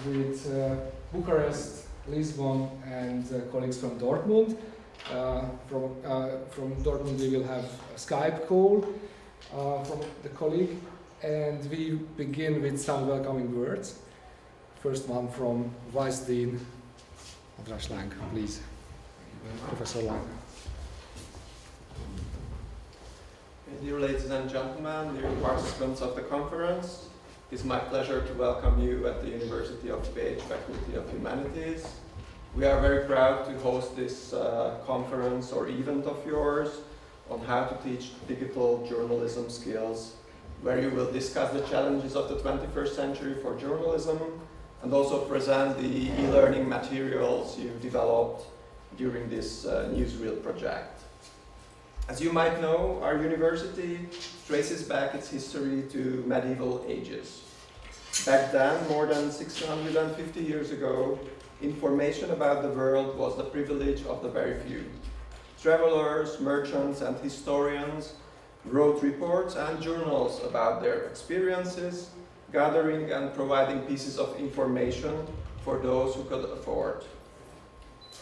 with Bucharest, Lisbon, and colleagues from Dortmund. From Dortmund we will have a Skype call from the colleague, and we begin with some welcoming words. First one from Vice Dean András Lang, please. Professor Lang. Dear ladies and gentlemen, dear participants of the conference, it is my pleasure to welcome you at the University of Pécs Faculty of Humanities. We are very proud to host this conference or event of yours on how to teach digital journalism skills, where you will discuss the challenges of the 21st century for journalism and also present the e-learning materials you've developed during this newsreel project. As you might know, our university traces back its history to medieval ages. Back then, more than 650 years ago, information about the world was the privilege of the very few. Travelers, merchants, and historians wrote reports and journals about their experiences, gathering and providing pieces of information for those who could afford.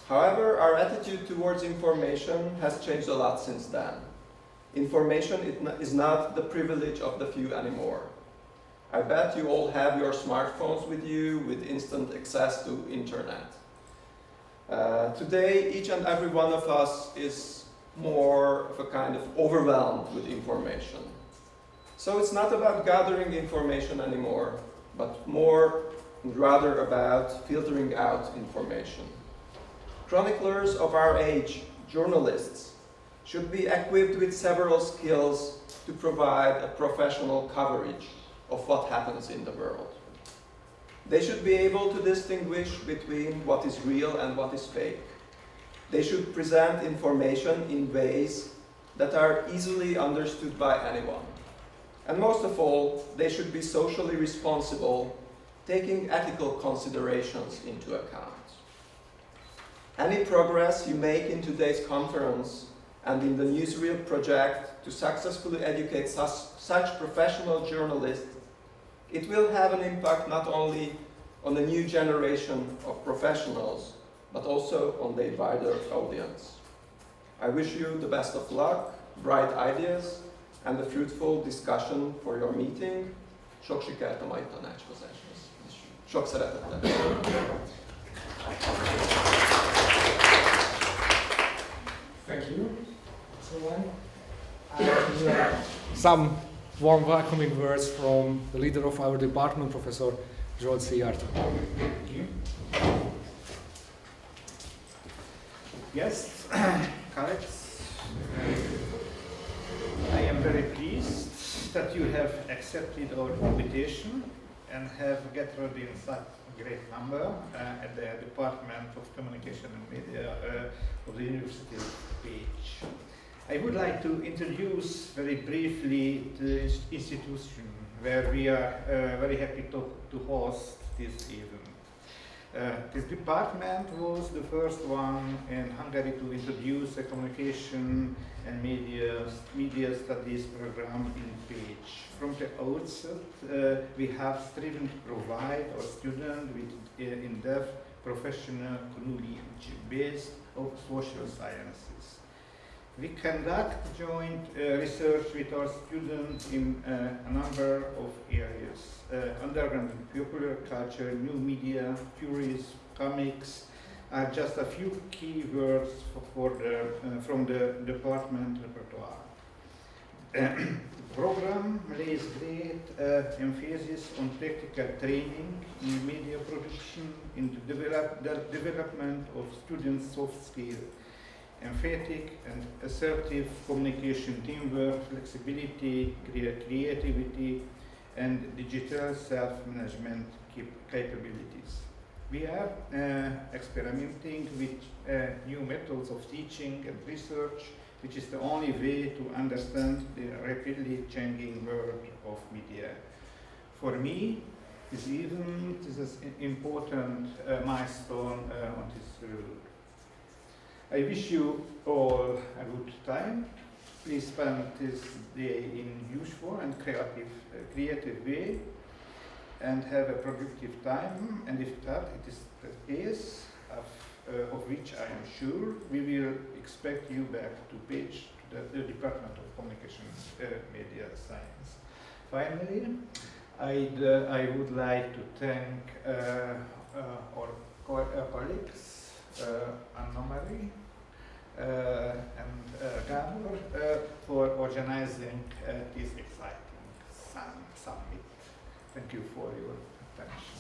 However, our attitude towards information has changed a lot since then. Information is not the privilege of the few anymore. I bet you all have your smartphones with you with instant access to internet. Today, each and every one of us is more of a kind of overwhelmed with information. So it's not about gathering information anymore, but rather about filtering out information. Chroniclers of our age, journalists, should be equipped with several skills to provide a professional coverage of what happens in the world. They should be able to distinguish between what is real and what is fake. They should present information in ways that are easily understood by anyone. And most of all, they should be socially responsible, taking ethical considerations into account. Any progress you make in today's conference and in the newsreel project to successfully educate such professional journalists, it will have an impact not only on the new generation of professionals, but also on the wider audience. I wish you the best of luck, bright ideas, and a fruitful discussion for your meeting. Sok sikert a mai tanácskozáshoz. Sok szeretettel. Thank you. Some warm welcoming words from the leader of our department, Professor Zsolt Szijjártó. Thank you. Yes, colleagues, I am very pleased that you have accepted our invitation and have gathered in such a great number at the Department of Communication and Media of the University of Pécs. I would like to introduce very briefly the institution where we are very happy to host this event. This department was the first one in Hungary to introduce a communication and media studies program in Pécs. From the outset, we have striven to provide our students with in-depth professional knowledge based on social sciences. We conduct joint research with our students in a number of areas. Underground popular culture, new media, tourism, comics are just a few key words from the department repertoire. The program lays great emphasis on practical training in media production, in the development of students' soft skills, emphatic and assertive communication, teamwork, flexibility, creativity, and digital self-management capabilities. We are experimenting with new methods of teaching and research, which is the only way to understand the rapidly changing world of media. For me, this event is an important milestone on this road. I wish you all a good time. Please spend this day in useful and creative way. and have a productive time. And if that it is the case, of which I am sure, we will expect you back to page to the Department of Communication Media Science. Finally, I would like to thank our colleagues, Anna-Marie and Gábor, for organizing this exciting summit. Thank you for your attention.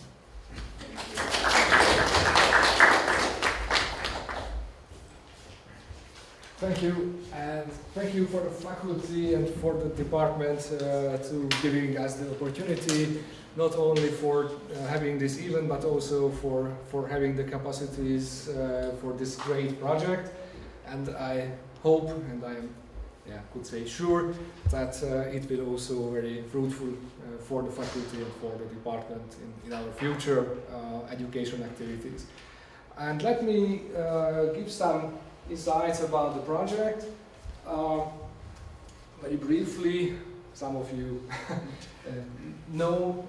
Thank you, and thank you for the faculty and for the department to giving us the opportunity, not only for having this event, but also for having the capacities for this great project. And I hope, and I am, could say sure, that it will also very fruitful for the faculty and for the department in our future education activities. And let me give some insights about the project. Very briefly, some of you know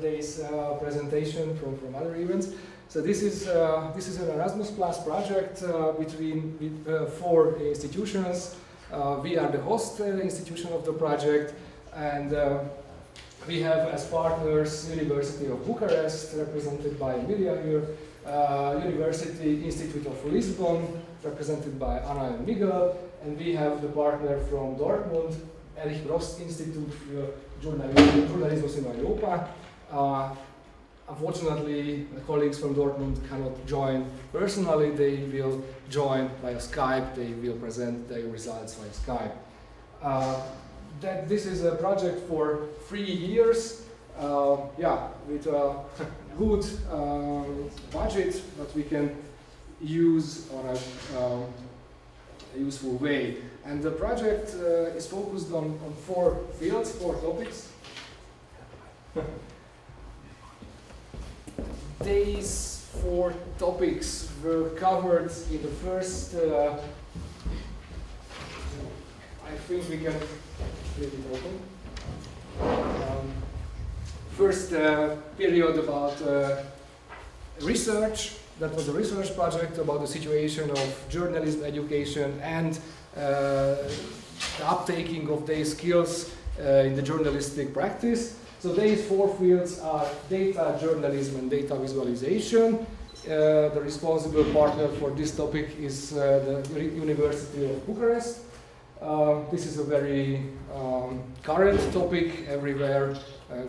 this presentation from other events. So this is an Erasmus Plus project between 4 institutions. We are the host institution of the project, and we have as partners University of Bucharest, represented by Emilia here, University Institute of Lisbon, represented by Anna and Miguel, and we have the partner from Dortmund, Erich Rost Institute für Journalismus in Europa. Unfortunately, the colleagues from Dortmund cannot join personally. They will join via Skype. They will present their results via Skype. This is a project for 3 years, with a good budget that we can use on a useful way. And the project is focused on 4 fields, 4 topics. These 4 topics were covered in the first, I think we can leave it open. First period about research. That was a research project about the situation of journalism education and the uptaking of these skills in the journalistic practice. So these 4 fields are data journalism and data visualization. The responsible partner for this topic is the University of Bucharest. This is a very current topic everywhere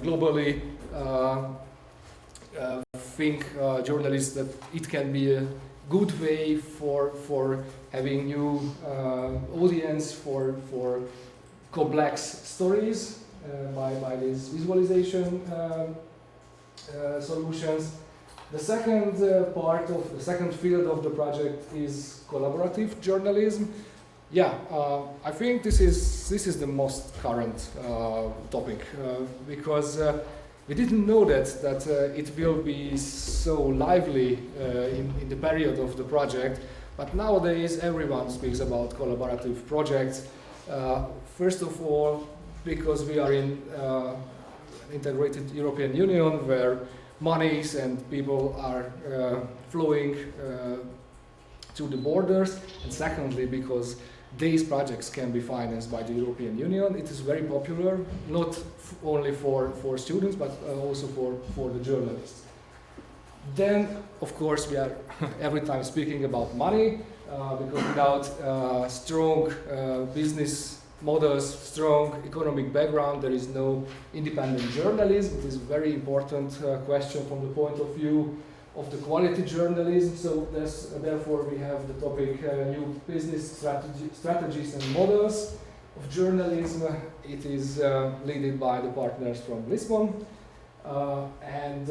globally. Think journalists that it can be a good way for having new audience for complex stories by these visualization solutions. The second part of the second field of the project is collaborative journalism. I think this is the most current topic because we didn't know that it will be so lively in the period of the project, but nowadays everyone speaks about collaborative projects. First of all, because we are in integrated European Union where monies and people are flowing to the borders, and secondly because these projects can be financed by the European Union. It is very popular, not only for students, but also for the journalists. Then, of course, we are every time speaking about money, because without strong business models, strong economic background, there is no independent journalism. It is a very important question from the point of view of the quality journalism. So therefore we have the topic new business strategies and models of journalism. It is led by the partners from Lisbon, and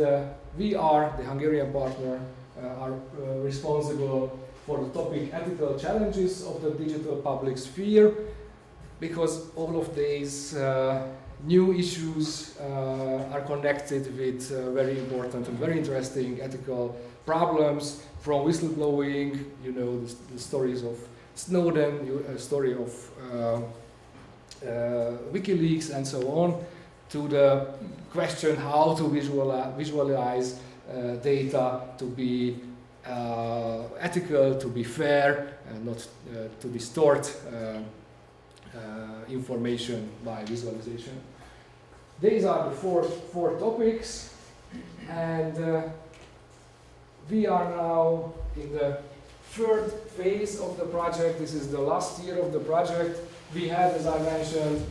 we are the Hungarian partner are responsible for the topic ethical challenges of the digital public sphere, because all of these new issues are connected with very important and very interesting ethical problems, from whistleblowing, the stories of Snowden, a story of WikiLeaks and so on. to the question how to visualize data to be ethical, to be fair, and not to distort information by visualization. These are the four topics, and we are now in the third phase of the project. This is the last year of the project. We had, as I mentioned,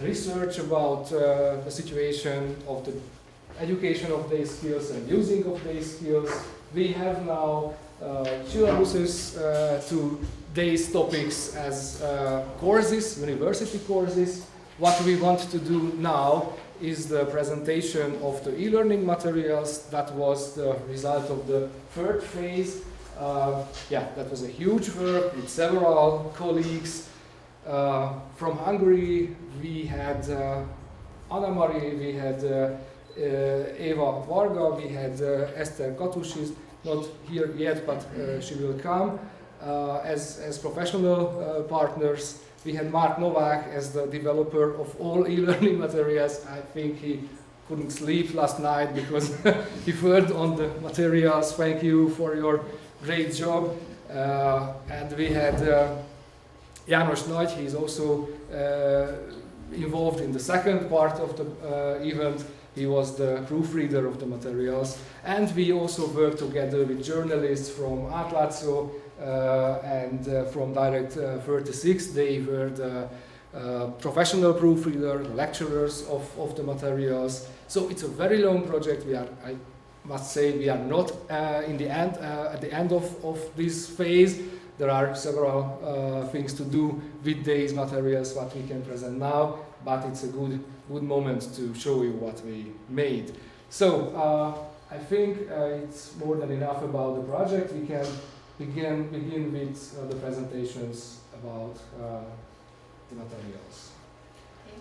research about the situation of the education of these skills and using of these skills. We have now syllabuses to these topics as courses, university courses. What we want to do now is the presentation of the e-learning materials. That was the result of the third phase. That was a huge work with several colleagues. From Hungary, we had Anna-Marie, we had Eva Varga, we had Esther Katusis, not here yet, but she will come as professional partners. We had Mark Novak as the developer of all e-learning materials. I think he couldn't sleep last night because he worked on the materials. Thank you for your great job. And we had János Nagy. He's also involved in the second part of the event. He was the proofreader of the materials. And we also worked together with journalists from Átlátszó and from Direct 36. They were the professional proofreader, lecturers of the materials. So it's a very long project. I must say, we are not in the end, at the end of this phase. There are several things to do with these materials, what we can present now, but it's a good moment to show you what we made. So I think it's more than enough about the project. We can begin with the presentations about the materials. Okay.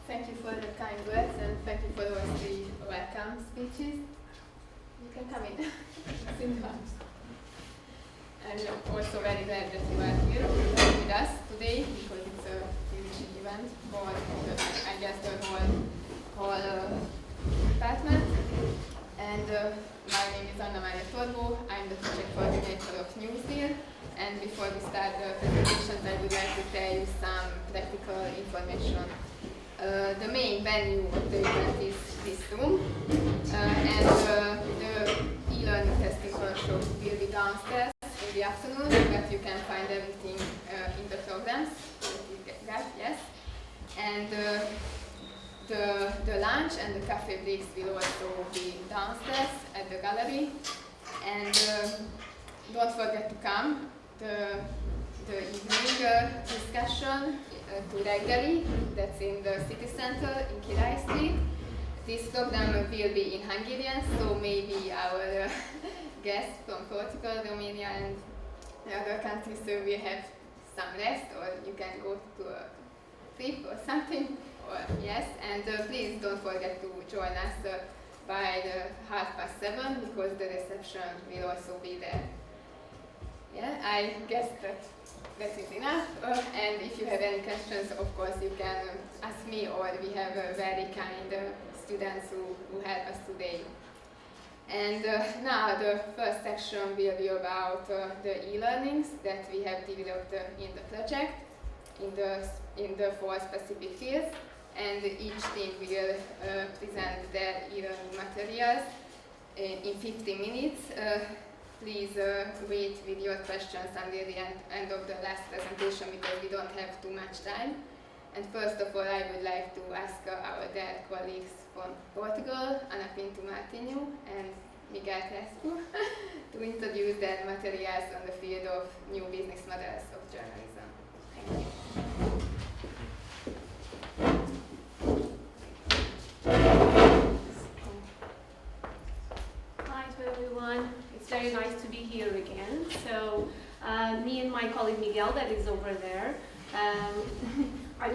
Thank you for the kind words and thank you for those three welcome speeches. You can come in. I'm also very glad that you are here with us today because it's a huge event for I guess the whole department. And my name is Anna-Maria Torbo. I'm the project coordinator of Newsdeal. And before we start the presentations, I would like to tell you some practical information. The main venue of the event is this room, and the e-learning testing workshop will be downstairs in the afternoon, but you can find everything in the programs that you got, yes. And the lunch and the cafe breaks will also be downstairs at the gallery. And don't forget to come. The evening discussion to Reggeli, that's in the city center in Király Street. This program will be in Hungarian, so maybe our guests from Portugal, Romania and other countries will have some rest, or you can go to a trip or something. Yes, and please don't forget to join us by the 7:30 because the reception will also be there. Yeah, I guess that is enough. And if you have any questions, of course, you can ask me, or we have very kind students who help us today. And now the first section will be about the e-learnings that we have developed in the project in the 4 specific fields. And each team will present their e-learning materials in 50 minutes. Please wait with your questions until the end of the last presentation because we don't have too much time. And first of all, I would like to ask our dear colleagues from Portugal, Ana Pinto Martinho and Miguel Crespo, to introduce their materials on the field of new business models of journalism. Thank you. Hi to everyone. It's very nice to be here again. So me and my colleague Miguel, that is over there,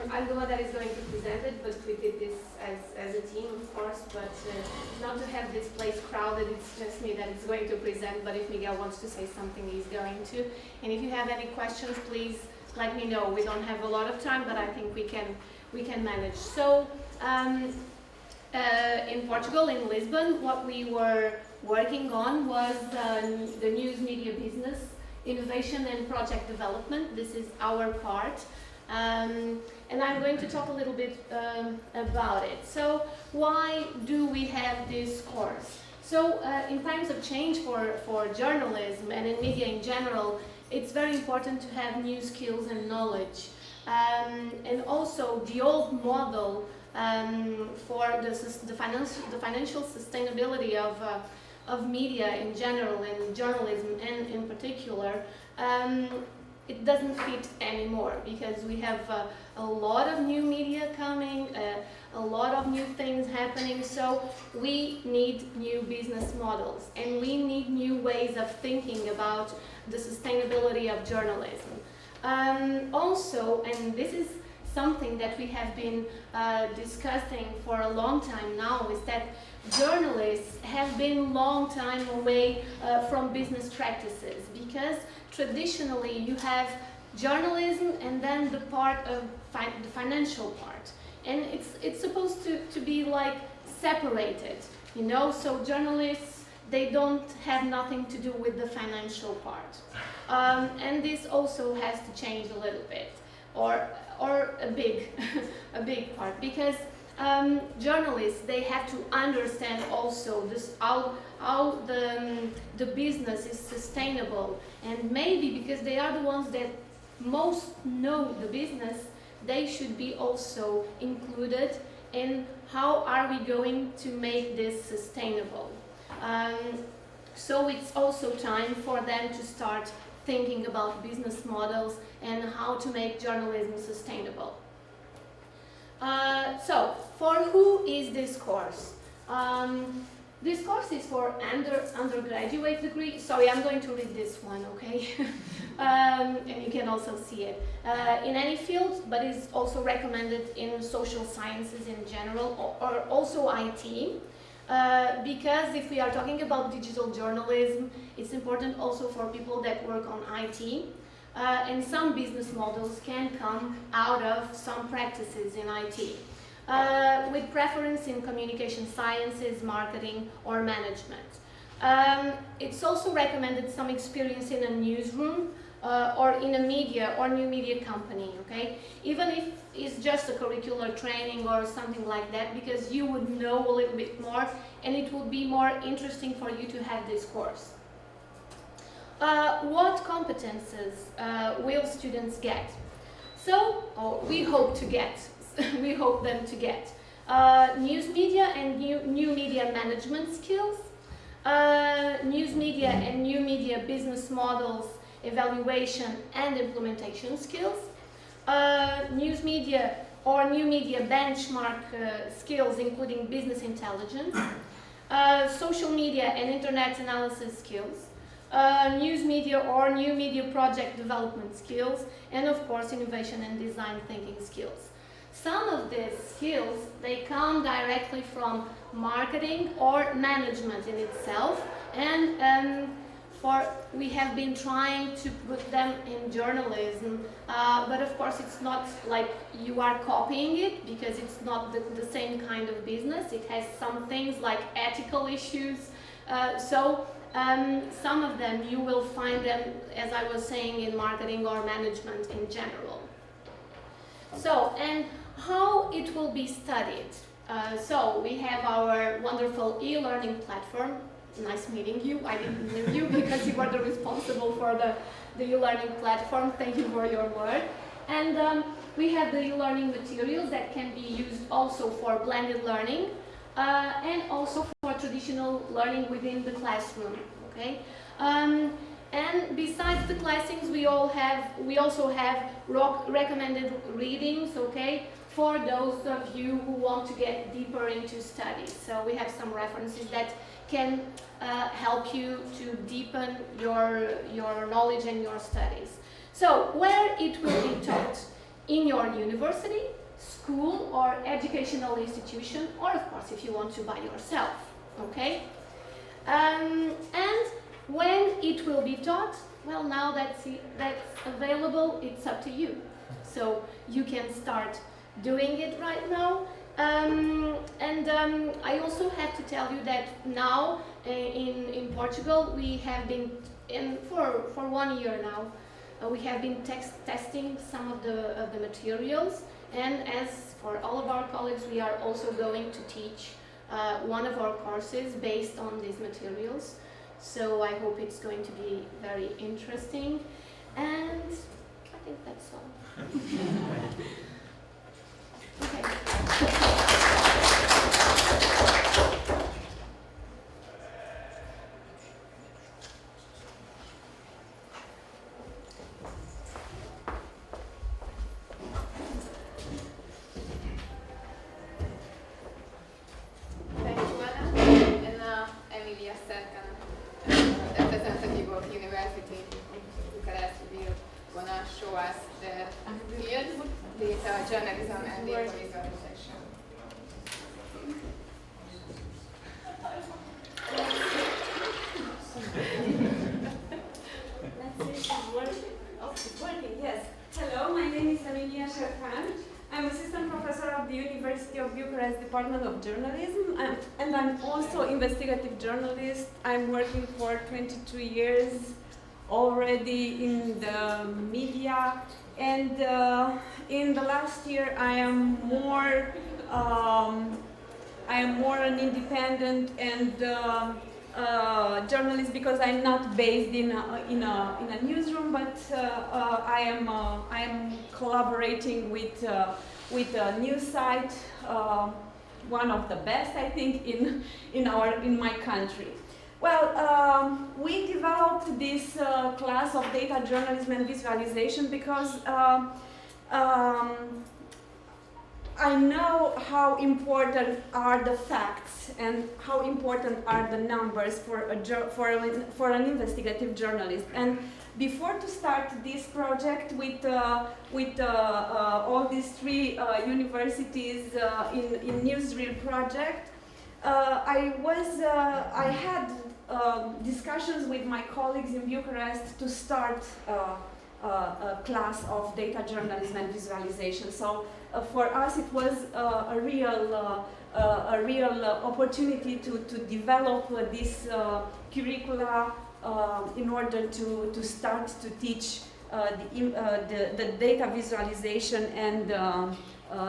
I'm the one that is going to present it, but we did this as a team, of course, but not to have this place crowded, it's just me that is going to present, but if Miguel wants to say something, he's going to. And if you have any questions, please let me know. We don't have a lot of time, but I think we can manage. So in Portugal, in Lisbon, what we were working on was the news media business, innovation and project development. This is our part. And I'm going to talk a little bit about it. So why do we have this course? So in times of change for journalism and in media in general, it's very important to have new skills and knowledge. And also the old model for the financial sustainability of media in general and journalism and in particular, it doesn't fit anymore because we have a lot of new media coming, a lot of new things happening, so we need new business models and we need new ways of thinking about the sustainability of journalism. Also, and this is something that we have been discussing for a long time now, is that journalists have been long time away from business practices, because traditionally you have journalism and then the part of the financial part, and it's supposed to be like separated, you know. So journalists, they don't have nothing to do with the financial part, and this also has to change a little bit, or a big a big part, because journalists, they have to understand also this how the business is sustainable, and maybe because they are the ones that most know the business, they should be also included in how are we going to make this sustainable. So it's also time for them to start thinking about business models and how to make journalism sustainable. So, for who is this course? This course is for undergraduate degree. Sorry, I'm going to read this one, okay? And you can also see it. In any field, but is also recommended in social sciences in general, or also IT. Because if we are talking about digital journalism, it's important also for people that work on IT. And some business models can come out of some practices in IT, with preference in communication sciences, marketing, or management. It's also recommended some experience in a newsroom or in a media or new media company, okay? Even if it's just a curricular training or something like that, because you would know a little bit more and it would be more interesting for you to have this course. What competences will students get? So, we hope to get, we hope them to get news media and new media management skills, news media and new media business models, evaluation and implementation skills, news media or new media benchmark skills including business intelligence, social media and internet analysis skills, news media or new media project development skills, and of course innovation and design thinking skills. Some of these skills, they come directly from marketing or management in itself, and we have been trying to put them in journalism, but of course it's not like you are copying it, because it's not the same kind of business. It has some things like ethical issues, some of them you will find them, as I was saying, in marketing or management in general. So, and how it will be studied. So we have our wonderful e-learning platform. Nice meeting you. I didn't know you because you were the responsible for the e-learning platform. Thank you for your work. And we have the e-learning materials that can be used also for blended learning and also for traditional learning within the classroom. Okay. And besides the classings, we also have recommended readings. Okay, for those of you who want to get deeper into studies. So we have some references that can help you to deepen your knowledge and your studies. So where it will be taught? In your university, school, or educational institution, or of course if you want to by yourself, okay? And when it will be taught, well, now that's available, it's up to you. So you can start doing it right now, I also have to tell you that now in Portugal we have been for 1 year now. We have been testing some of the materials, and as for all of our colleagues, we are also going to teach one of our courses based on these materials. So I hope it's going to be very interesting, and I think that's all. Okay. Thank you, Anna. And Emilia Serkan, representative of University of Bucharest, will gonna show us the field, data journalism and data visualization. Let's see if it's working. Oh, it's working, yes. Hello, my name is Emilia Serkan. I'm assistant professor of the University of Bucharest Department of Journalism, and I'm also investigative journalist. I'm working for 22 years already in the media, and in the last year I am more an independent and journalist, because I'm not based in a newsroom, but I am collaborating with a news site, one of the best, I think, in my country. Well, we developed this class of data journalism and visualization because I know how important are the facts and how important are the numbers for an investigative journalist. And before to start this project with all these three universities in Newsreel project, I had discussions with my colleagues in Bucharest to start a class of data journalism and visualization. So for us, it was a real opportunity to develop this curricula in order to start to teach the data visualization and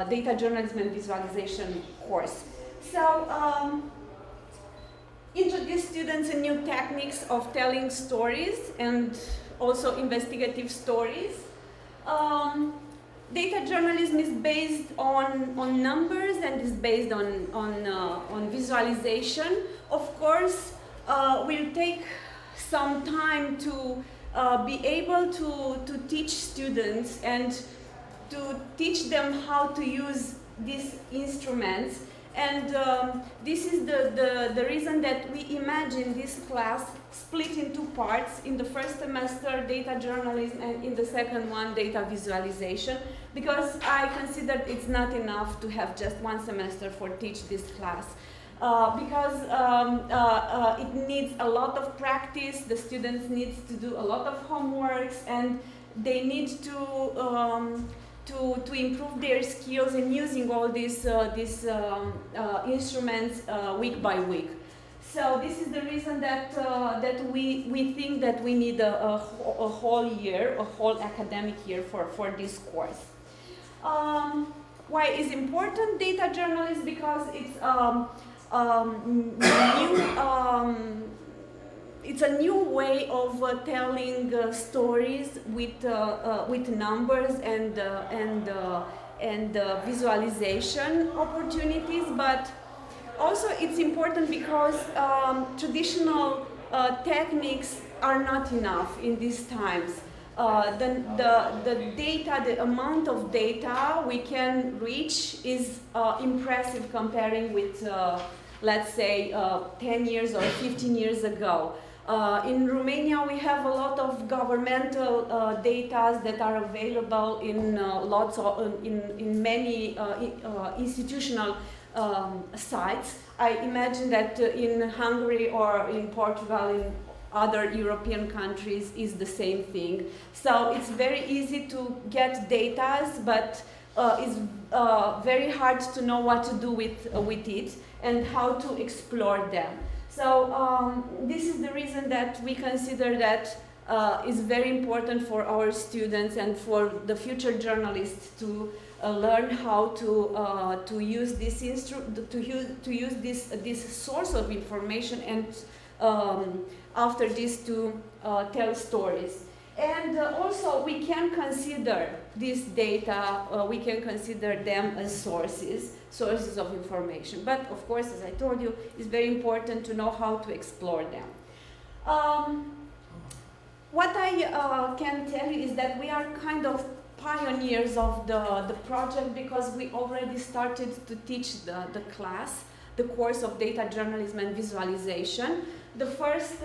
data journalism and visualization course. So introduce students in new techniques of telling stories and also investigative stories. Data journalism is based on numbers and is based on visualization. Of course, will take some time to be able to teach students and to teach them how to use these instruments. And this is the reason that we imagine this class split in two parts. In the first semester, data journalism, and in the second one, data visualization, because I consider it's not enough to have just one semester for teach this class. Because it needs a lot of practice, the students need to do a lot of homeworks, and they need to improve their skills in using all these instruments week by week. So this is the reason that we think that we need a whole year, a whole academic year for this course. Why is important data journalism? Because it's a new way of telling stories with numbers and visualization opportunities, but also it's important because traditional techniques are not enough in these times. The data, the amount of data we can reach is impressive comparing with, let's say, 10 years or 15 years ago. In Romania, we have a lot of governmental data that are available in in many institutional sites. I imagine that in Hungary or in Portugal, in other European countries, is the same thing. So it's very easy to get data, but very hard to know what to do with it and how to explore them. So this is the reason that we consider that is very important for our students and for the future journalists to learn how to use this this source of information and after this to tell stories. And also we can consider this data, we can consider them as sources of information. But of course, as I told you, it's very important to know how to explore them. What I can tell you is that we are kind of pioneers of the project because we already started to teach the class, the course of data journalism and visualization. The first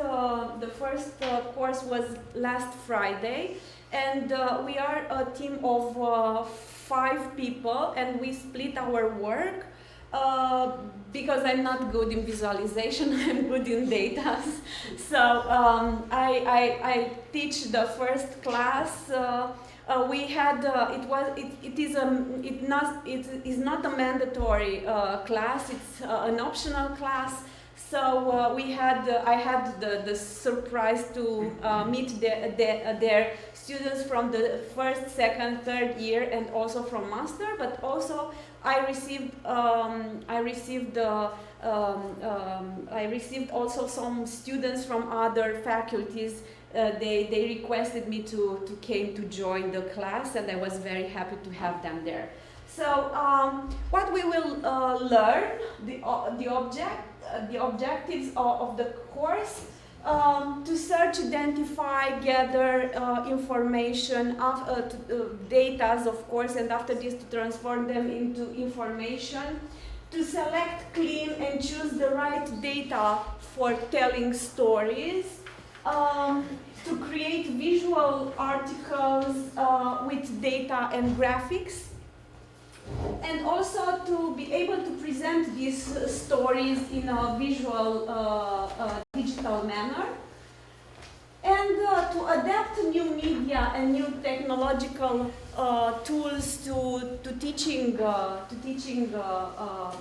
course was last Friday, and we are a team of 5 people, and we split our work because I'm not good in visualization, I'm good in data. So I teach the first class. We had it is not a mandatory class. It's an optional class. So I had the surprise to meet their students from the first, second, third year, and also from master. But also I received also some students from other faculties. They requested me to came to join the class, and I was very happy to have them there. So what we will learn, the objectives of the course, to search, identify, gather information, data, of course, and after this to transform them into information, to select, clean, and choose the right data for telling stories, to create visual articles with data and graphics, and also to be able to present these stories in a visual, digital manner, and to adapt new media and new technological tools to teaching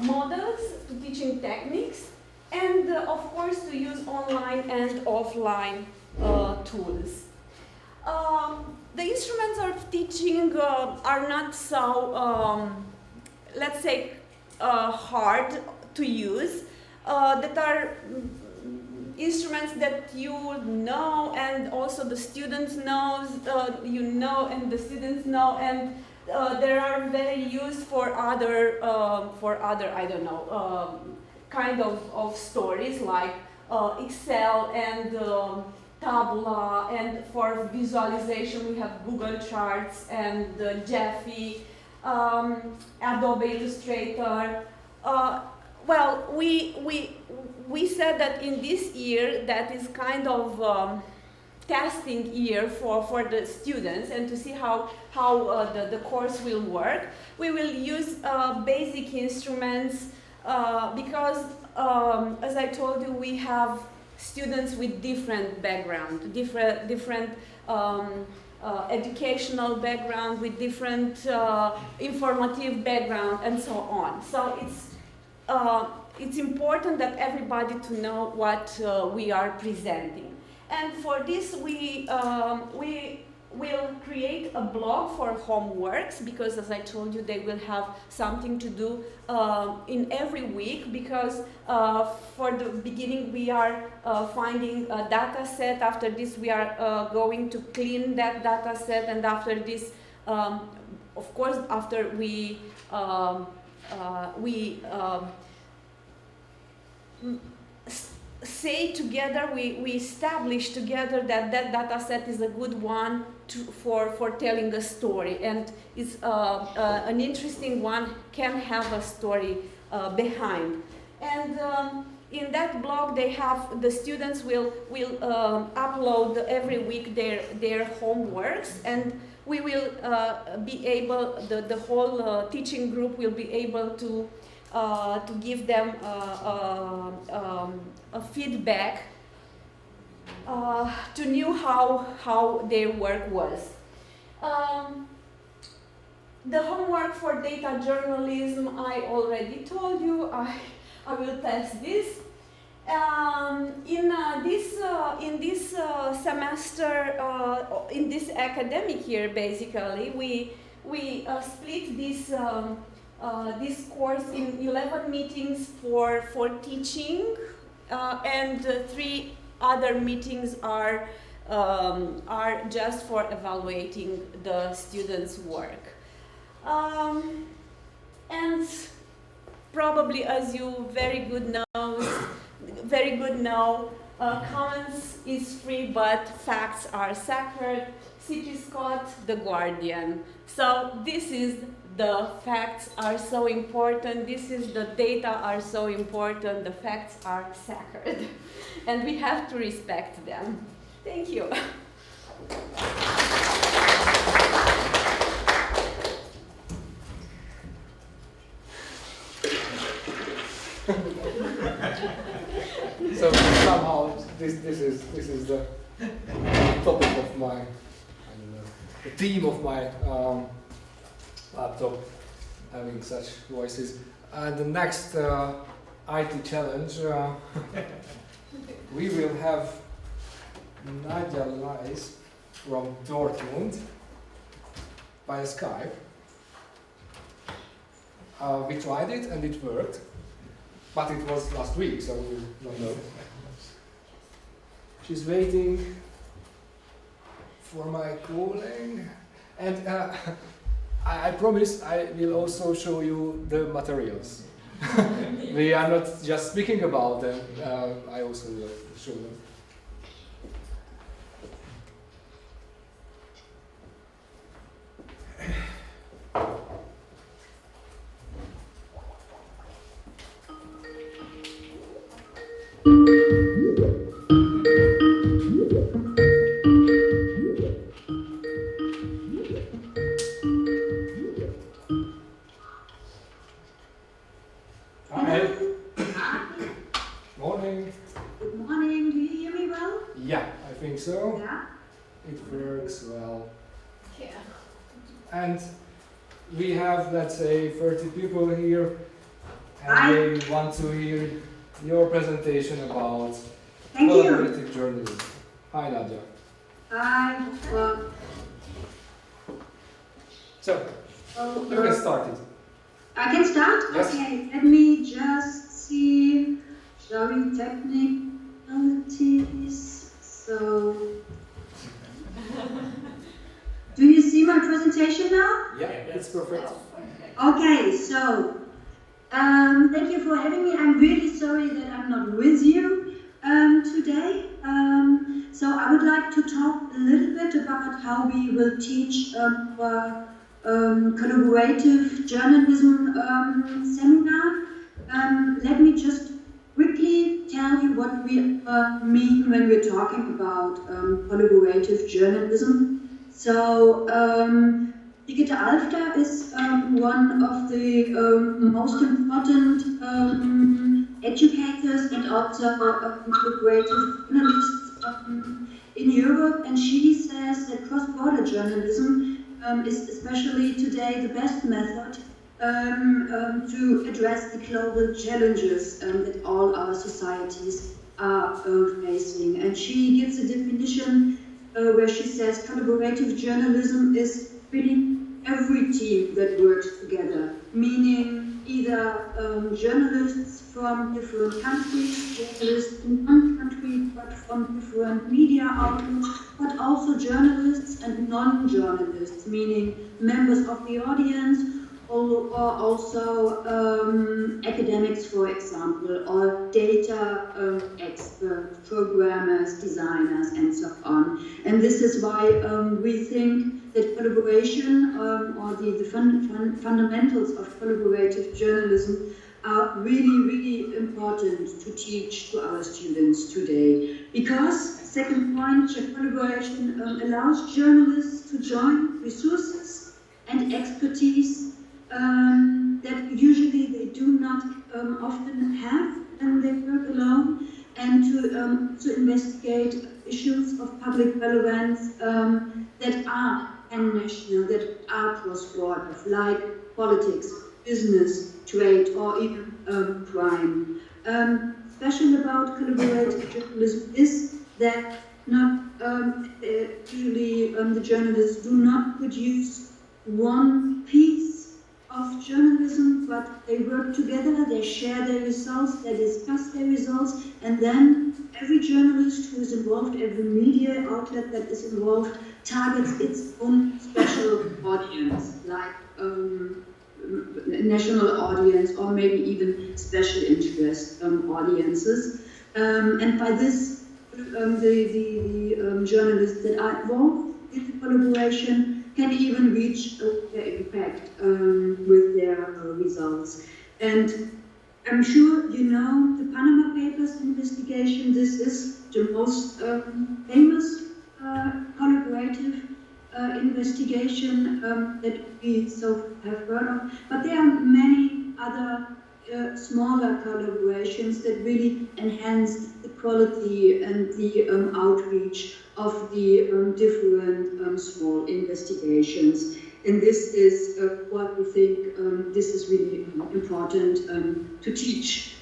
models, to teaching techniques, and of course to use online and offline tools. The instruments of teaching are not so, let's say, hard to use. That are instruments that you know, and also the students knows, and the students know, and they are very used for other I don't know, kind of stories like Excel and Tabula, and for visualization we have Google Charts and Jeffy, Adobe Illustrator. Well, we said that in this year, that is kind of testing year for the students, and to see how the course will work. We will use basic instruments because, as I told you, we have students with different background, different educational background, with different informative background, and so on. So it's important that everybody to know what we are presenting. And for this, we will create a blog for homeworks, because, as I told you, they will have something to do in every week, because for the beginning we are finding a data set. After this we are going to clean that data set, and after this, of course, after we say together, we establish together that data set is a good one for telling a story, and it's an interesting one, can have a story behind. And in that blog, the students will upload every week their homeworks, and we will be able, the whole teaching group will be able to give them a feedback to know how their work was. The homework for data journalism, I already told you. I will test this. In this semester, in this academic year, basically, we split this course in 11 meetings for teaching, and 3 other meetings are just for evaluating the students' work. And probably, as you very good know, comments is free, but facts are sacred. C.T. Scott, The Guardian. So this is the facts are so important. This is the data are so important. The facts are sacred, and we have to respect them. Thank you. So somehow this is the topic of my, I don't know, the theme of my laptop, having such voices. And the next IT challenge, we will have Nadia Lies from Dortmund via Skype. We tried it and it worked, but it was last week, so we don't know. She's waiting for my calling, and I promise I will also show you the materials. We are not just speaking about them, I also will show them. Hi. Morning. Good morning, do you hear me well? Yeah, I think so. Yeah? It works well. Yeah. And we have, let's say, 30 people here, and Hi. they want to hear your presentation about Thank you. collaborative journalism. Hi, Nadia. Hi. So, Oh, you can start it. I can start? Yes. Okay, let me just see. Showing technicalities. So, do you see my presentation now? Yeah, it's perfect. Okay, so thank you for having me. I'm really sorry that I'm not with you today. So I would like to talk a little bit about how we will teach collaborative journalism seminar. Let me just quickly tell you what we mean when we're talking about collaborative journalism. So Brigitte Alfter is one of the most important educators and also collaborative journalists in Europe, and she says that cross-border journalism is especially today the best method to address the global challenges that all our societies are facing. And she gives a definition where she says collaborative journalism is really every team that works together, meaning either journalists from different countries, journalists in one country but from different media outlets, but also journalists and non-journalists, meaning members of the audience, or also academics, for example, or data experts, programmers, designers, and so on. And this is why we think that collaboration or the fundamentals of collaborative journalism are really, really important to teach to our students today. Because, second point, collaboration allows journalists to join resources and expertise that usually they do not often have when they work alone, and to investigate issues of public relevance that are pan-national, that are cross-border, like politics, business, trade, or even crime. Special about collaborative journalism is that not usually the journalists do not produce one piece of journalism, but they work together, they share their results, they discuss their results, and then every journalist who is involved, every media outlet that is involved, targets its own special audience, like national audience or maybe even special interest audiences. And by this, the journalists that are involved in the collaboration can even reach their impact with their results. And I'm sure you know the Panama Papers investigation. This is the most famous collaborative investigation that we so have heard of. But there are many other smaller collaborations that really enhance the quality and the outreach of the different small investigations. And this is what we think this is really important to teach.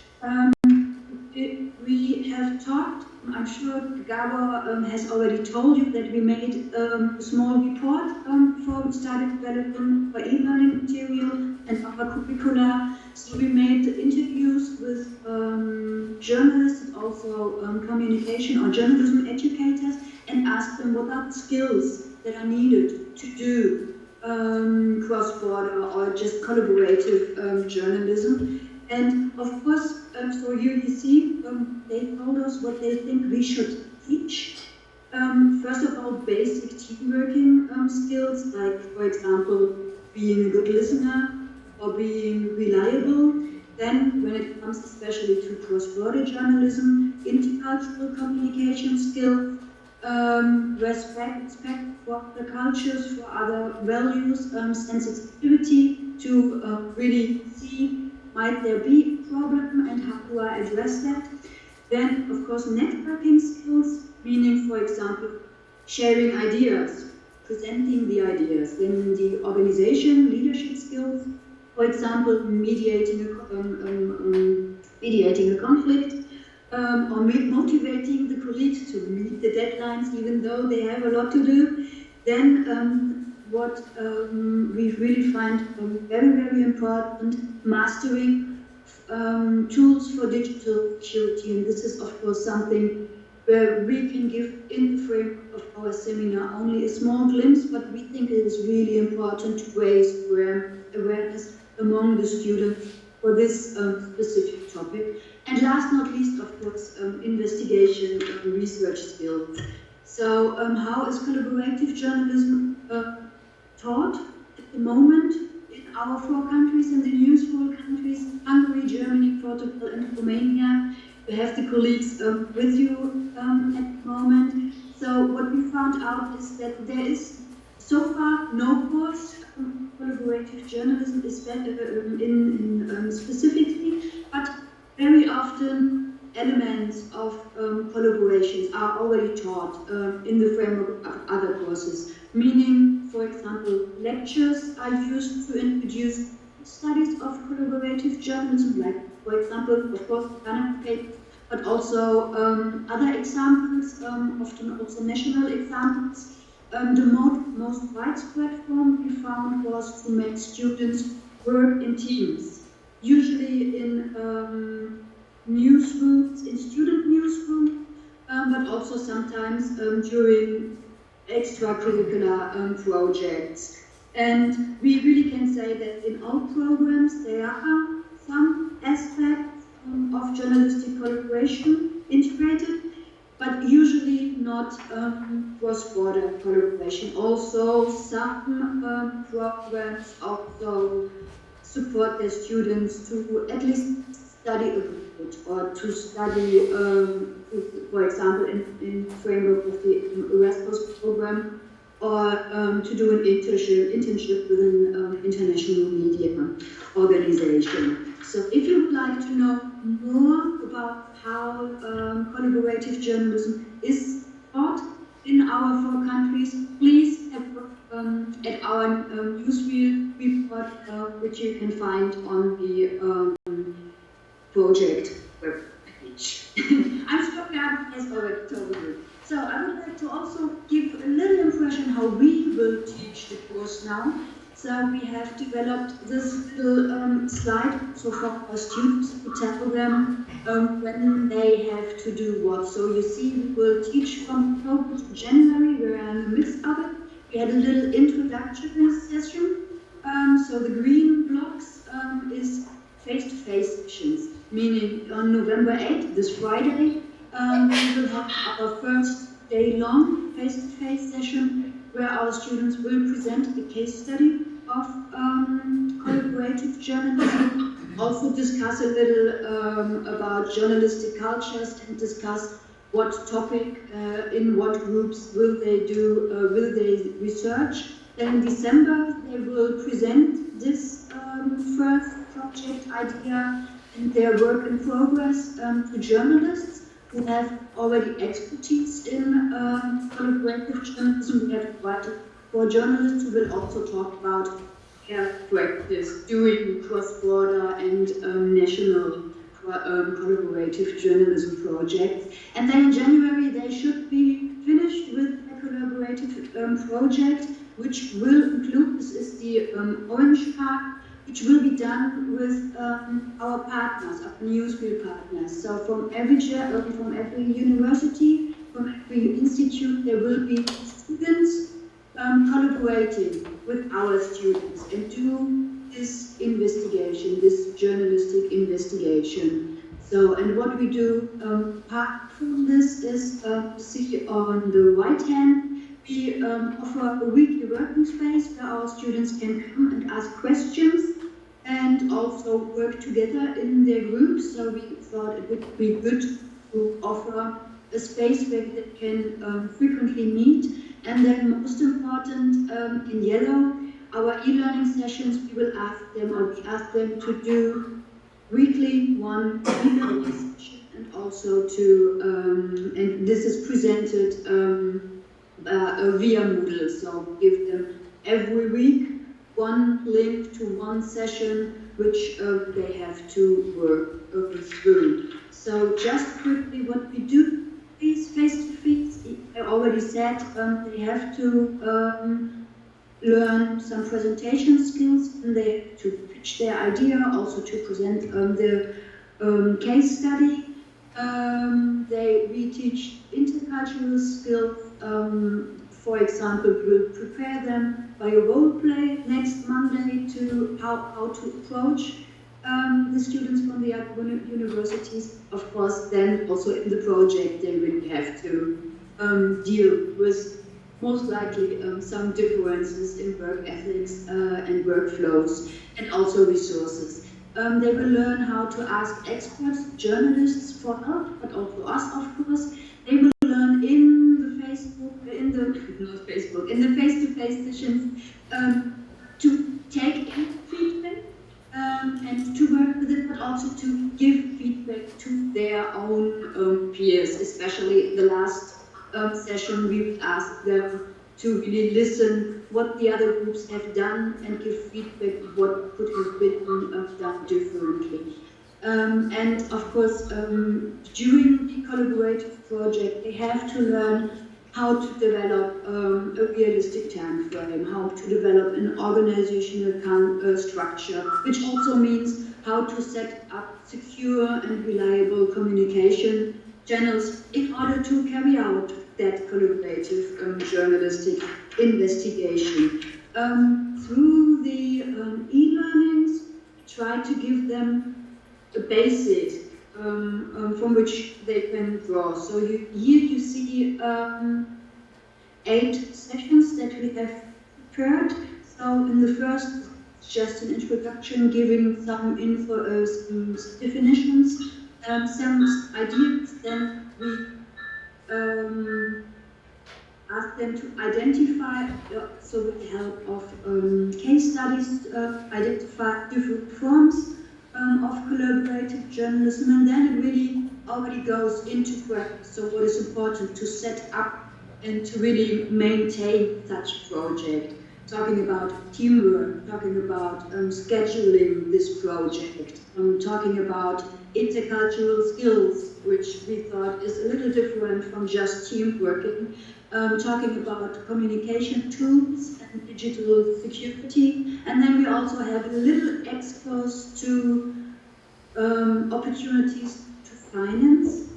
We have talked, I'm sure Gabor has already told you that we made a small report before we started developing our e-learning material and our curricula. So we made interviews with journalists and also communication or journalism educators and asked them what are the skills that are needed to do cross-border or just collaborative journalism. And of course, so here you see, they told us what they think we should teach. First of all, basic teamworking skills, like, for example, being a good listener or being reliable. Then, when it comes especially to cross-border journalism, intercultural communication skills, respect for the cultures, for other values, sensitivity to really see might there be a problem and how do I address that. Then, of course, networking skills, meaning, for example, sharing ideas, presenting the ideas. Then the organization, leadership skills, for example, mediating a conflict, or motivating the colleagues to meet the deadlines even though they have a lot to do. Then what we really find very, very important, mastering tools for digital security. And this is, of course, something where we can give in the frame of our seminar only a small glimpse, but we think it is really important to raise awareness among the students for this specific topic. And last not least, of course, investigation research skills. So how is collaborative journalism taught at the moment in our 4 countries, in the news 4 countries, Hungary, Germany, Portugal, and Romania? We have the colleagues with you at the moment. So what we found out is that there is so far no course collaborative journalism is in specifically, but very often elements of collaborations are already taught in the framework of other courses. Meaning, for example, lectures are used to introduce studies of collaborative journalism, like, for example, of course, Panama Papers, but also other examples, often also national examples. The most widespread form we found was to make students work in teams, usually in newsrooms, in student newsrooms, but also sometimes during extracurricular projects. And we really can say that in all programs there are some aspects of journalistic collaboration integrated, but usually not cross-border collaboration. Also, some programs also support their students to at least study abroad or to study, for example, in the framework of the Erasmus program, or to do an internship with an international media organization. So if you would like to know more about how collaborative journalism is taught in our 4 countries, please have find on the project web page. I'm sure Gabby has already told you. So I would like to also give a little impression how we will teach the course now. So we have developed this little slide so for our students to tell them when they have to do what. So you see, we will teach from October to January. We're in the midst of it. We had a little introductory session. So the green blocks is face-to-face sessions, meaning on November 8th, this Friday, we will have our first day-long face-to-face session where our students will present a case study of collaborative journalism, also discuss a little about journalistic cultures and discuss what topic, in what groups will they research. Then in December they will present this first project idea and their work in progress to journalists who have already expertise in collaborative journalism. We have invited 4 journalists who will also talk about their practice doing cross-border and national collaborative journalism projects. And then in January they should be finished with a collaborative project, which will include, this is the orange part, which will be done with our partners, our newsreel partners. So from every university, from every institute, there will be students collaborating with our students and do this investigation, this journalistic investigation. So, and what we do apart from this is, see on the right hand, we offer a weekly working space where our students can come and ask questions and also work together in their groups. So we thought it would be good to offer a space where they can frequently meet. And then most important, in yellow, our e-learning sessions, we ask them to do weekly one e-learning session and also to, and this is presented via Moodle. So give them every week one link to one session which they have to work through. So just quickly what we do is face-to-face. I already said they have to learn some presentation skills and they have to pitch their idea, also to present the case study. We teach intercultural skills. For example, we will prepare them by a role play next Monday to how to approach the students from the other universities. Of course, then also in the project they will have to deal with most likely some differences in work ethics and workflows and also resources. They will learn how to ask experts, journalists for help, but also us, of course. They will learn in the face-to-face sessions to take in feedback and to work with it, but also to give feedback to their own peers. Especially the last session, we will ask them to really listen what the other groups have done and give feedback what could have been done differently. And of course, during the collaborative project, they have to learn how to develop a realistic time frame, how to develop an organizational structure, which also means how to set up secure and reliable communication channels in order to carry out that collaborative journalistic investigation. Through the e-learnings, try to give them a basis from which they can draw. So here you see 8 sessions that we have prepared. So in the first, just an introduction, giving some info, some definitions, some ideas. Then we ask them to identify, so with the help of case studies, identify different forms of collaborative journalism, and then it really already goes into practice. So what is important to set up and to really maintain such a project. talking about teamwork, talking about scheduling this project, talking about intercultural skills, which we thought is a little different from just team working, talking about communication tools and digital security, and then we also have a little expose to opportunities to finance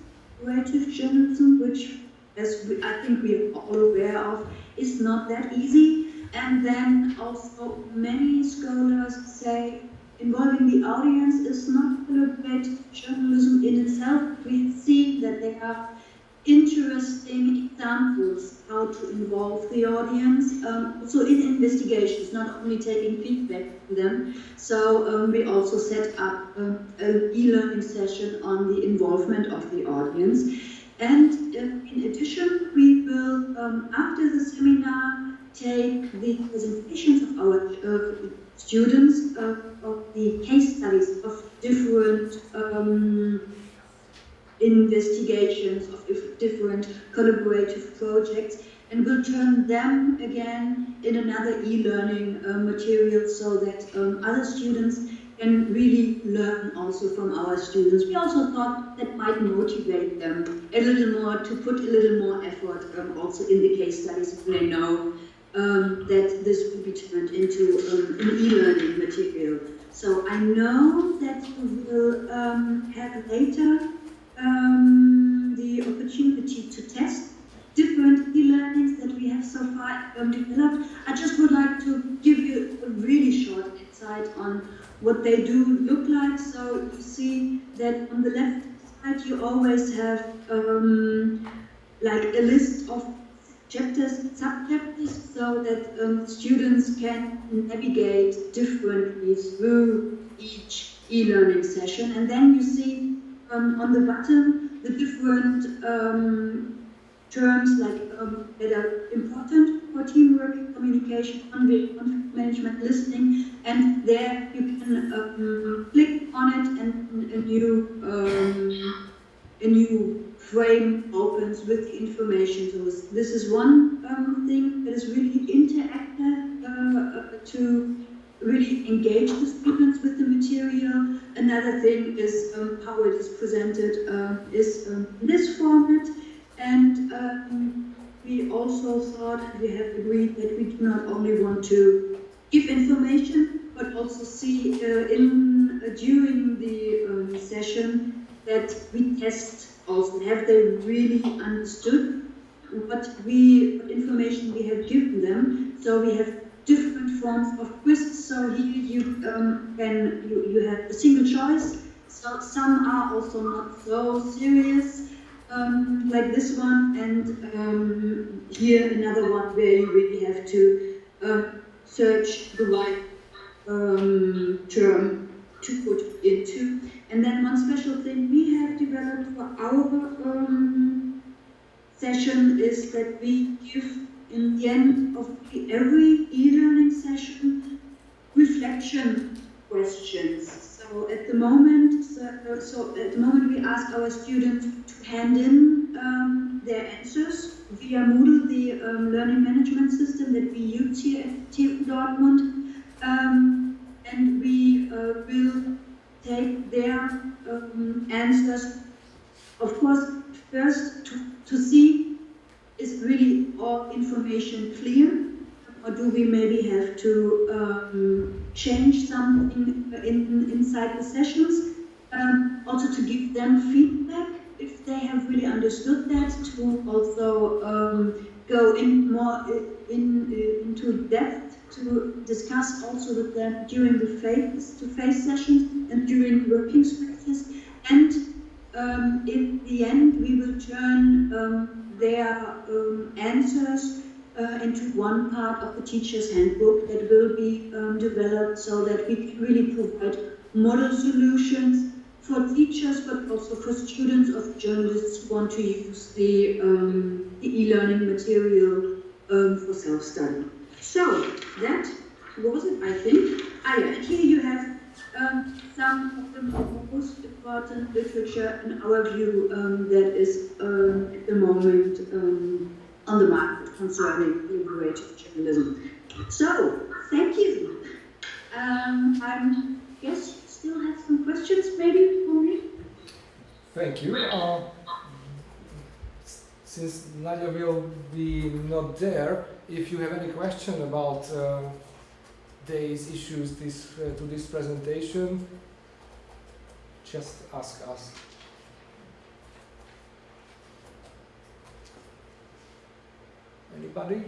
creative journalism, which, as I think we are all aware of, is not that easy. And then also many scholars say involving the audience is not collaborative journalism in itself. We see that there are interesting examples how to involve the audience, also in investigations, not only taking feedback from them. So we also set up an e-learning session on the involvement of the audience. And in addition, we will, after the seminar, take the presentations of our students of the case studies of different investigations, of different collaborative projects, and we'll turn them again in another e-learning material so that other students can really learn also from our students. We also thought that might motivate them a little more to put a little more effort also in the case studies when they know that this will be turned into an e-learning material. So I know that we will have later the opportunity to test different e-learnings that we have so far developed. I just would like to give you a really short insight on what they do look like. So you see that on the left side you always have like a list of chapters, sub-chapters, so that students can navigate differently through each e-learning session. And then you see on the bottom the different terms like that are important for teamwork, communication, conflict management, listening, and there you can click on it and a new frame opens with the information. So this is one thing that is really interactive to really engage the students with the material. Another thing is how it is presented is in this format. And we also thought, and we have agreed, that we do not only want to give information, but also see during the session that we test also, have they really understood what information we have given them. So we have different forms of quizzes. So here you you have a single choice. So some are also not so serious, like this one, and here another one where you really have to search the right term to put into. And then one special thing we have developed for our session is that we give, in the end of every e-learning session, reflection questions. So at the moment, we ask our students to hand in their answers via Moodle, the learning management system that we use here at TU Dortmund, and we will take their answers, of course, first to see is really all information clear, or do we maybe have to change something inside the sessions, also to give them feedback if they have really understood that, to also go in more into depth to discuss also with them during the face-to-face sessions and during working spaces. And in the end, we will turn their answers into one part of the teacher's handbook that will be developed so that we can really provide model solutions for teachers, but also for students of journalists who want to use the e-learning material for self-study. So that was it, I think. And here you have some of the most important literature in our view that is at the moment on the market concerning collaborative journalism. So, thank you. I guess you still have some questions maybe for me? Thank you. Since Nadia will be not there, if you have any question about these issues to this presentation, just ask us. Anybody?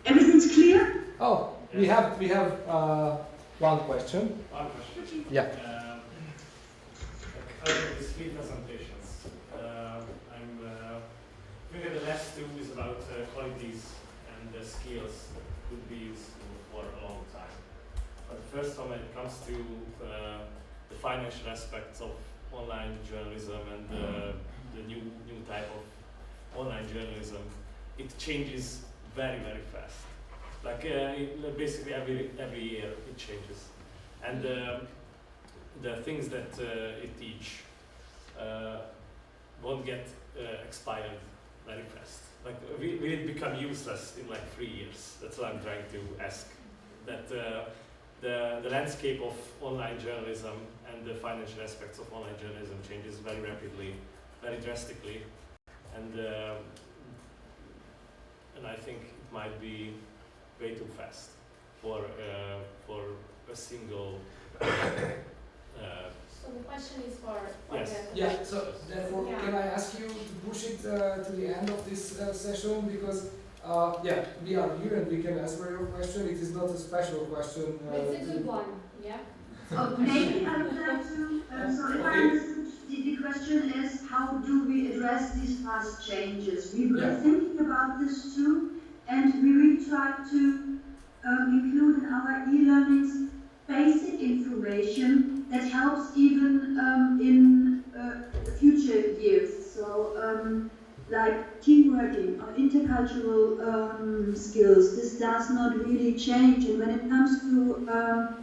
Everything's clear? Oh, we have one question. One question. Yeah. Out of these three presentations, I think that the last two is about qualities and the skills that could be useful for a long time. But the first one, when it comes to the financial aspects of online journalism and the new type of online journalism, it changes very, very fast. Like basically every year it changes, and the things that it teach won't get expired very fast. Like will it become useless in like 3 years? That's what I'm trying to ask. That the landscape of online journalism and the financial aspects of online journalism changes very rapidly, very drastically, and I think it might be way too fast for a single. So the question is for Yes. Yeah, so therefore, can I ask you to push it to the end of this session? Because, yeah, we are here and we can answer your question. It is not a special question. It's a good one, yeah? Maybe I would like to, so if I understood, the question is how do we address these fast changes? We were thinking about this too, and we really tried to include in our e-learnings basic information that helps even in future years. So like teamworking or intercultural skills, this does not really change. And when it comes to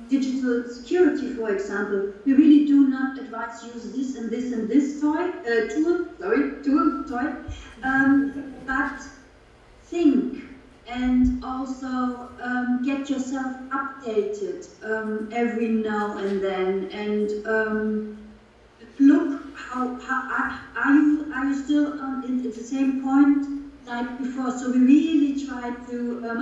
digital security, for example, we really do not advise use this and this and this tool, but think and also get yourself updated every now and then, and look how are you still at the same point like before. So we really try to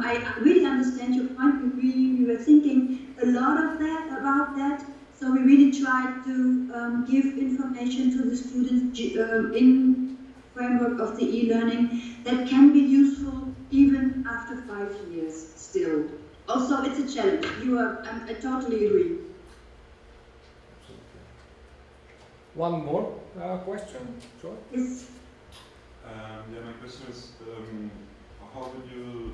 I really understand your point. We were thinking a lot of that about that. So we really try to give information to the students in framework of the e-learning that can be useful even after 5 years still. Also, it's a challenge. I totally agree. One more question, sure. Yes. Yeah, my question is, how would you,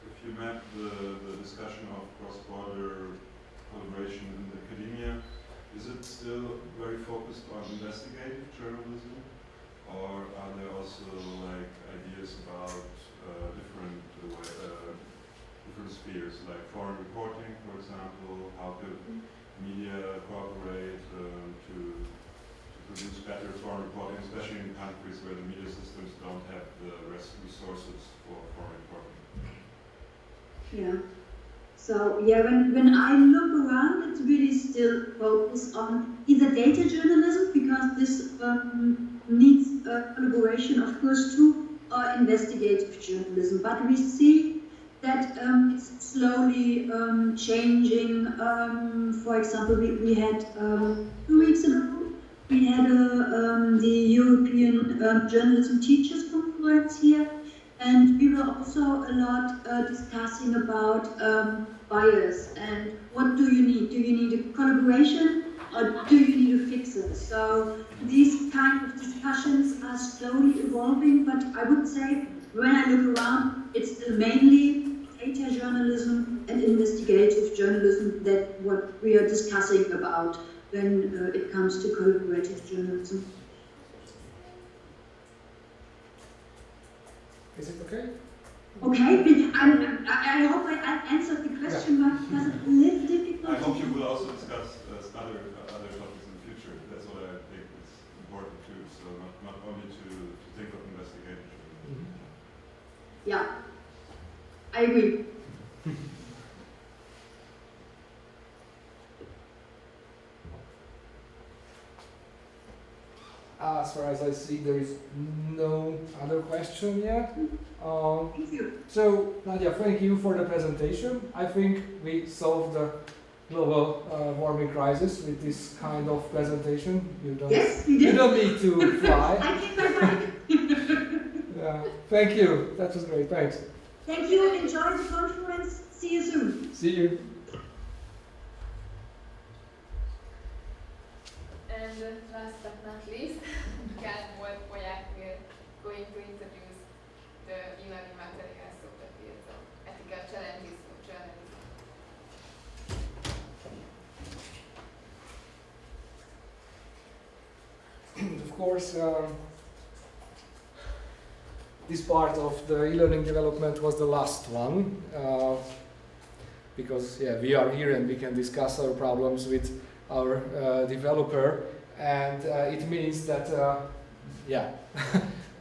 if you map the discussion of cross-border collaboration in academia, is it still very focused on investigative journalism, or are there also like ideas about different spheres, like foreign reporting, for example? How could media cooperate to produce better foreign reporting, especially in countries where the media systems don't have the resources for foreign reporting? Yeah. So yeah, when I look around, it's really still focused on either data journalism, because this needs collaboration, of course, too, or investigative journalism. But we see that it's slowly changing. For example, we had 2 weeks ago, we had the European Journalism Teachers Conference here, and we were also a lot discussing about bias and what do you need? Do you need a collaboration or do you need a fixer? So these kind of discussions are slowly evolving, but I would say when I look around, it's still mainly data journalism and investigative journalism that what we are discussing about when it comes to collaborative journalism. Is it okay? Okay, I hope I answered the question, but was it a little difficult? I hope you will also discuss other topics in the future. That's what I think is important too. So not only to think of investigative journalism. yeah, I agree. As far as I see, there is no other question yet. Thank you. So, Nadia, thank you for the presentation. I think we solved the global warming crisis with this kind of presentation. Yes, we you did. don't need to fly. I take my break. Yeah. Thank you. That was great. Thanks. Thank you. Enjoy the conference. See you soon. See you. And last but not least, Jan Wolf-Boyak going to introduce the e-learning materials of the field of ethical challenges for journalism. Of course, this part of the e-learning development was the last one, because we are here and we can discuss our problems with our developer, and it means that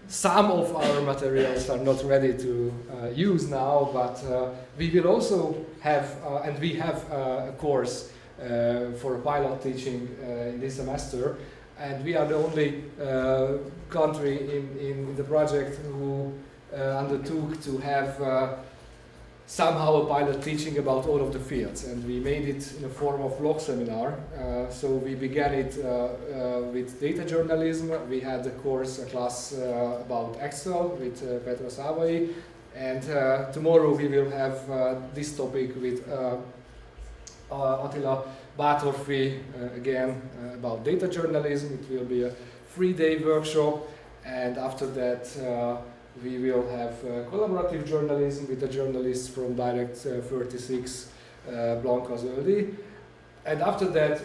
some of our materials are not ready to use now, but we will also have, and we have a course for pilot teaching in this semester, and we are the only country in the project who undertook to have somehow a pilot teaching about all of the fields, and we made it in a form of blog seminar. So we began it with data journalism. We had a class about Excel with Petra Savai, and tomorrow we will have this topic with Attila Bátorfi again about data journalism. It will be a 3-day workshop, and after that we will have collaborative journalism with the journalists from Direct 36, Blanka Zöldi. And after that,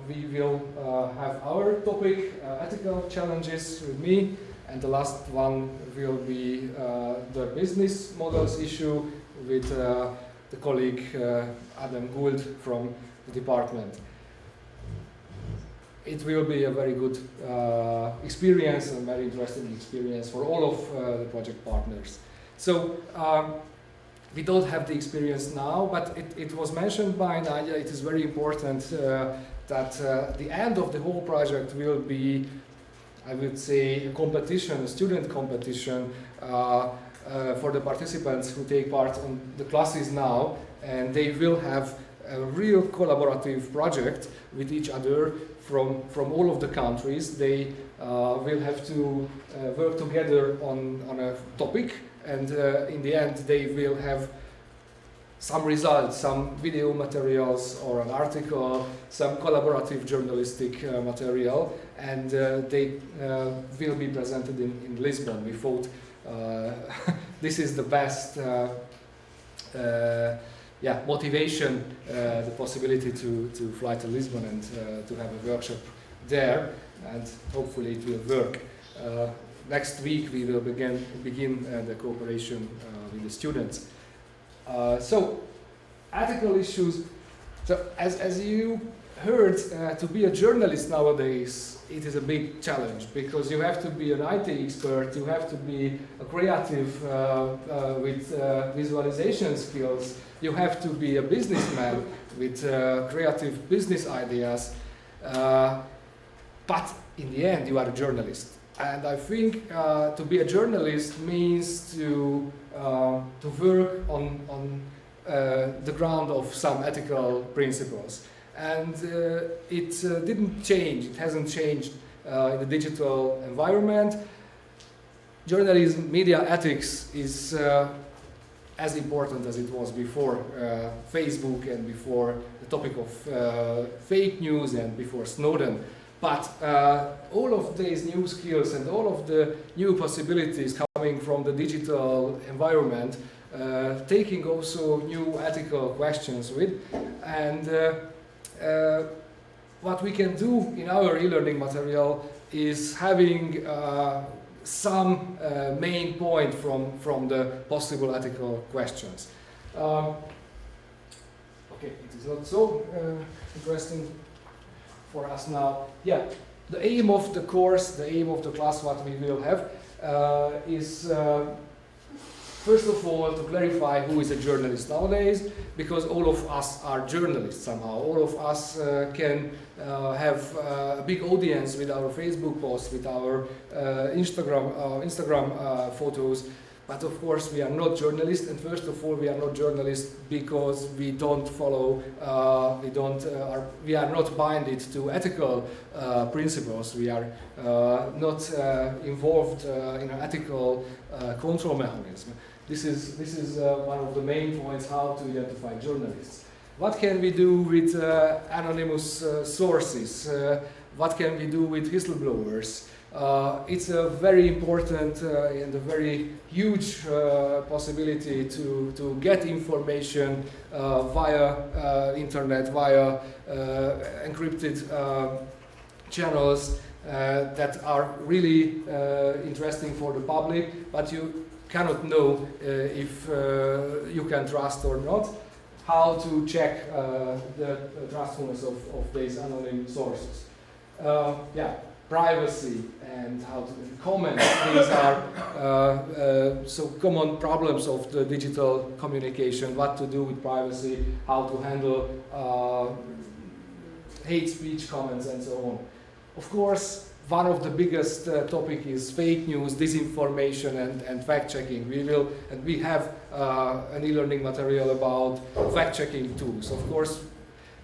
we will have our topic, ethical challenges with me, and the last one will be the business models issue with the colleague Adam Gould from the department. It will be a very good experience, a very interesting experience for all of the project partners. So we don't have the experience now, but it was mentioned by Nadia. It is very important that the end of the whole project will be, I would say, a competition, a student competition for the participants who take part in the classes now, and they will have a real collaborative project with each other from all of the countries. They will have to work together on a topic, and in the end they will have some results, some video materials or an article, some collaborative journalistic material, and they will be presented in Lisbon. We thought this is the best motivation, the possibility to fly to Lisbon and to have a workshop there, and hopefully it will work. Next week we will begin the cooperation with the students. So, ethical issues. So, as you heard, to be a journalist nowadays, it is a big challenge, because you have to be an IT expert, you have to be a creative with visualization skills, you have to be a businessman with creative business ideas, but in the end you are a journalist. And I think to be a journalist means to work on the ground of some ethical principles. And it didn't change, it hasn't changed in the digital environment. Journalism, media ethics is as important as it was before Facebook and before the topic of fake news and before Snowden. But all of these new skills and all of the new possibilities coming from the digital environment, taking also new ethical questions with, and what we can do in our e-learning material is having some main point from the possible ethical questions. Okay, it is not so interesting for us now. Yeah, the aim of the course, the aim of the class, what we will have, is First of all, to clarify who is a journalist nowadays, because all of us are journalists somehow. All of us can have a big audience with our Facebook posts, with our Instagram photos. But of course, we are not journalists, and first of all, we are not journalists because we don't follow, we are not binded to ethical principles. We are not involved in an ethical control mechanism. This is one of the main points how to identify journalists. What can we do with anonymous sources? What can we do with whistleblowers? It's a very important and a very huge possibility to get information via internet, via encrypted channels that are really interesting for the public, but you cannot know if you can trust or not. How to check the trustfulness of these anonymous sources. Privacy and how to comment. These are so common problems of the digital communication. What to do with privacy, how to handle hate speech comments and so on. Of course, one of the biggest topic is fake news, disinformation and fact-checking. We have an e-learning material about fact-checking tools. Of course,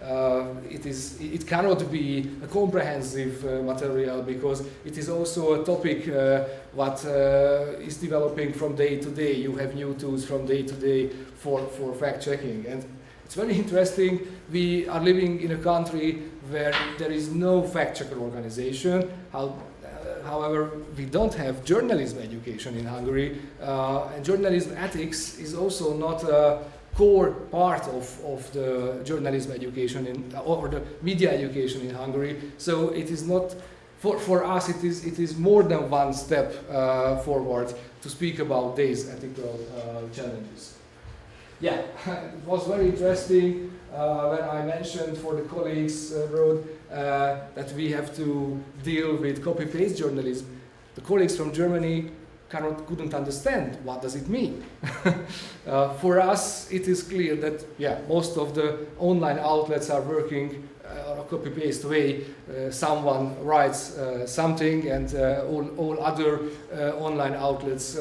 it cannot be a comprehensive material because it is also a topic what is developing from day to day. You have new tools from day to day for fact-checking, and it's very interesting. We are living in a country where there is no fact-checker organization. However, we don't have journalism education in Hungary, and journalism ethics is also not a core part of the journalism education or the media education in Hungary. So it is not, for us it is more than one step forward to speak about these ethical challenges. Yeah, it was very interesting when I mentioned for the colleagues that we have to deal with copy-paste journalism. The colleagues from Germany couldn't understand what does it mean. For us, it is clear that most of the online outlets are working on a copy-paste way. Someone writes something, and all other online outlets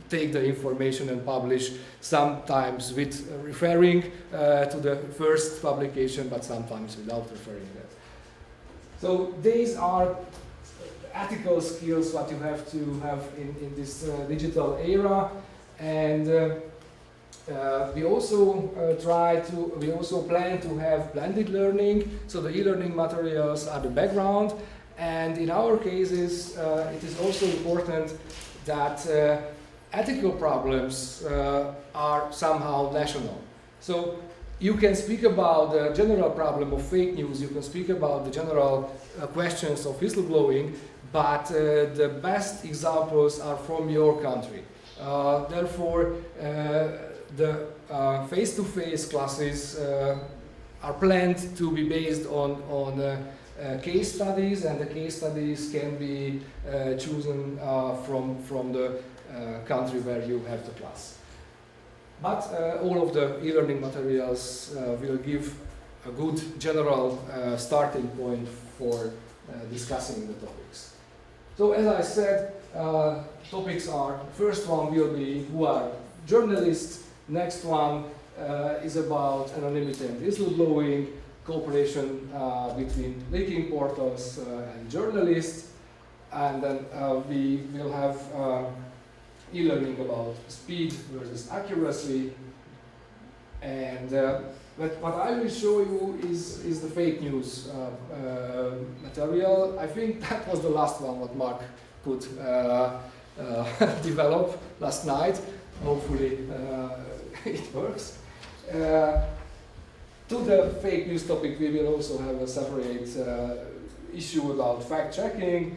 take the information and publish, sometimes with referring to the first publication, but sometimes without referring that. So these are ethical skills what you have to have in this digital era, and we also plan to have blended learning. So the e-learning materials are the background, and in our cases it is also important that ethical problems are somehow national. So you can speak about the general problem of fake news, you can speak about the general questions of whistleblowing, but the best examples are from your country. Therefore, the face-to-face classes are planned to be based on case studies, and the case studies can be chosen from the country where you have the class. But all of the e-learning materials will give a good general starting point for discussing the topics. So as I said, topics are, first one will be who are journalists, next one is about anonymity and whistleblowing, cooperation between leaking portals and journalists, and then we will have e-learning about speed versus accuracy, and what I will show you is the fake news material. I think that was the last one what Mark could develop last night. Hopefully it works. To the fake news topic, we will also have a separate issue about fact-checking.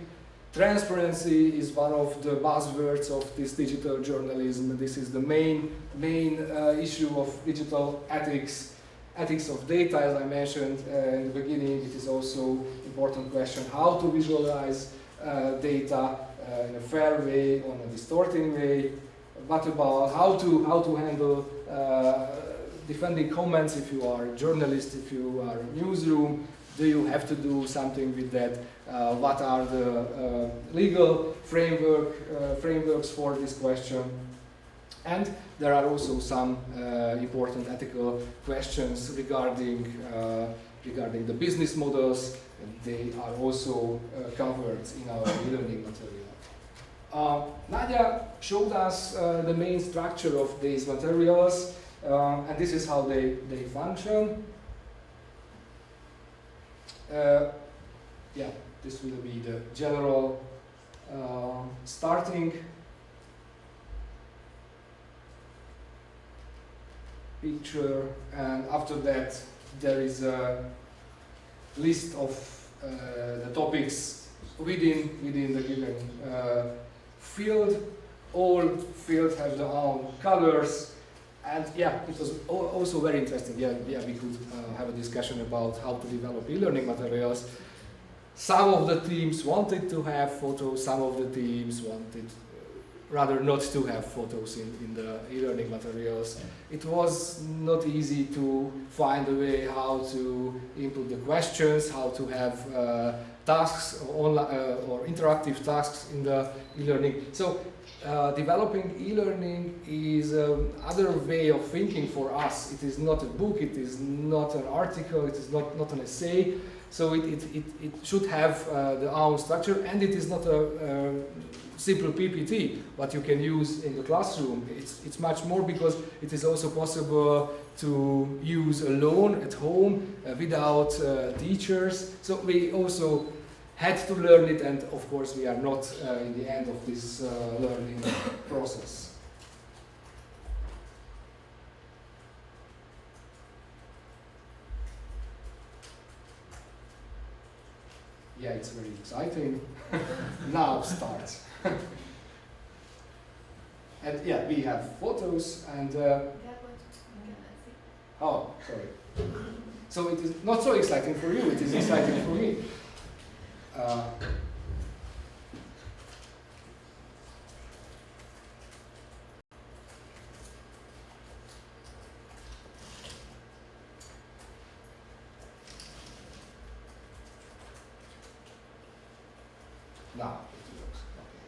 Transparency is one of the buzzwords of this digital journalism. This is the main issue of digital ethics. Ethics of data, as I mentioned in the beginning, it is also important question how to visualize data in a fair way, on a distorting way. what about how to handle defending comments if you are a journalist, if you are a newsroom? Do you have to do something with that? What are the legal frameworks for this question? And there are also some important ethical questions regarding the business models, and they are also covered in our e-learning material. Nadia showed us the main structure of these materials, and this is how they function. Yeah, this will be the general starting picture, and after that there is a list of the topics within the given field. All fields have their own colors, and yeah, it was also very interesting. Yeah, we could have a discussion about how to develop e-learning materials. Some of the teams wanted to have photos, some of the teams wanted rather not to have photos in the e-learning materials. It was not easy to find a way how to input the questions, how to have tasks or interactive tasks in the e-learning. So developing e-learning is another way of thinking for us. It is not a book, it is not an article, it is not an essay. So it should have the own structure, and it is not a simple PPT what you can use in the classroom. It's much more, because it is also possible to use alone at home without teachers. So we also had to learn it, and of course we are not in the end of this learning process. Yeah, it's very exciting. Now starts. And yeah, we have photos and oh, sorry. So it is not so exciting for you, it is exciting for me. Now it works. Okay.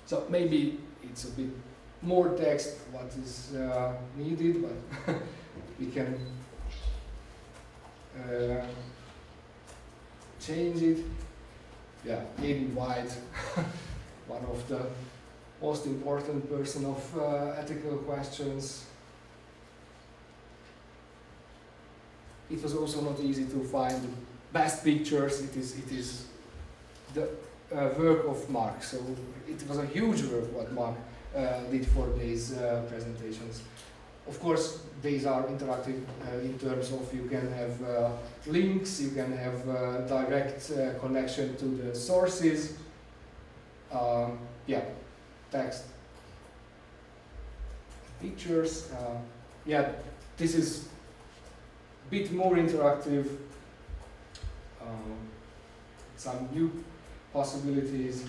So maybe it's a bit more text what is needed, but we can change it. Yeah, maybe white, one of the most important person of ethical questions. It was also not easy to find the best pictures. It is the work of Mark. So it was a huge work what Mark did for these presentations. Of course, these are interactive in terms of you can have links, you can have direct connection to the sources. Yeah, text, pictures. Yeah, this is bit more interactive, some new possibilities.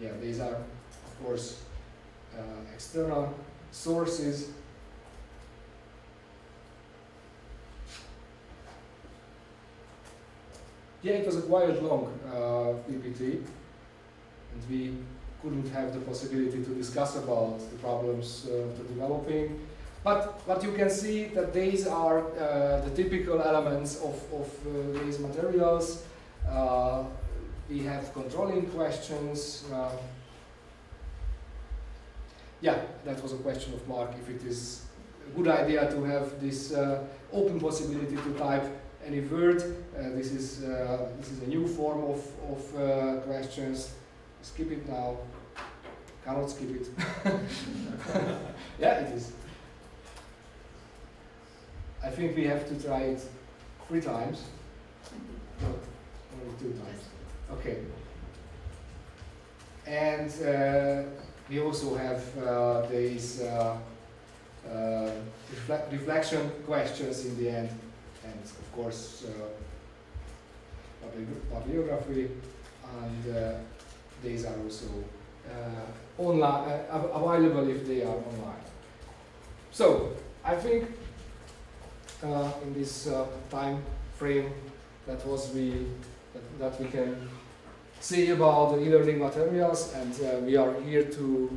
Yeah, these are, of course, external sources. Yeah, it was a quite long PPT, and we couldn't have the possibility to discuss about the problems to developing. But what you can see that these are the typical elements of these materials. We have controlling questions. Yeah, that was a question of Mark, if it is a good idea to have this open possibility to type any word. This is a new form of questions. Skip it now. Cannot skip it. Yeah, it is. I think we have to try it 3 times. No, only 2 times. Okay. And we also have these reflection questions in the end, and of course bibliography, and these are also online, available if they are online. So I think in this time frame that we can see about the e-learning materials, and we are here to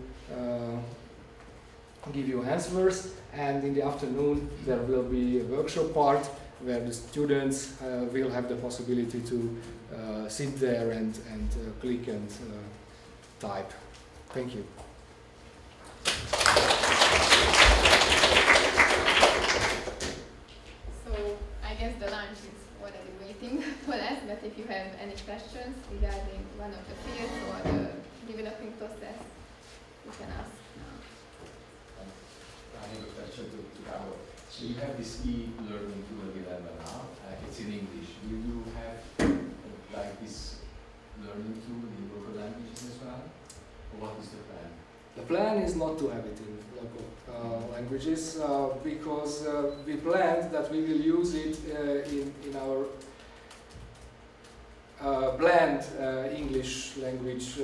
give you answers, and in the afternoon there will be a workshop part where the students will have the possibility to sit there and click and type. Thank you. So I guess the lunch is already waiting for us, but if you have any questions regarding one of the fields or the developing process, you can ask now. I have a question to Carol. So you have this e-learning tool available now. It's in English. Will you have like this learning tool in local languages as well? Or what is the plan? The plan is not to have it in local languages because we planned that we will use it in our planned English language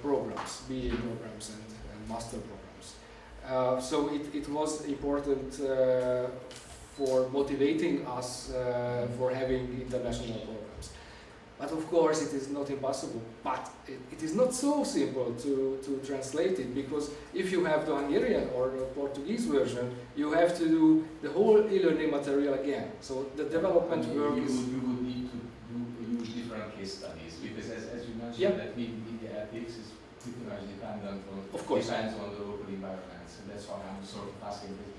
programs, BA programs and master programs. So it was important for motivating us for having international programs. But of course it is not impossible, but it is not so simple to translate it, because if you have the Hungarian or the Portuguese version, you have to do the whole e-learning material again. So the development work is... You would need to use different case studies, because as you mentioned, that media ethics is pretty much dependent on, depends on the local environments, and that's why I'm sort of asking this.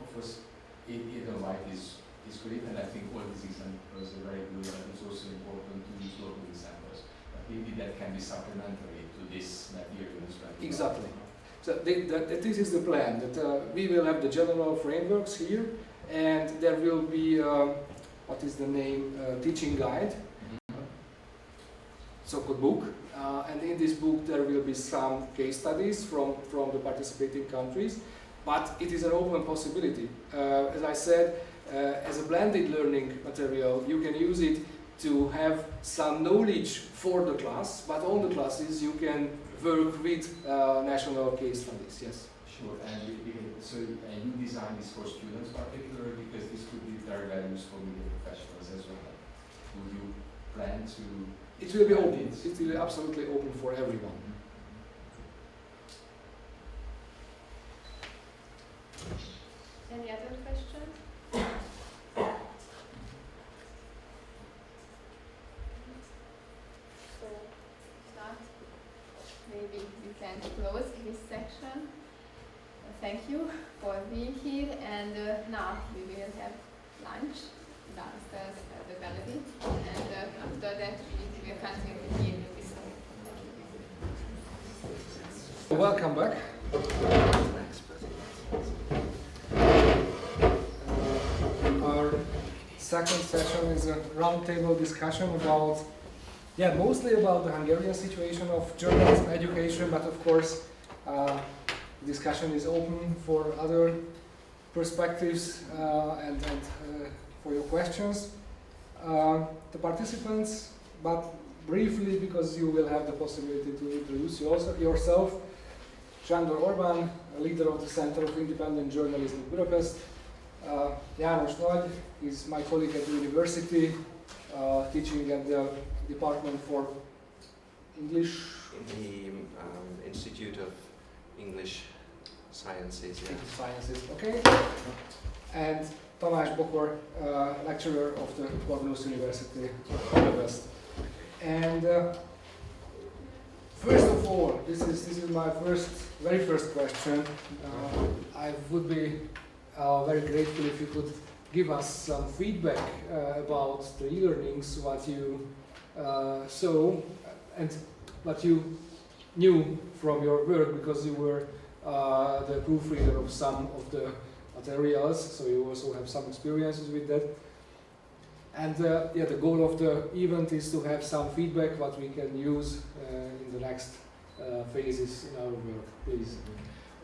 Of course, White is great, and I think all these examples are very good, but it's also important to use local examples. But maybe that can be supplementary to this material as well. Exactly. So this is the plan, that we will have the general frameworks here, and there will be, what is the name, teaching guide, so-called book. And in this book there will be some case studies from the participating countries, but it is an open possibility. As I said, as a blended learning material, you can use it to have some knowledge for the class, but on the classes you can work with national case studies, yes. Sure, and so you design this for students particularly, because this could be very valuable for media professionals as well. Would you plan to... It will be open, it will be absolutely open for everyone. Any other questions? So, start. Maybe we can close this section. Thank you for being here, and now we will have lunch downstairs at the gallery, and after that we will continue here in this room. Welcome back. Our second session is a roundtable discussion about, mostly about the Hungarian situation of journalism education, but of course discussion is open for other perspectives and for your questions. The participants, but briefly, because you will have the possibility to introduce yourself. Sándor Orbán, leader of the Center of Independent Journalism in Budapest. János Nagy is my colleague at the university, teaching at the Department for English. In the Institute of English Sciences. Yeah. Sciences, okay. And Tamás Bokor, lecturer of the Corvinus University of Budapest. And first of all, this is my very first question. I would be very grateful if you could give us some feedback about the e-learnings, what you saw and what you knew from your work, because you were the proofreader of some of the materials, so you also have some experiences with that. And the goal of the event is to have some feedback what we can use in the next phases in our work. Please.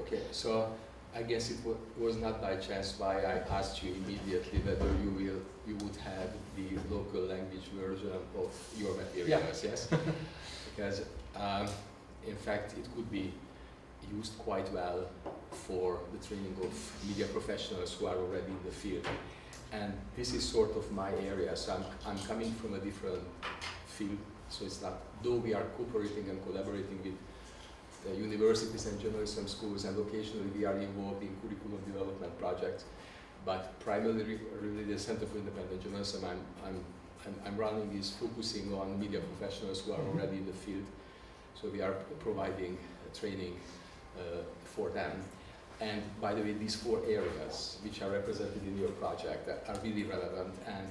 Okay, so I guess it was not by chance why I asked you immediately whether you would have the local language version of your materials, yes? Because in fact it could be used quite well for the training of media professionals who are already in the field. And this is sort of my area, so I'm coming from a different field, so it's not, though we are cooperating and collaborating with universities and journalism schools, and occasionally we are involved in curriculum development projects, but primarily really the Center for Independent Journalism I'm running is focusing on media professionals who are already in the field, so we are providing training for them. And by the way, these 4 areas which are represented in your project are really relevant, and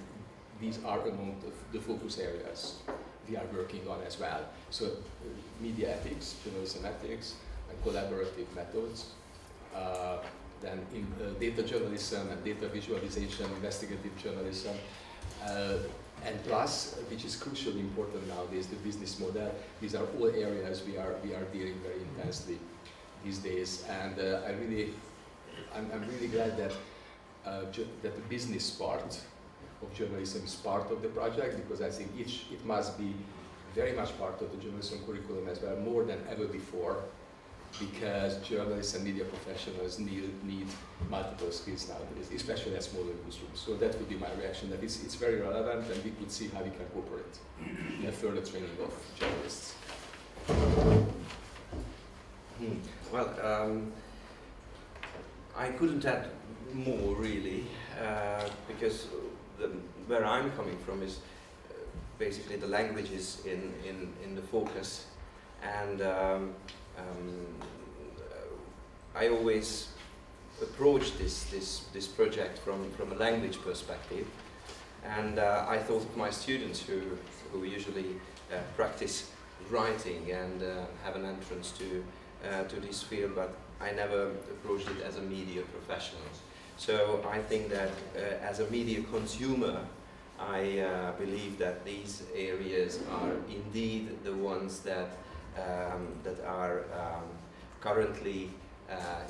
these are among the focus areas we are working on as well. So media ethics, journalism ethics, and collaborative methods. Then in data journalism and data visualization, investigative journalism, and plus, which is crucially important nowadays, the business model. These are all areas we are dealing very intensely these days, and I'm really glad that that the business part of journalism is part of the project, because I think it must be very much part of the journalism curriculum as well, more than ever before, because journalists and media professionals need multiple skills nowadays, especially at smaller newsrooms. So that would be my reaction, that it's very relevant, and we could see how we can cooperate in further training of journalists. Well, I couldn't add more really, because where I'm coming from is basically the language is in the focus, and I always approach this project from a language perspective, and I thought of my students who usually practice writing and have an entrance to this field, but I never approached it as a media professional. So I think that as a media consumer, I believe that these areas are indeed the ones that are currently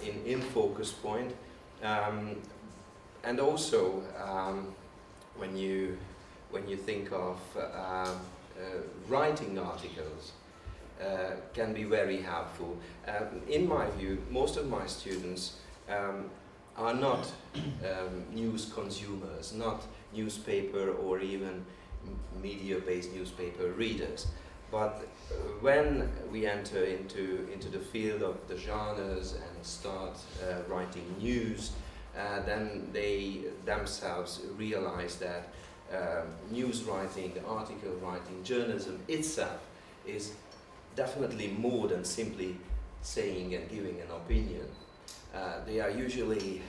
in focus point, and also when you think of writing articles, can be very helpful. In my view, most of my students are not news consumers, not newspaper or even media-based newspaper readers. But when we enter into the field of the genres and start writing news, then they themselves realize that news writing, article writing, journalism itself is definitely more than simply saying and giving an opinion. They are usually,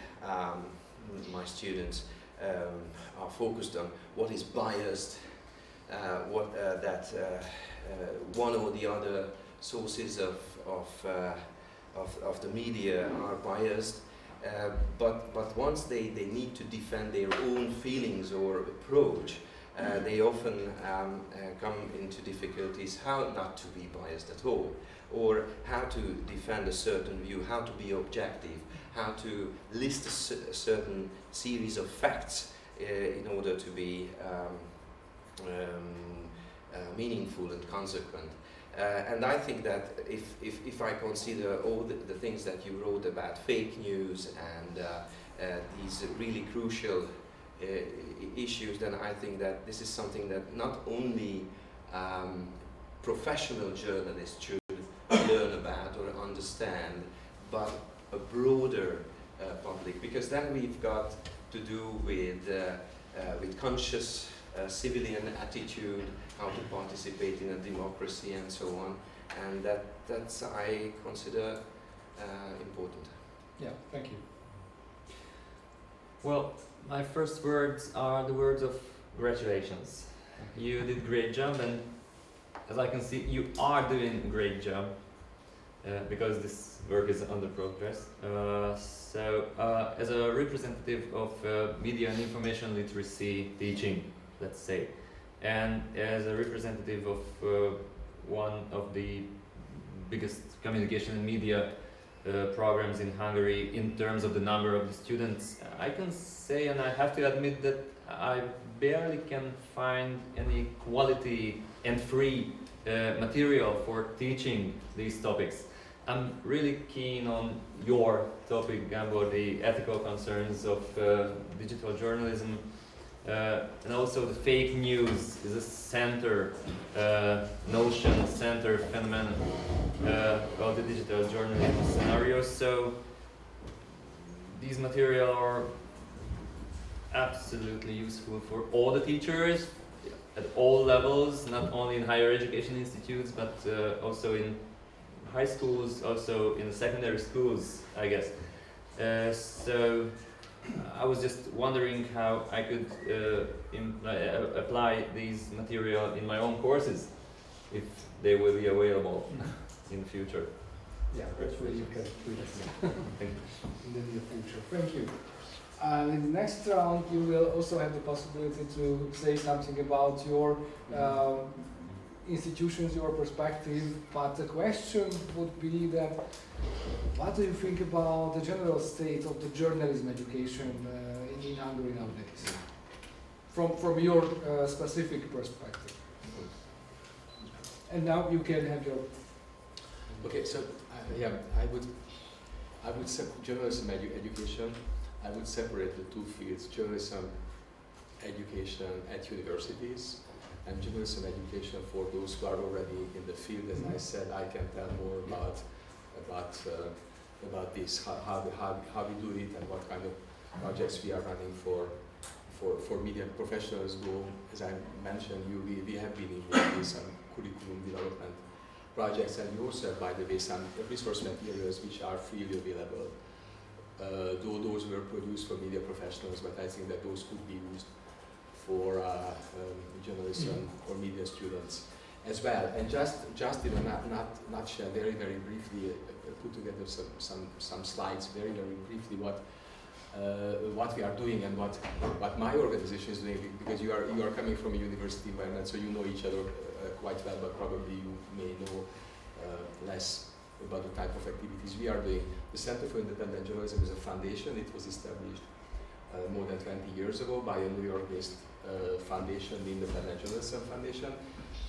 my students are focused on what is biased, one or the other sources of the media are biased, but once they need to defend their own feelings or approach, they often come into difficulties how not to be biased at all, or how to defend a certain view, how to be objective, how to list a certain series of facts in order to be meaningful and consequent. And I think that if I consider all the things that you wrote about fake news and these really crucial issues, then I think that this is something that not only professional journalists should learn about or understand, but a broader public, because then we've got to do with conscious civilian attitude, how to participate in a democracy and so on, and that's I consider important. Yeah, thank you. Well, my first words are the words of congratulations. You did a great job, and as I can see, you are doing a great job because this work is under progress. So, as a representative of media and information literacy teaching, let's say, and as a representative of one of the biggest communication and media programs in Hungary in terms of the number of the students, I can say, and I have to admit that I barely can find any quality and free material for teaching these topics. I'm really keen on your topic about the ethical concerns of digital journalism, and also the fake news is a center notion, center phenomenon of the digital journalism scenario. So these material are absolutely useful for all the teachers at all levels, not only in higher education institutes, but also in high schools, also in secondary schools, I guess. So I was just wondering how I could apply these material in my own courses, if they will be available in the future. Yeah, hopefully you can do that in the near future. Thank you. In the next round, you will also have the possibility to say something about your institutions, your perspective, but the question would be that what do you think about the general state of the journalism education in Hungary nowadays? From your specific perspective. And now you can have your... Okay, so yeah, I would journalism education, I would separate the two fields, journalism education at universities and journalism education for those who are already in the field. As I said, I can tell more about this, how we do it and what kind of projects we are running for media professionals. Though, as I mentioned, we have been involved in some curriculum development projects, and we also have, by the way, some resource materials which are freely available. Though those were produced for media professionals, but I think that those could be used for journalism or media students as well. And just in a nutshell, very briefly, put together some slides, very briefly, what we are doing and what my organization is doing, because you are coming from a university environment, so you know each other quite well, but probably you may know less about the type of activities we are doing. The Center for Independent Journalism is a foundation. It was established more than 20 years ago by a New York-based foundation, the Independent Journalism Foundation.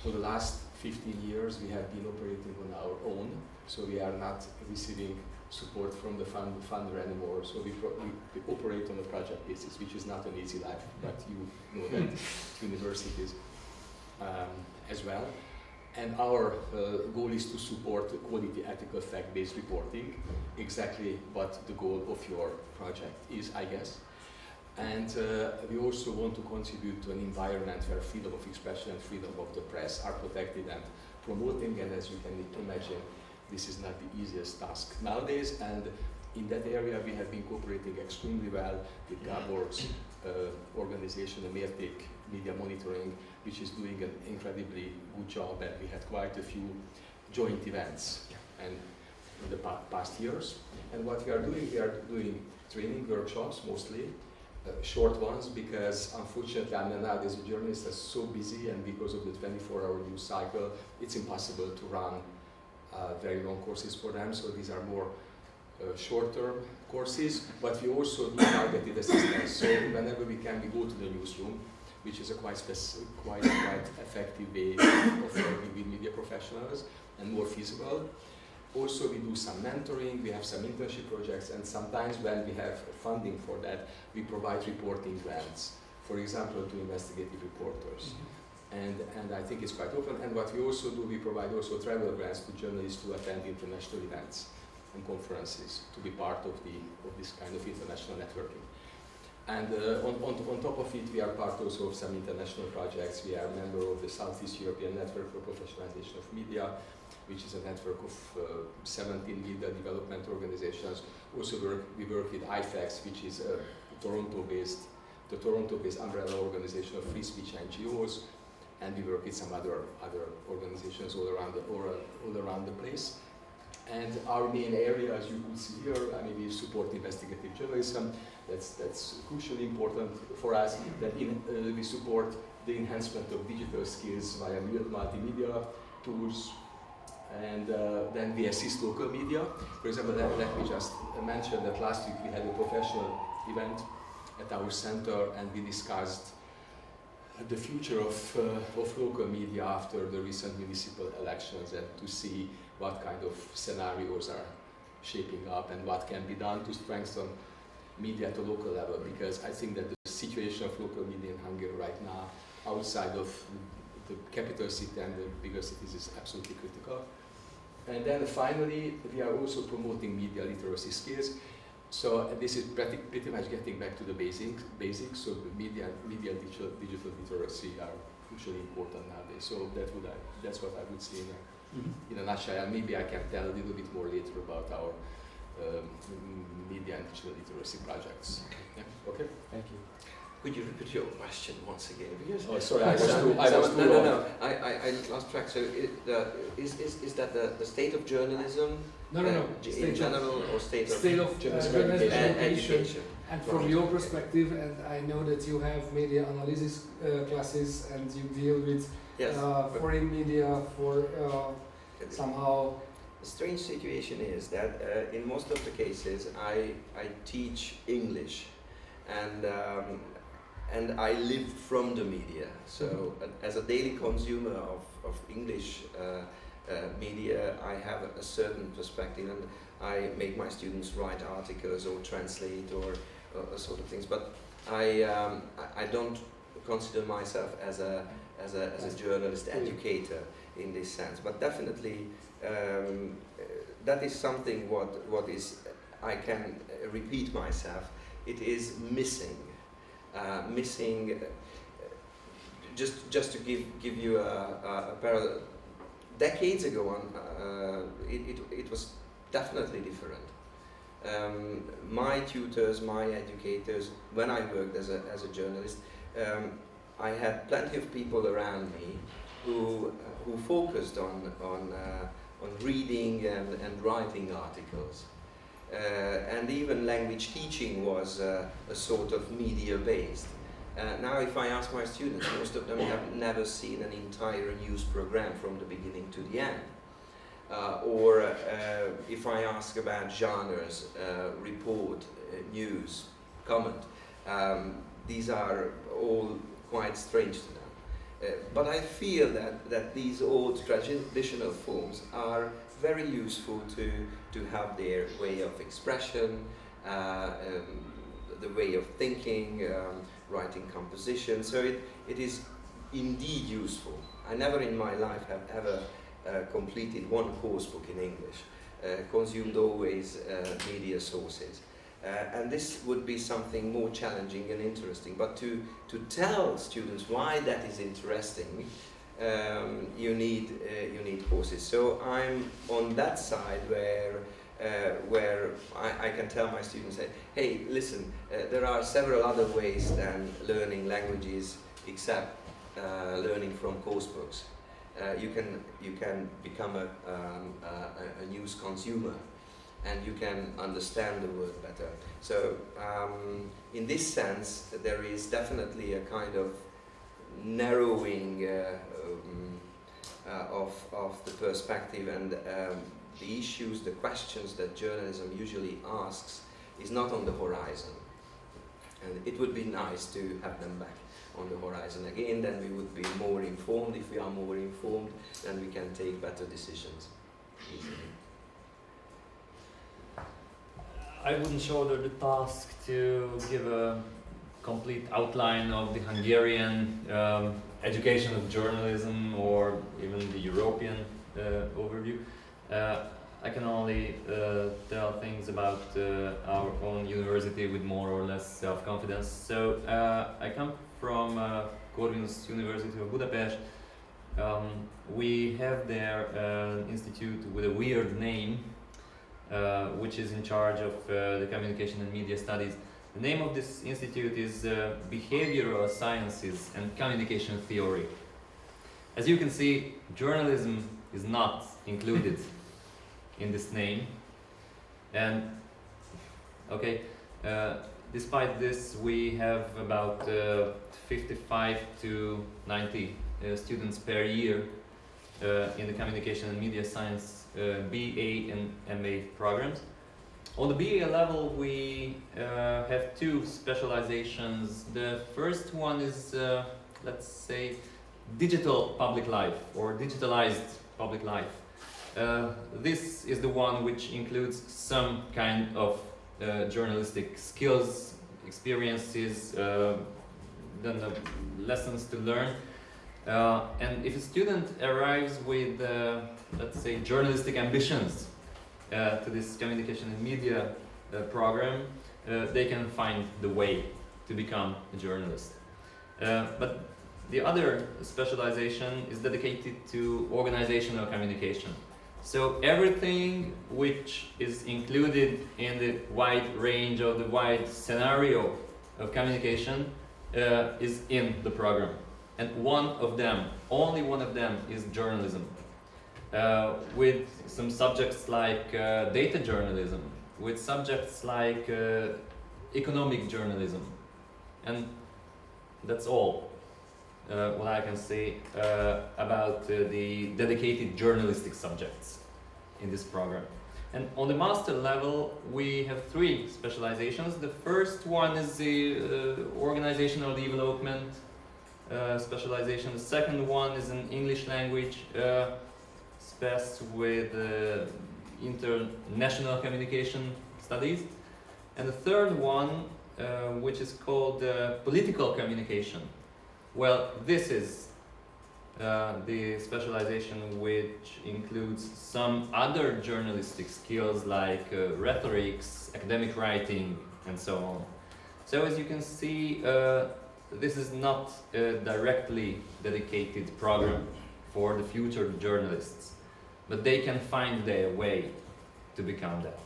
For the last 15 years, we have been operating on our own, so we are not receiving support from the funder anymore. So we operate on a project basis, which is not an easy life, but you know that universities as well. And our goal is to support quality, ethical, fact-based reporting, exactly what the goal of your project is, I guess. And we also want to contribute to an environment where freedom of expression and freedom of the press are protected and promoting, and as you can imagine, this is not the easiest task nowadays, and in that area we have been cooperating extremely well with Gabor's organization, the Mérték Media Monitoring, which is doing an incredibly good job, and we had quite a few joint events and in the past years. And what we are doing training workshops mostly, short ones, because unfortunately nowadays the journalists are so busy, and because of the 24-hour news cycle, it's impossible to run very long courses for them, so these are more short-term courses, but we also do targeted assistance. So whenever we can, we go to the newsroom, which is a quite effective way of working with media professionals and more feasible. Also, we do some mentoring, we have some internship projects, and sometimes when we have funding for that, we provide reporting grants, for example, to investigative reporters. And I think it's quite open. And what we also do, we provide also travel grants to journalists to attend international events and conferences, to be part of this kind of international networking. And on top of it, we are part also of some international projects. We are a member of the Southeast European Network for Professionalization of Media, which is a network of 17 media development organizations. Also we work with IFEX, which is the Toronto-based umbrella organization of free speech NGOs, and we work with some other organizations all around the place. And our main area, as you could see here, I mean, we support investigative journalism. That's crucially important for us. That we support the enhancement of digital skills via multimedia tools, And then we assist local media. For example, let me just mention that last week we had a professional event at our center, and we discussed the future of local media after the recent municipal elections, and to see what kind of scenarios are shaping up and what can be done to strengthen media at a local level, because I think that the situation of local media in Hungary right now, outside of the capital city and the bigger cities, is absolutely critical. And then finally, we are also promoting media literacy skills. So this is pretty much getting back to the basics. So media digital literacy are crucially important nowadays. So that's what I would say in a nutshell. And maybe I can tell a little bit more later about our media and digital literacy projects. Okay. Yeah. Okay. Thank you. Could you repeat your question once again? Because oh, sorry, I was too long. No. I lost track. So, is that the state of journalism? No. In general, or state of journalism education. And from your perspective, and I know that you have media analysis classes, and you deal with foreign media for somehow. The strange situation is that in most of the cases, I teach English, and I live from the media. So as a daily consumer of English media, I have a certain perspective, and I make my students write articles or translate or sort of things. But I don't consider myself as a journalist educator in this sense. But definitely that is something what is, I can repeat myself, it is missing. Just to give you a parallel, decades ago it was definitely different. My tutors, my educators, when I worked as a journalist, I had plenty of people around me who focused on reading and writing articles. And even language teaching was a sort of media-based. Now if I ask my students, most of them have never seen an entire news program from the beginning to the end. Or if I ask about genres, report, news, comment, these are all quite strange to them. But I feel that these old traditional forms are very useful to have their way of expression, the way of thinking, writing composition. So it is indeed useful. I never in my life have ever completed one course book in English, consumed always media sources. And this would be something more challenging and interesting. But to tell students why that is interesting, you need courses. So I'm on that side where I can tell my students, hey, listen, there are several other ways than learning languages except learning from course books. You can become a news consumer, and you can understand the word better. So in this sense, there is definitely a kind of narrowing of the perspective, and the issues, the questions that journalism usually asks is not on the horizon. And it would be nice to have them back on the horizon again. Then we would be more informed. If we are more informed, then we can take better decisions easily. I wouldn't shoulder the task to give a complete outline of the Hungarian education of journalism, or even the European overview. I can only tell things about our own university with more or less self-confidence. So I come from Corvinus University of Budapest. We have there an institute with a weird name, which is in charge of the communication and media studies. The name of this institute is Behavioral Sciences and Communication Theory. As you can see, journalism is not included in this name. And okay, despite this, we have about 55 to 90 students per year in the Communication and Media Science BA and MA programs. On the BA level, we have two specializations. The first one is, let's say, digital public life or digitalized public life. This is the one which includes some kind of journalistic skills, experiences, then lessons to learn. And if a student arrives with, let's say, journalistic ambitions to this communication and media program, they can find the way to become a journalist. But the other specialization is dedicated to organizational communication. So everything which is included in the wide range of the wide scenario of communication is in the program. And one of them, only one of them, is journalism. With some subjects like data journalism, with subjects like economic journalism. And that's all what I can say about the dedicated journalistic subjects in this program. And on the master level, we have three specializations. The first one is the organizational development specialization. The second one is an English language spec with international communication studies. And the third one, which is called political communication. Well, this is the specialization which includes some other journalistic skills like rhetorics, academic writing, and so on. So as you can see, this is not a directly dedicated program for the future journalists, but they can find their way to become that.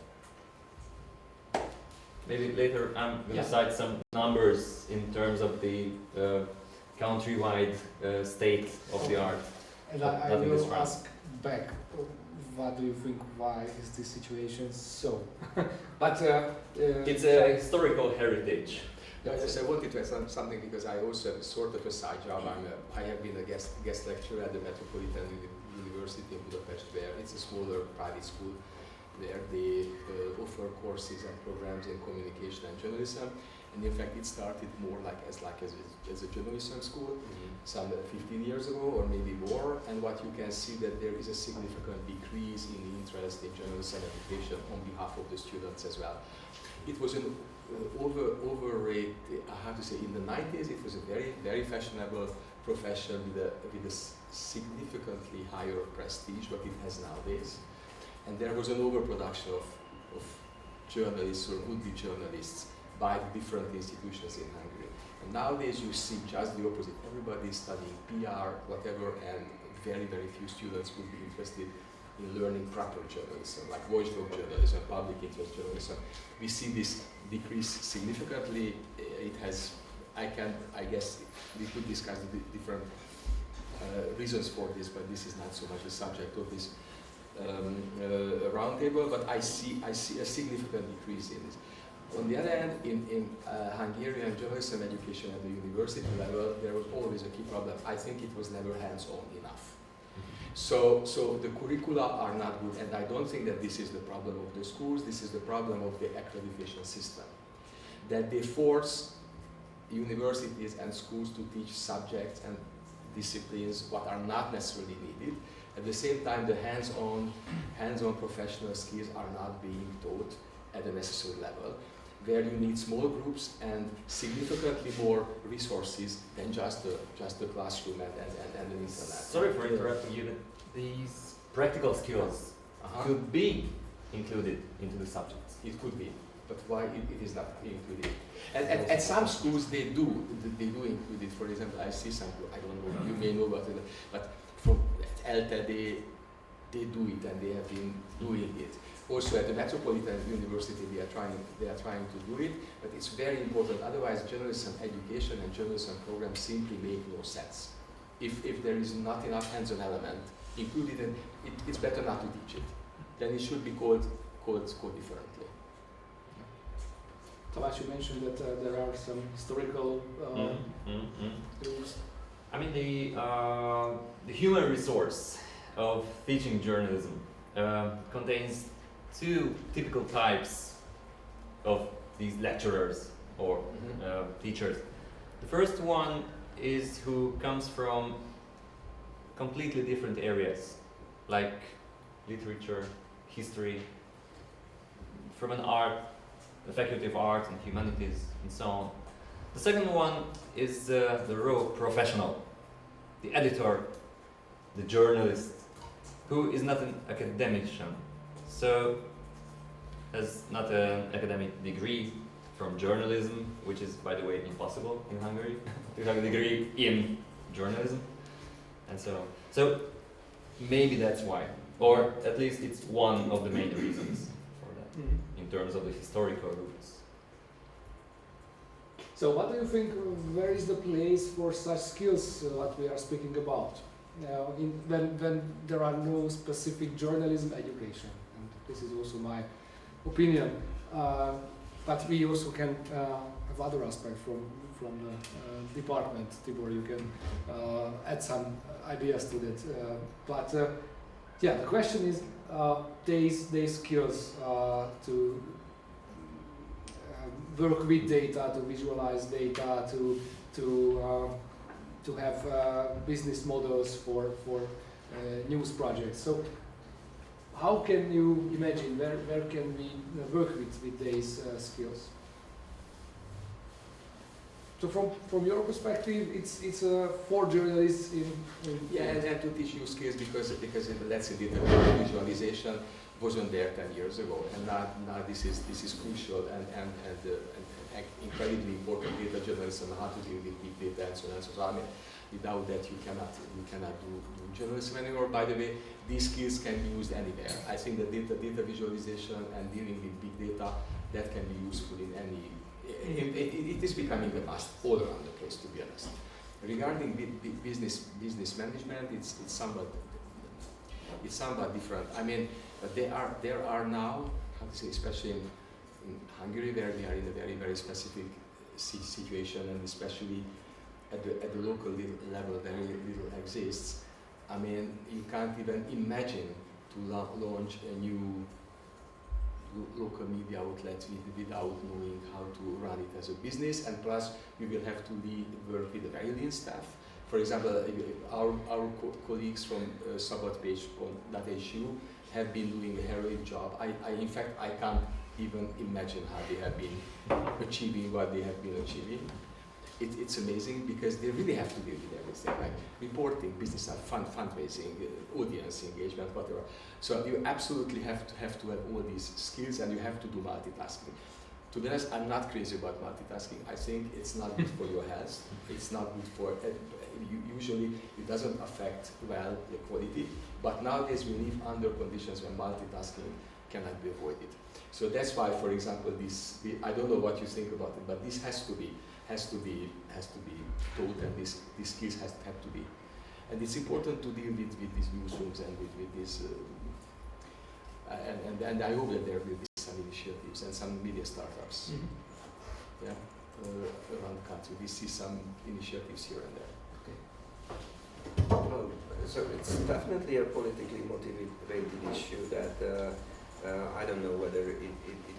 Maybe later I'm going to cite some numbers in terms of the countrywide state of the art. And I will ask back, what do you think, why is this situation so? But it's a historical heritage. Yes, I wanted to add something because I also have sort of a side job. I have been a guest lecturer at the Metropolitan University in Budapest, where it's a smaller private school where they offer courses and programs in communication and journalism. And in fact, it started more as a journalism school, some 15 years ago or maybe more. And what you can see that there is a significant decrease in the interest in journalism education on behalf of the students as well. It was an overrated, how to say, in the 90s, it was a very fashionable profession with a significantly higher prestige what it has nowadays. And there was an overproduction of journalists or would-be journalists by the different institutions in Hungary. And nowadays you see just the opposite. Everybody is studying PR, whatever, and very few students would be interested in learning proper journalism, like watchdog journalism, public interest journalism. We see this decrease significantly. It has, I guess we could discuss the different reasons for this, but this is not so much the subject of this roundtable, but I see a significant decrease in this. On the other hand, in Hungarian journalism education at the university level, there was always a key problem. I think it was never hands-on enough. So the curricula are not good, and I don't think that this is the problem of the schools, this is the problem of the accreditation system. That they force universities and schools to teach subjects and disciplines what are not necessarily needed. At the same time, the hands-on professional skills are not being taught at the necessary level, where you need small groups and significantly more resources than just the classroom and the internet. Sorry for interrupting you. These practical skills could be included into the subjects. It could be, but why it is not included? And at some schools they do include it. For example, I see some, I don't know, you may know about it, but from ELTE they do it and they have been doing it. Also at the Metropolitan University they are trying to do it, but it's very important. Otherwise, journalism education and journalism programs simply make no sense. If there is not enough hands-on element included, then it's better not to teach it. Then it should be called differently. Tamás, you mentioned that there are some historical groups. I mean the human resource of teaching journalism contains two typical types of these lecturers or teachers. The first one is who comes from completely different areas, like literature, history, from an art, the faculty of art and humanities, and so on. The second one is the raw professional, the editor, the journalist, who is not an academician, so has not an academic degree from journalism, which is, by the way, impossible in Hungary, to have a degree in journalism, and so on. So maybe that's why, or at least it's one of the main reasons for that, in terms of the historical roots. So what do you think, where is the place for such skills what we are speaking about? Now, when there are no specific journalism education, and this is also my opinion, but we also can have other aspects from the department. Tibor, you can add some ideas to that. But yeah, the question is these skills to work with data, to visualize data, to have business models for news projects. So how can you imagine, where can we work with these skills? So from your perspective, it's for journalists in yeah, and to teach new skills because let's say the visualization wasn't there 10 years ago, and now this is crucial and incredibly important data journalism, how to deal with big data and so on and so on. I mean, without that you cannot do journalism anymore. By the way, these skills can be used anywhere. I think that data visualization and dealing with big data, that can be useful in any. It is becoming a must all around the place, to be honest. Regarding business management, it's somewhat different. I mean, there are now, how to say, especially in Hungary, where we are in a very specific situation, and especially at the local level, very little exists. I mean, you can't even imagine to launch a new local media outlet without knowing how to run it as a business, and plus you will have to work with a very lean staff. For example, our colleagues from sabbatpage.hu have been doing a heroic job. In fact, I can't even imagine how they have been achieving what they have been achieving. It's amazing because they really have to deal with everything, like reporting, business, fundraising, audience engagement, whatever. So you absolutely have to have all these skills, and you have to do multitasking. To be honest, I'm not crazy about multitasking. I think it's not good for your health. It's not good for, usually it doesn't affect well the quality, but nowadays we live under conditions when multitasking cannot be avoided. So that's why, for example, I don't know what you think about it, but this has to be taught, and these skills have to be. And it's important to deal with these newsrooms and with this, and I hope that there will be some initiatives and some media startups around the country. We see some initiatives here and there. Well, so it's definitely a politically motivated issue that I don't know whether it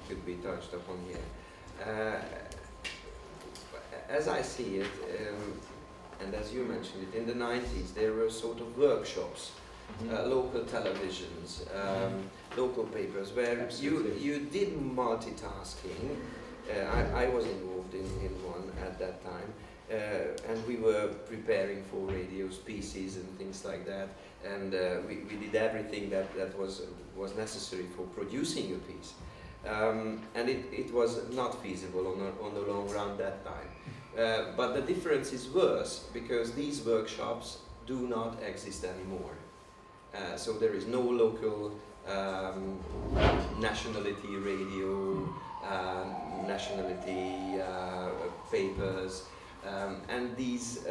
could be touched upon here. As I see it, and as you mentioned it, in the 90s there were sort of workshops, local televisions, local papers, where you did multitasking. I was involved in one at that time, and we were preparing for radio pieces and things like that, and we did everything that was necessary for producing a piece. And it was not feasible on the long run that time. But the difference is worse, because these workshops do not exist anymore. So there is no local nationality radio, nationality papers, and these,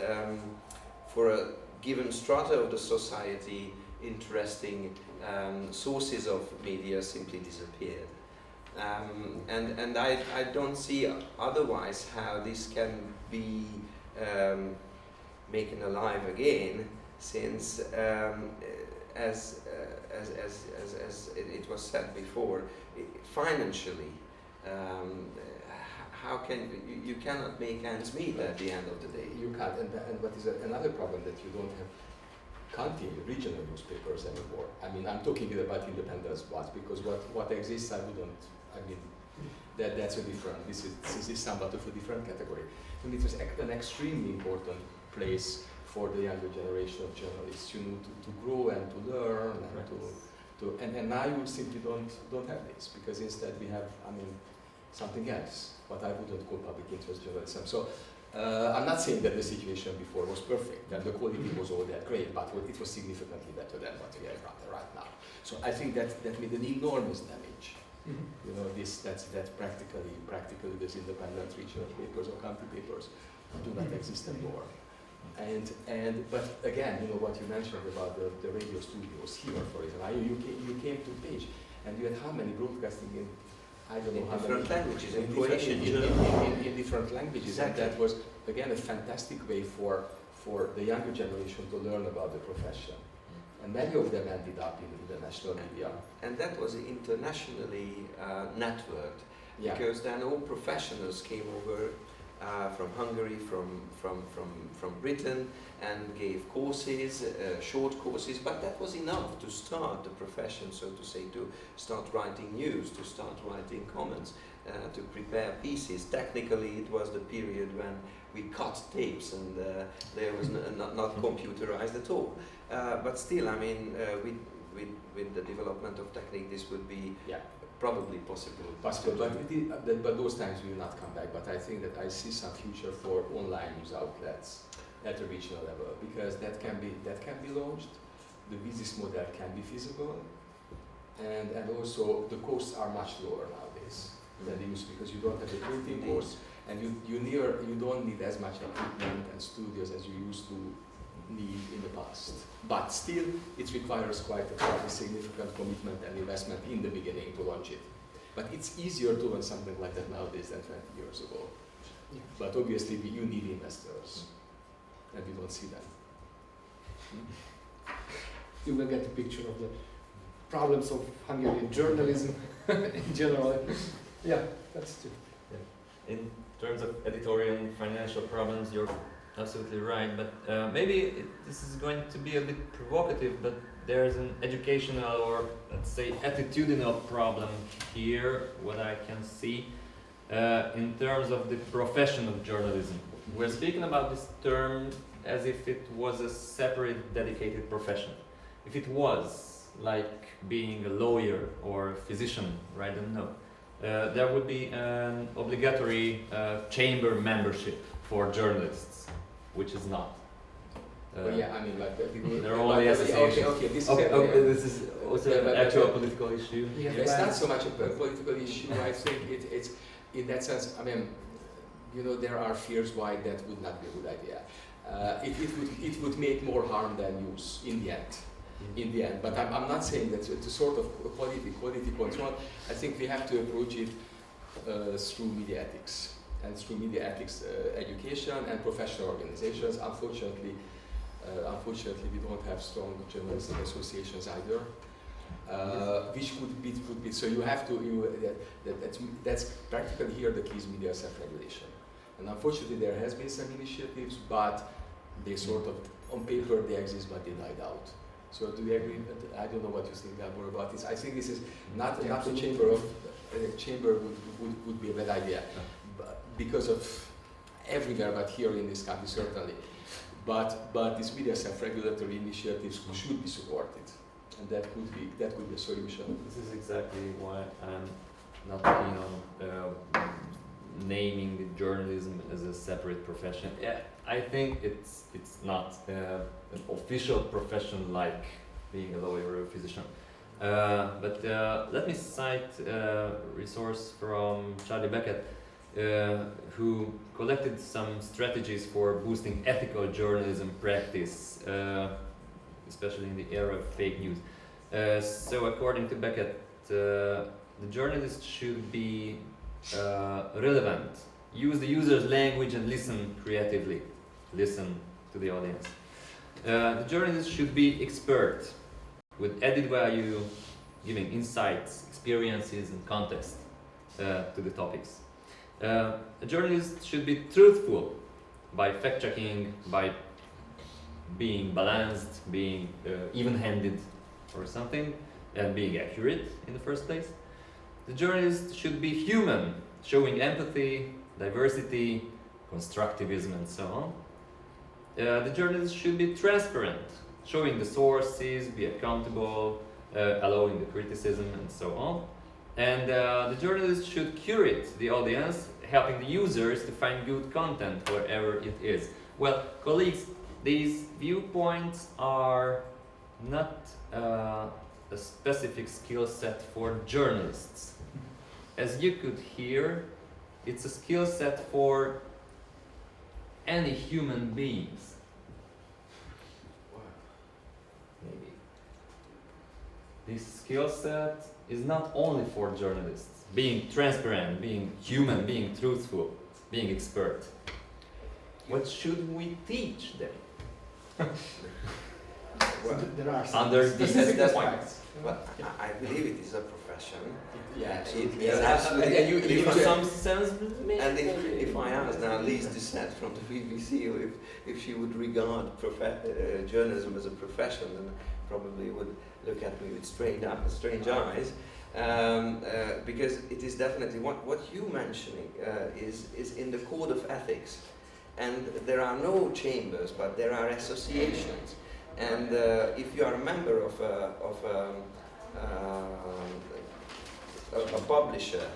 for a given strata of the society, interesting sources of media simply disappeared. And I don't see otherwise how this can be making alive again, since as it was said before, financially, how can you cannot make ends meet at the end of the day. You can't, and what is another problem that you don't have continue regional newspapers anymore. I mean, I'm talking about independent ones because what exists, I mean, that's a different. This is somewhat of a different category, and it was an extremely important place for the younger generation of journalists, you know, to grow and to learn and and now you simply don't have this because instead we have, I mean, something else, what I wouldn't call public interest journalism. So I'm not saying that the situation before was perfect and the quality was all that great, but it was significantly better than what we have right now. So I think that made an enormous damage. Mm-hmm. You know, that's practically these independent regional papers or county papers do not exist anymore. But again, you know what you mentioned about the radio studios here, for example. You came to Page, and you had how many broadcasting in I don't know how different many languages, in different languages, exactly. And that was again a fantastic way for the younger generation to learn about the profession. And many of them ended up in the national media. And that was internationally networked, yeah. Because then all professionals came over from Hungary, from Britain, and gave courses, short courses, but that was enough to start the profession, so to say, to start writing news, to start writing comments, to prepare pieces. Technically, it was the period when we cut tapes and there was not computerized at all. But still, I mean, with the development of technique, this would be probably possible. But those times will not come back. But I think that I see some future for online news outlets at the regional level because that can be launched. The business model can be feasible, and also the costs are much lower nowadays than they used to because you don't have the printing costs and you don't need as much equipment and studios as you used to need in the past. But still, it requires quite a significant commitment and investment in the beginning to launch it. But it's easier to launch something like that nowadays than 20 years ago. Yeah. But obviously, you need investors, and we don't see them. You will get a picture of the problems of Hungarian journalism in general. Yeah, that's true. Yeah. In terms of editorial and financial problems, you're absolutely right, but maybe this is going to be a bit provocative, but there's an educational or, let's say, attitudinal problem here, what I can see, in terms of the profession of journalism. We're speaking about this term as if it was a separate, dedicated profession. If it was, like being a lawyer or a physician, I don't know, there would be an obligatory chamber membership for journalists, which is not. Yeah, I mean, like there are only associations. Okay, this is also an actual political issue. Yeah, it's not so much a political issue. I think it's in that sense. I mean, you know, there are fears why that would not be a good idea. It would make more harm than use in the end. In the end, but I'm not saying that it's a sort of quality control. I think we have to approach it through media ethics and through media ethics education and professional organizations. Unfortunately, we don't have strong journalistic associations either, which could be. So you have to. That's practically here the key is media self-regulation. And unfortunately, there has been some initiatives, but they sort of on paper they exist, but they died out. So do you agree? I don't know what you think, Gabor, about this. I think this is not a chamber of chamber would be a bad idea, because of everywhere, but here in this country certainly. But these media self-regulatory initiatives should be supported, and that could be a solution. This is exactly why I'm not keen on naming the journalism as a separate profession. Yeah, I think it's not an official profession like being a lawyer or a physician. But let me cite a resource from Charlie Beckett, who collected some strategies for boosting ethical journalism practice, especially in the era of fake news. So according to Beckett, the journalist should be relevant, use the user's language and listen creatively, listen to the audience. The journalist should be expert, with added value, giving insights, experiences, and context to the topics. A journalist should be truthful by fact-checking, by being balanced, being even-handed or something, and being accurate in the first place. The journalist should be human, showing empathy, diversity, constructivism, and so on. The journalist should be transparent, showing the sources, be accountable, allowing the criticism, and so on. And the journalist should curate the audience, helping the users to find good content wherever it is. Well, colleagues, these viewpoints are not a specific skill set for journalists. As you could hear, it's a skill set for any human beings. Maybe. This skill set is not only for journalists. Being transparent, being human, being truthful, being expert. What should we teach them? Well, there are some under specific this points. Well, I believe it is a profession. Yeah, It yeah. is absolutely. And you In some sense, And if I ask now Lise Doucette from the BBC if she would regard journalism as a profession, then probably would look at me with strange eyes, because it is definitely what you mentioning is in the code of ethics, and there are no chambers, but there are associations, and if you are a member of a publisher,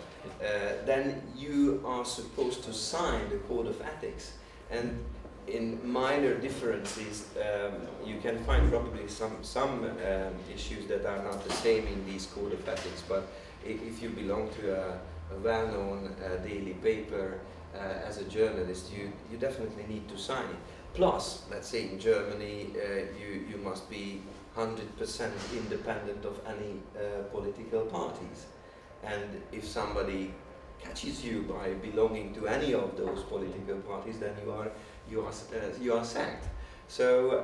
then you are supposed to sign the code of ethics, and in minor differences you can find probably some issues that are not the same in these code of ethics, but if you belong to a well-known daily paper as a journalist, you definitely need to sign it. Plus, let's say in Germany, you must be 100% independent of any political parties. And if somebody catches you by belonging to any of those political parties, then you are sacked. So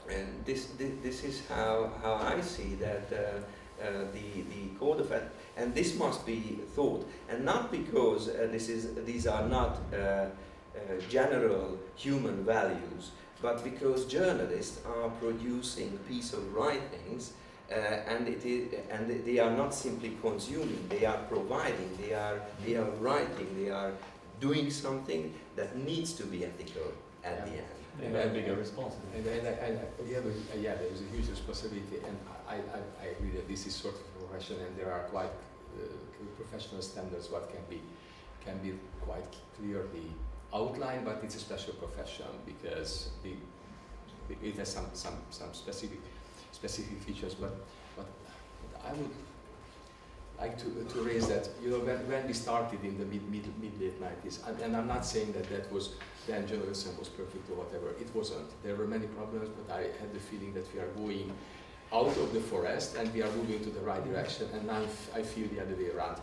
and this is how I see that the code of ethics, and this must be thought, and not because these are not general human values, but because journalists are producing piece of writings. And they are not simply consuming; they are providing. They are writing. They are doing something that needs to be ethical at the end. And a bigger responsibility. Yeah, there is a huge responsibility, and I agree that this is sort of a profession, and there are quite professional standards what can be quite clearly outlined, but it's a special profession because it has some specific features, but I would like to raise that, when we started in the mid-late 90s, and I'm not saying that was then journalism was perfect or whatever, it wasn't. There were many problems, but I had the feeling that we are going out of the forest and we are moving to the right direction, and now I feel the other way around.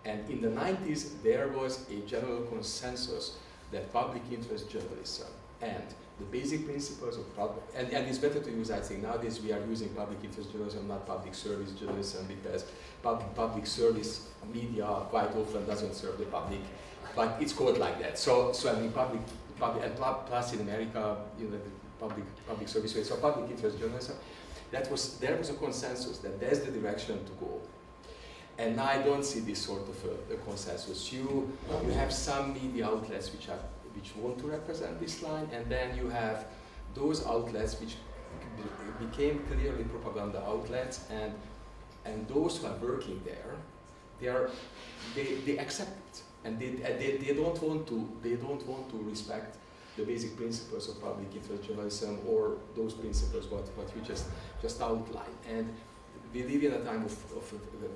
And in the 90s, there was a general consensus that public interest journalism and the basic principles of public, and it's better to use, I think, nowadays we are using public interest journalism, not public service journalism, because public service media quite often doesn't serve the public, but it's called like that. So I mean, public, and plus in America, the public service, so public interest journalism, there was a consensus that that's the direction to go. And now I don't see this sort of a consensus. You have some media outlets which want to represent this line, and then you have those outlets which became clearly propaganda outlets, and those who are working there, they accept it, and they don't want to respect the basic principles of public interest journalism or those principles what you just outlined. And we live in a time of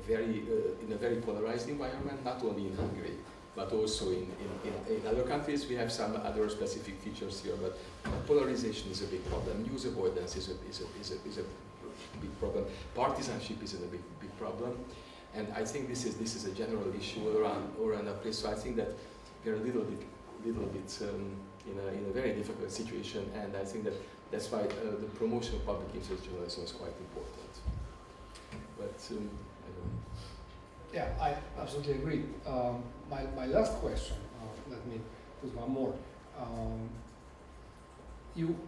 in a very polarized environment, not only in Hungary, but also in other countries. We have some other specific features here, but polarization is a big problem. News avoidance is a big problem. Partisanship is a big problem, and I think this is a general issue around the place. So I think that we're a little bit little bit in a very difficult situation, and I think that's why the promotion of public interest journalism is quite important. But I don't know. Yeah, I absolutely agree. My last question, let me put one more.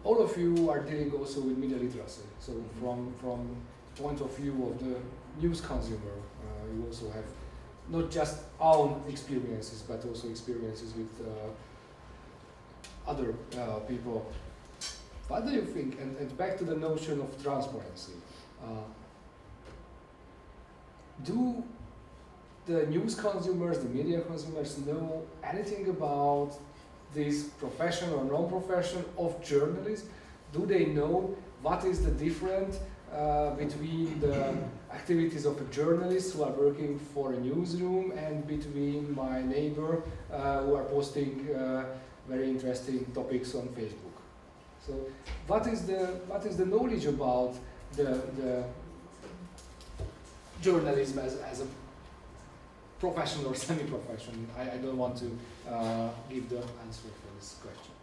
All of you are dealing also with media literacy. So from point of view of the news consumer, you also have not just own experiences, but also experiences with other people. What do you think? And back to the notion of transparency. Do the news consumers, the media consumers, know anything about this profession or non-profession of journalism? Do they know what is the difference between the activities of a journalist who are working for a newsroom and between my neighbor who are posting very interesting topics on Facebook? So, what is the knowledge about the journalism as a professional or semi-professional? I don't want to give the answer for this question.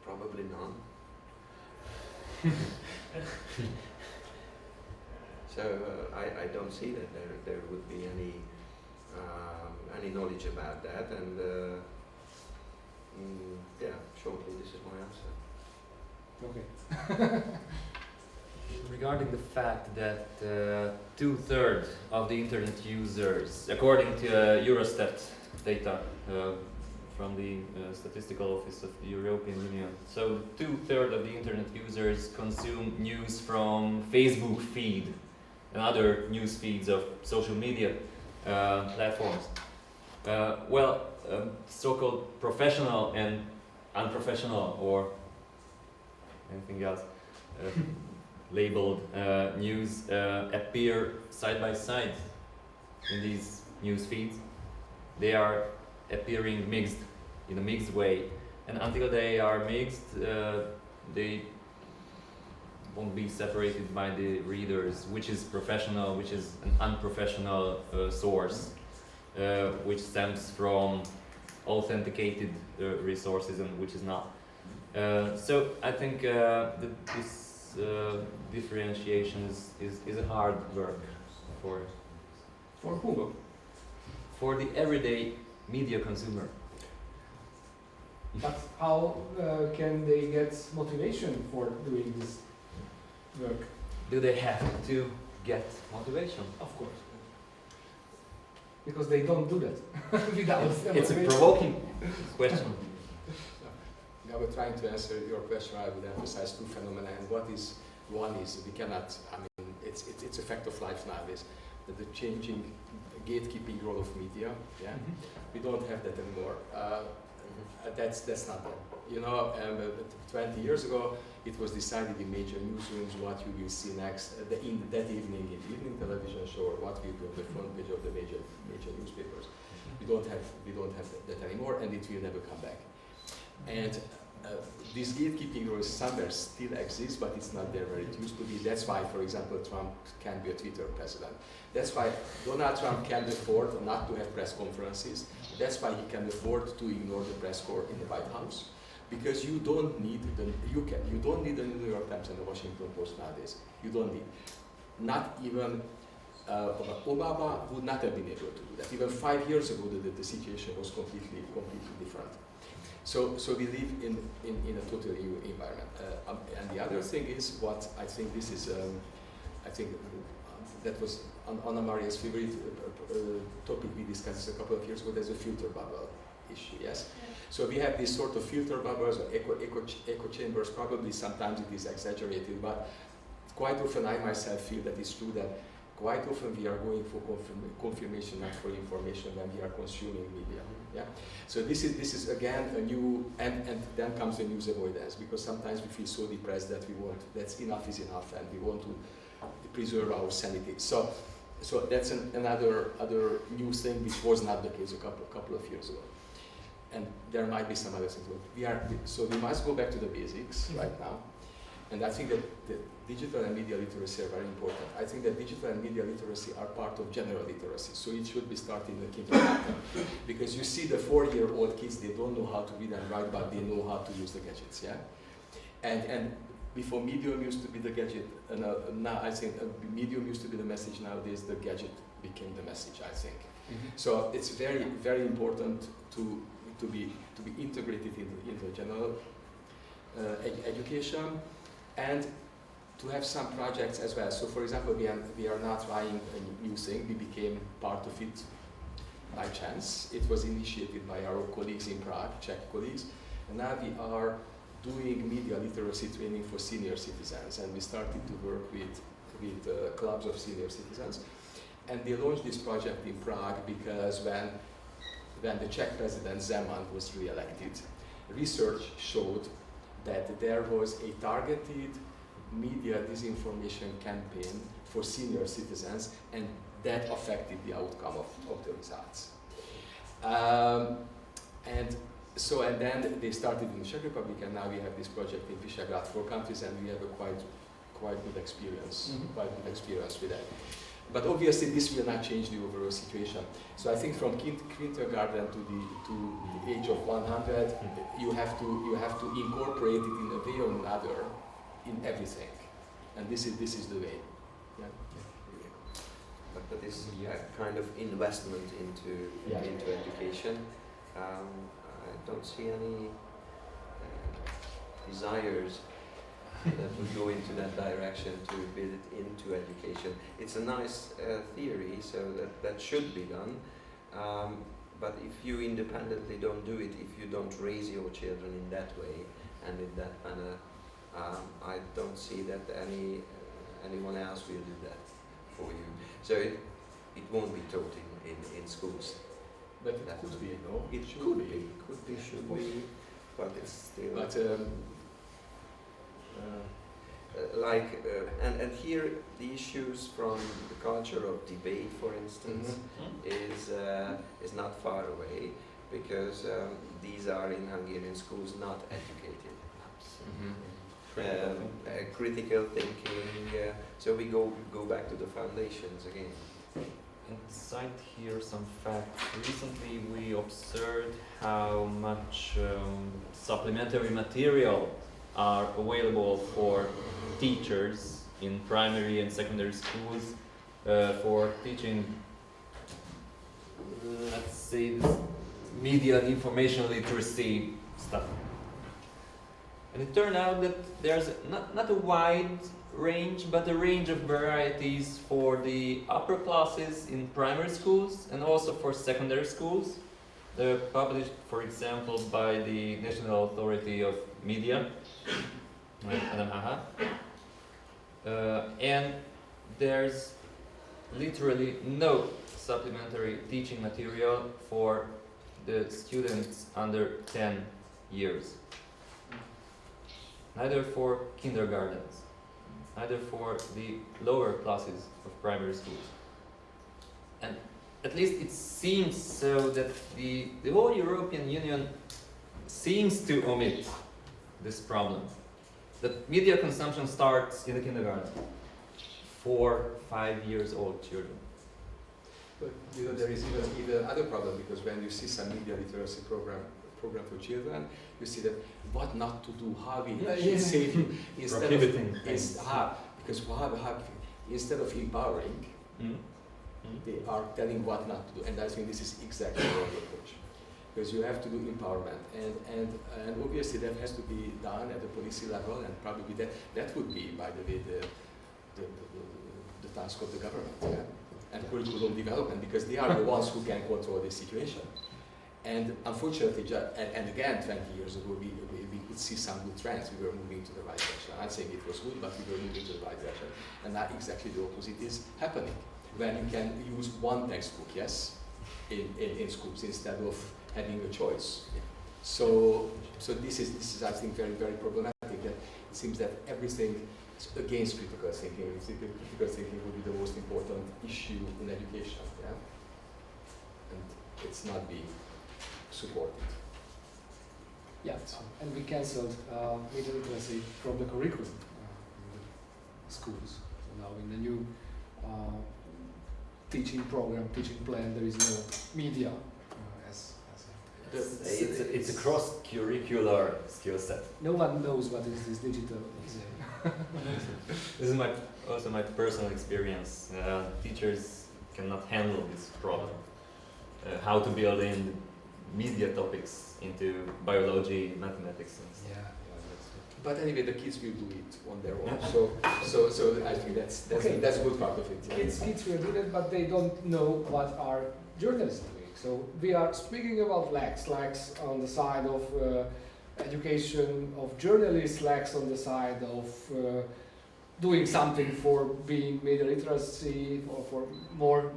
Probably none. So I don't see that there would be any knowledge about that, and yeah, shortly this is my answer. Okay. Regarding the fact that 2/3 of the internet users, according to Eurostat data from the Statistical Office of the European Union, so 2/3 of the internet users consume news from Facebook feed and other news feeds of social media platforms. So-called professional and unprofessional, or anything else, labeled news appear side by side in these news feeds. They are appearing mixed, in a mixed way, and until they are mixed, they won't be separated by the readers, which is professional, which is an unprofessional source, which stems from authenticated resources and which is not. So I think that this differentiation is a hard work for who? For the everyday media consumer. But how can they get motivation for doing this work? Do they have to get motivation? Of course. Because they don't do that without motivation. It's a provoking question. I was trying to answer your question. I would emphasize two phenomena, and one is we cannot. I mean, it's a fact of life nowadays. That the changing gatekeeping role of media. Yeah, we don't have that anymore. That's not there. You know, 20 years ago, it was decided in major newsrooms what you will see next that evening in the evening television show, or what will be on the front page of the major newspapers. We don't have that anymore, and it will never come back. And this gatekeeping role somewhere still exists, but it's not there where it used to be. That's why, for example, Trump can be a Twitter president. That's why Donald Trump can afford not to have press conferences. That's why he can afford to ignore the press corps in the White House, because you don't need the New York Times and the Washington Post nowadays. You don't need. Not even Obama would not have been able to do that. Even 5 years ago, the situation was completely different. So we live in a totally new environment. And the other thing is what I think this is. I think that was Anna Maria's favorite topic we discussed a couple of years ago. There's a filter bubble issue. Yes. Yeah. So we have these sort of filter bubbles or echo chambers. Probably sometimes it is exaggerated, but quite often I myself feel that it's true that quite often we are going for confirmation, not for information, when we are consuming media. Yeah. So this is again a new, and then comes the news avoidance, because sometimes we feel so depressed that that's enough is enough, and we want to preserve our sanity. So that's another new thing which was not the case a couple of years ago. And there might be some other things. So we must go back to the basics right now. And I think that digital and media literacy are very important. I think that digital and media literacy are part of general literacy, so it should be started in the kindergarten. Because you see the 4-year-old kids, they don't know how to read and write, but they know how to use the gadgets, yeah? And before medium used to be the gadget, now I think medium used to be the message, nowadays the gadget became the message, I think. So it's very, very important to be integrated in the general education, and to have some projects as well. So for example, we are now trying a new thing. We became part of it by chance. It was initiated by our colleagues in Prague, Czech colleagues, and now we are doing media literacy training for senior citizens, and we started to work with clubs of senior citizens. And they launched this project in Prague because when the Czech president Zeman was re-elected, research showed that there was a targeted media disinformation campaign for senior citizens, and that affected the outcome of the results. And then they started in the Czech Republic, and now we have this project in Visegrad, 4 countries, and we have a quite good experience, with that. But obviously, this will not change the overall situation. So I think from kindergarten to the age of 100, you have to incorporate it in a way or another in everything, and this is the way. Yeah. But this kind of investment into education, I don't see any desires that would go into that direction to build it into education. It's a nice theory, so that should be done. But if you independently don't do it, if you don't raise your children in that way and in that manner, I don't see that anyone else will do that for you. So it won't be taught in schools. But it could be, no? It should be, but it's still. But and here the issues from the culture of debate, for instance, is not far away, because these are in Hungarian schools not educated. Critical thinking. So we go back to the foundations again. And cite here some facts. Recently we observed how much supplementary material are available for teachers in primary and secondary schools for teaching, let's say, this media and information literacy stuff. And it turned out that there's not a wide range, but a range of varieties for the upper classes in primary schools and also for secondary schools. They're published, for example, by the National Authority of Media, and there's literally no supplementary teaching material for the students under 10 years. Neither for kindergartens, neither for the lower classes of primary schools. And at least it seems so that the whole European Union seems to omit this problem. That media consumption starts in the kindergarten for 5 years old children. But you know, there is even other problem, because when you see some media literacy program for children, you see that what not to do, how we should save you, instead of instead of empowering, they are telling what not to do, and I think this is exactly the wrong approach. Because you have to do empowerment, and obviously that has to be done at the policy level, and probably that would be, by the way, the task of the government, and curriculum development, because they are the ones who can control the situation. And unfortunately, and again, 20 years ago, we could see some good trends. We were moving to the right direction. I'm saying it was good, but we were moving to the right direction. And now exactly the opposite is happening. When you can use one textbook, yes, in schools instead of having a choice. So this is I think very, very problematic. That it seems that everything is against critical thinking. Critical thinking would be the most important issue in education, and it's not being supported. Yeah, and we cancelled media literacy from the curriculum. schools. So now in the new teaching program, teaching plan, there is no media it's a cross-curricular skill set. No one knows what is this digital. This is also my personal experience. Teachers cannot handle this problem. How to build in media topics into biology, mathematics, and stuff. Yeah. But anyway, the kids will do it on their own. So I think that's a good part of it. Yeah. Kids will do that, but they don't know what our journalists doing. So we are speaking about lacks on the side of education of journalists, lacks on the side of doing something for being media literacy or for more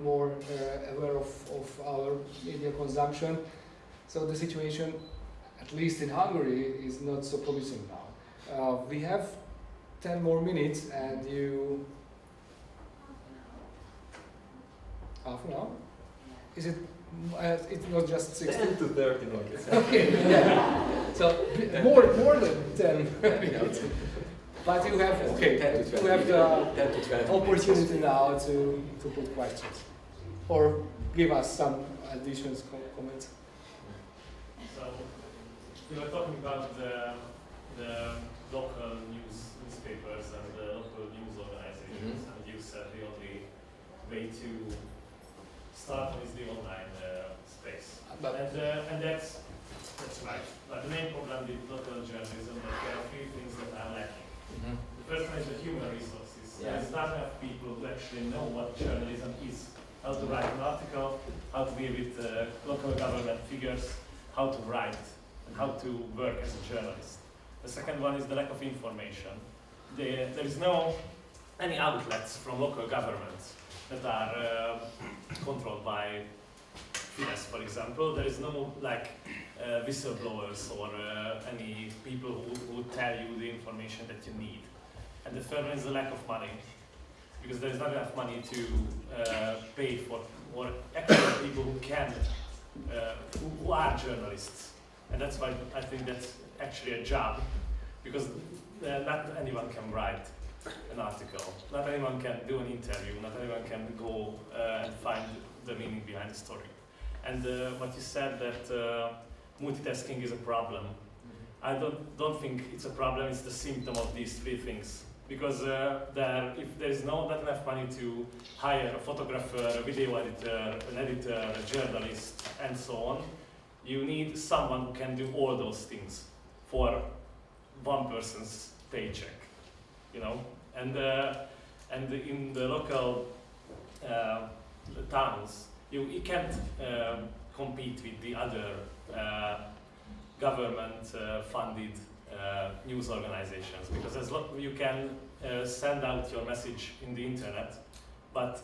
aware of our media consumption. So the situation, at least in Hungary, is not so promising now. We have 10 more minutes, and you... Half an hour? Is it? It's not just 60. 10 to 30 minutes. Okay, yeah. So more than 10 minutes. But you have the opportunity now to put questions or give us some additional comments. So we were talking about the local newspapers and the local news organizations, and you said the only way to start is the online space. And that's right. But the main problem with local journalism is that there are three things that are lacking. The first one is the human resources. There is not enough people who actually know what journalism is, how to write an article, how to deal with local government figures, how to write, and how to work as a journalist. The second one is the lack of information. There is no any outlets from local governments that are controlled by Fidesz, for example. There is no whistleblowers or any people who tell you the information that you need. And the third one is the lack of money, because there is not enough money to pay for actual people who can, who are journalists. And that's why I think that's actually a job, because not anyone can write an article, not anyone can do an interview, not anyone can go and find the meaning behind the story. And what you said that multitasking is a problem, I don't think it's a problem, it's the symptom of these three things. Because if there is not enough money to hire a photographer, a video editor, an editor, a journalist, and so on, you need someone who can do all those things for one person's paycheck, you know. And in the local towns, you can't compete with the other government-funded news organizations, because you can send out your message in the internet, but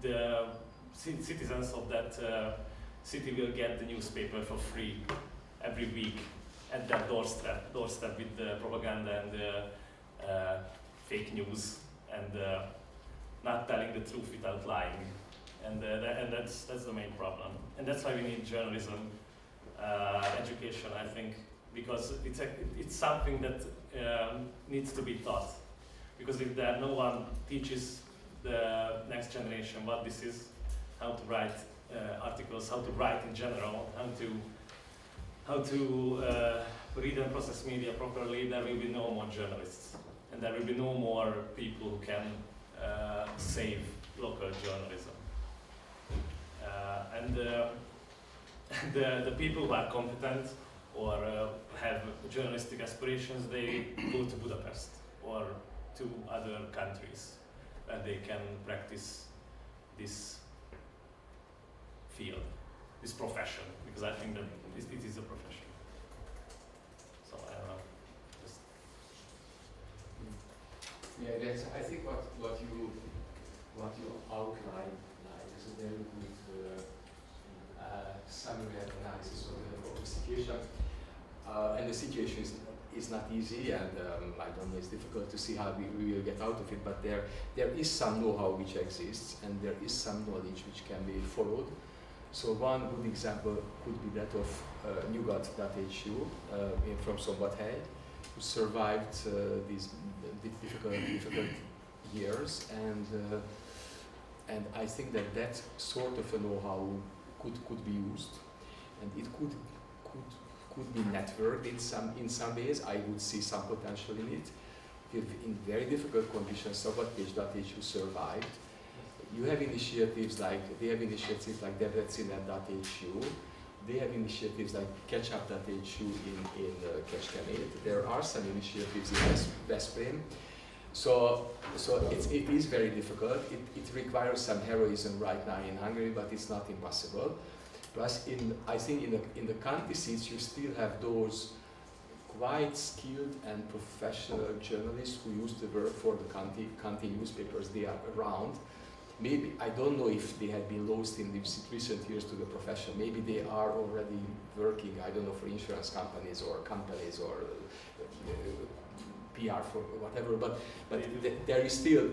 the citizens of that city will get the newspaper for free every week at their doorstep with the propaganda and the fake news and not telling the truth without lying, and that's the main problem, and that's why we need journalism education, I think, because it's something that needs to be taught, because if no one teaches the next generation what this is, how to write articles, how to write in general, how to read and process media properly, there will be no more journalists, and there will be no more people who can save local journalism. And the people who are competent or have journalistic aspirations, they go to Budapest or to other countries where they can practice this field, this profession, because I think that it is a profession. So I don't know. Yeah, I think what you outlined is a very good summary analysis of the situation. And the situation is not easy, and I don't know, it's difficult to see how we will get out of it, but there is some know-how which exists, and there is some knowledge which can be followed. So one good example could be that of nyugat.hu from Szombathely, survived these difficult years, and I think that sort of a know-how could be used, and it could be networked in some ways. I would see some potential in it. In very difficult conditions, Szabadpécs.hu survived. You have initiatives like Debrecen.hu. They have initiatives like Ketchup.hu in Kecskemét. There are some initiatives in Veszprém. So it is very difficult. It requires some heroism right now in Hungary, but it's not impossible. Plus, I think in the county seats you still have those quite skilled and professional journalists who used to work for the county newspapers. They are around. Maybe, I don't know if they have been lost in these recent years to the profession. Maybe they are already working, I don't know, for insurance companies or PR for whatever, but there is still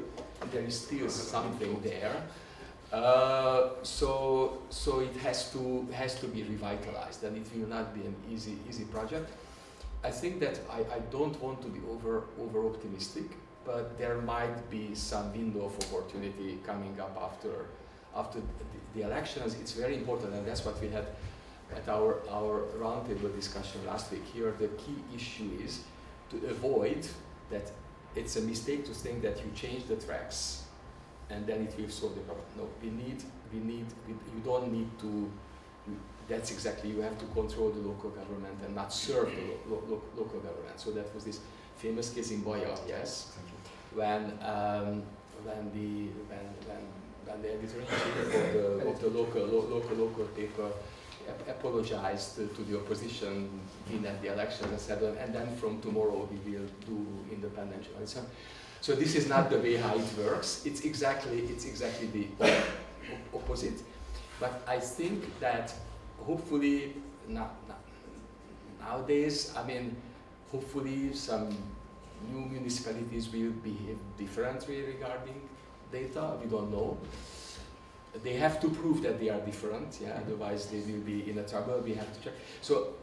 something there. So it has to be revitalized, and it will not be an easy project. I think that I don't want to be over optimistic, but there might be some window of opportunity coming up after the elections. It's very important, and that's what we had at our roundtable discussion last week. Here, the key issue is to avoid that. It's a mistake to think that you change the tracks and then it will solve the problem. No, you don't need to. That's exactly, you have to control the local government and not serve the local government. So that was this famous case in Baja, yes, when the editor-in-chief of the local paper apologized to the opposition in the election and said, and then from tomorrow we will do independent journalism. So this is not the way how it works. It's exactly the opposite. But I think that hopefully nowadays, I mean, hopefully some new municipalities will behave differently regarding data. We don't know. They have to prove that they are different, yeah. Otherwise they will be in a trouble. We have to check. So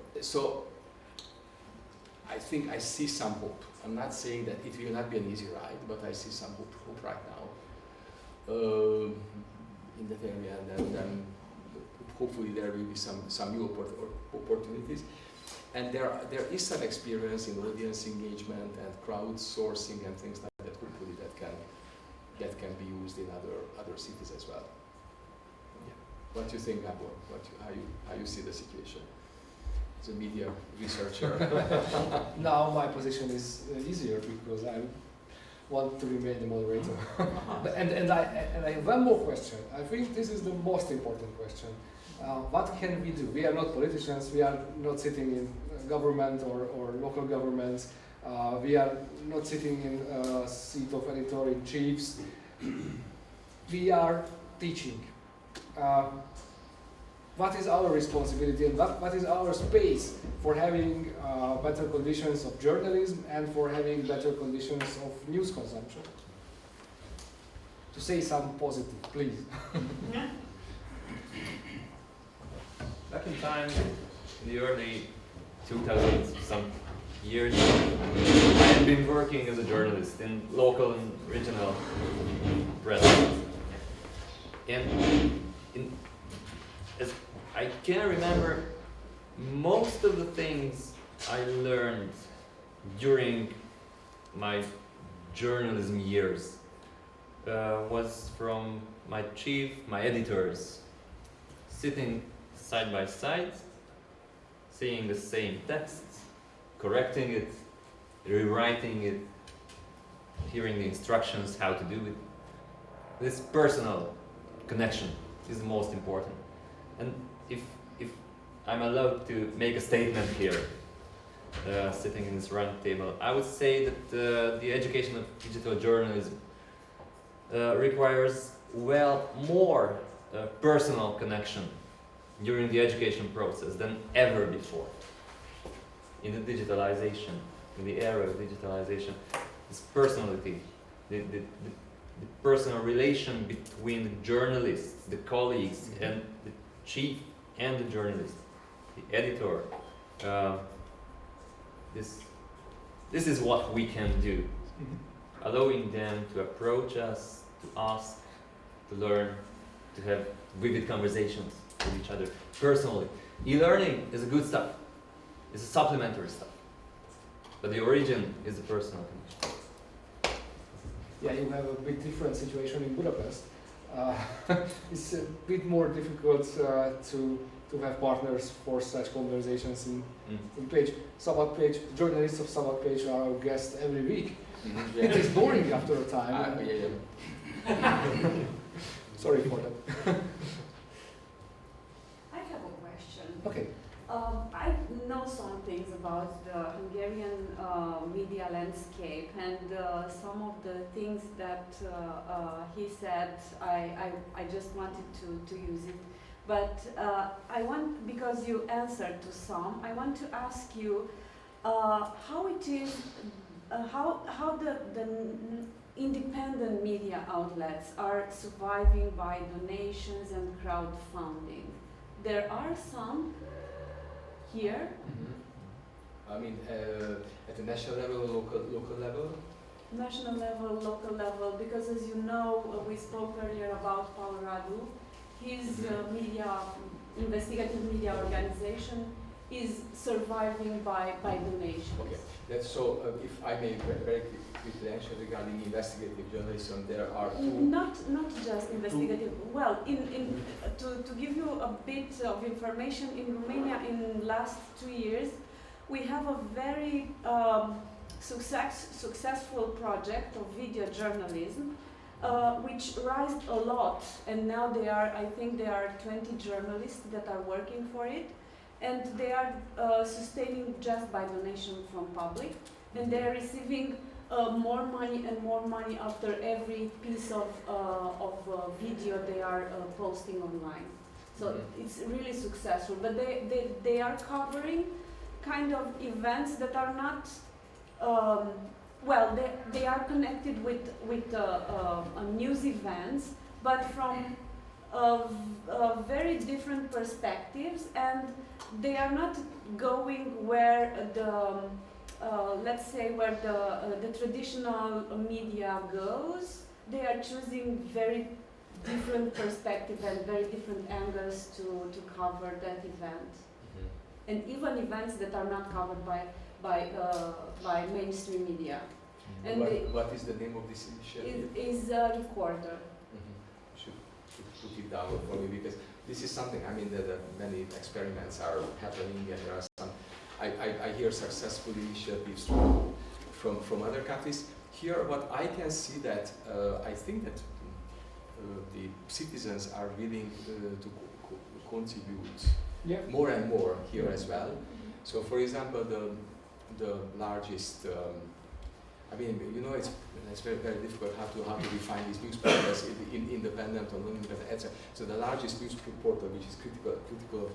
I think I see some hope. I'm not saying that it will not be an easy ride, but I see some hope right now in that area, and then hopefully there will be some new opportunities. And there is some experience in audience engagement and crowdsourcing and things like that. Hopefully that can be used in other cities as well. Yeah. What do you think, Gabor? How you see the situation as a media researcher? Now my position is easier because I want to remain the moderator. and I have one more question. I think this is the most important question. What can we do? We are not politicians. We are not sitting in government or local governments. We are not sitting in a seat of editor-in-chiefs. We are teaching. What is our responsibility and what is our space for having better conditions of journalism and for having better conditions of news consumption? To say some positive, please. Back in time, in the early 2000s, some years, I had been working as a journalist in local and regional press. And as I can remember, most of the things I learned during my journalism years was from my editors, sitting side by side, seeing the same text, correcting it, rewriting it, hearing the instructions how to do it. This personal connection is the most important. And if I'm allowed to make a statement here, sitting in this round table, I would say that the education of digital journalism requires more personal connection during the education process than ever before. In the digitalization, in the era of digitalization, this personality, the personal relation between the journalists, the colleagues, and the chief and the journalist, the editor, this This is what we can do, allowing them to approach us, to ask, to learn, to have vivid conversations with each other personally. E-learning is a good stuff. It's a supplementary stuff. But the origin is the personal connection. Yeah, you have a bit different situation in Budapest. It's a bit more difficult to have partners for such conversations in page. Szabad page, journalists of Szabad page are our guests every week. Yeah. It is boring after a time. Sorry for that. I have a question. Okay. I know some things about the Hungarian media landscape, and some of the things that he said, I just wanted to use it. But I want, because you answered to some, I want to ask you how it is, how the independent media outlets are surviving by donations and crowdfunding. There are some here. I mean, at the national level, local level? National level, local level, because as you know, we spoke earlier about Paul Radu. His investigative media organization is surviving by donations. Okay, that's so. If I may very quickly answer regarding investigative journalism, there are two. Not just investigative. Well, to give you a bit of information, in Romania, in last 2 years, we have a very successful project of video journalism, which rised a lot, and now I think there are 20 journalists that are working for it, and they are sustaining just by donation from public, and they are receiving more money and more money after every piece of video they are posting online. So it's really successful, but they are covering kind of events that are not, well, they are connected with news events, but from very different perspectives, and they are not going where the let's say where the traditional media goes. They are choosing very different perspectives and very different angles to cover that event, and even events that are not covered by mainstream media. And what is the name of this initiative? It is a recorder. Should put it down for me, because this is something, I mean, that many experiments are happening, and there are some, I hear successful initiatives from other countries. Here, what I can see that, I think that the citizens are willing to contribute more and more here as well. So, for example, the largest, I mean, you know, it's very, very difficult how to define these newspapers, independent or non-independent, etc. So the largest news portal, which is critical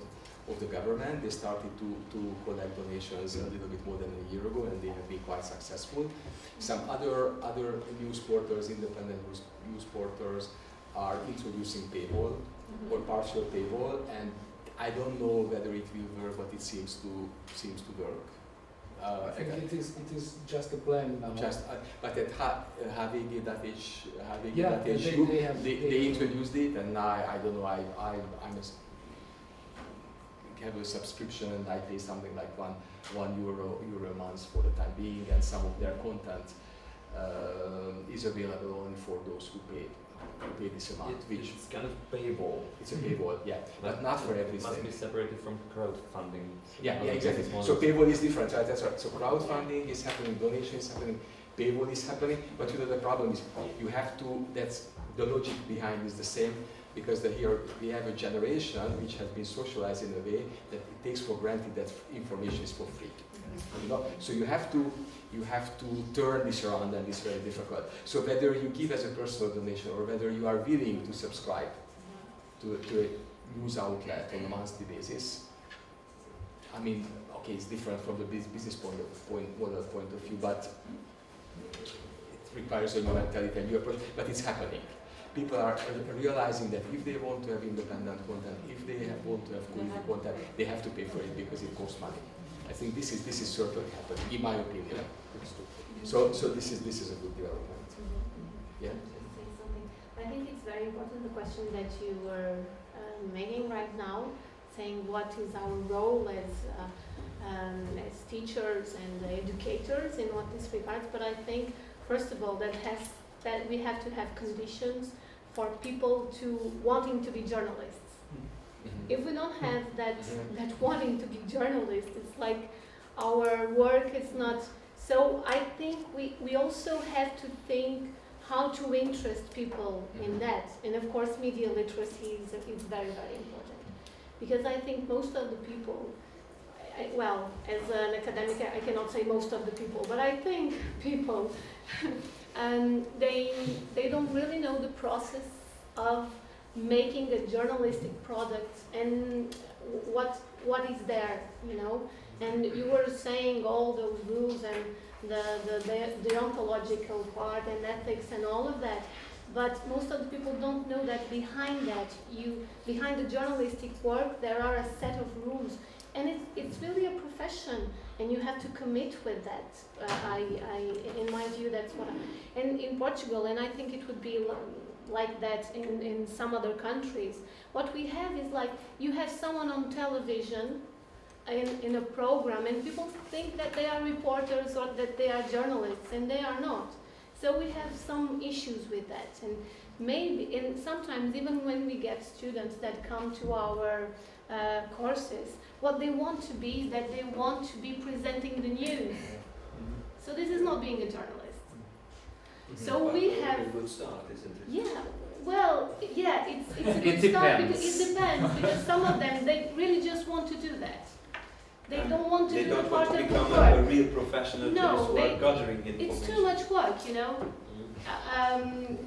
of the government, they started to collect donations a little bit more than a year ago, and they have been quite successful. Some other news portals, independent news portals, are introducing paywall or partial paywall, and I don't know whether it will work, but it seems to work. I think it is just a plan now. But at HVG.hu, yeah, they introduced it, and I don't know. I have a subscription, and I pay something like one euro a month for the time being, and some of their content is available only for those who pay this amount. Which it's kind of paywall. It's a paywall, yeah, but not for everything. Must be separated from crowdfunding. Yeah, exactly. So paywall is different, right? That's right. So crowdfunding is happening, donation is happening, paywall is happening. But you know, the problem is you have to. That's the logic behind is the same, because here we have a generation which has been socialized in a way that it takes for granted that information is for free. You know, so you have to turn this around, and it's very difficult. So whether you give as a personal donation or whether you are willing to subscribe to a news outlet on a monthly basis, I mean, okay, it's different from the business point of view, but it requires a new mentality, a new approach. But it's happening. People are realizing that if they want to have independent content, if they want to have quality content, they have to pay for it because it costs money. I think this is certainly happening, in my opinion. So this is a good development. Yeah. Say something. I think it's very important the question that you were making right now, saying what is our role as teachers and educators in what this regards. But I think first of all that we have to have conditions for people to wanting to be journalists. If we don't have that wanting to be journalists, it's like our work is not. So I think we also have to think how to interest people in that. And of course media literacy is very, very important. Because I think most of the people, well, as an academic I cannot say most of the people, but I think people, they don't really know the process of making a journalistic product and what is there, you know. And you were saying all those rules and the ontological part and ethics and all of that, but most of the people don't know that behind the journalistic work there are a set of rules, and it's really a profession, and you have to commit with that. In my view, that's what. And in Portugal, and I think it would be like that in some other countries. What we have is like you have someone on television in a program, and people think that they are reporters or that they are journalists, and they are not. So we have some issues with that, and maybe, and sometimes even when we get students that come to our courses, what they want to be is that they want to be presenting the news. So this is not being a journalist. So we have a good start, isn't it? Yeah. Well, yeah, it's a good start because it depends, because some of them they really just want to do that. They don't want to do a part of the work. They don't want to become a real professional No, who are gathering information. it's too much work, you know.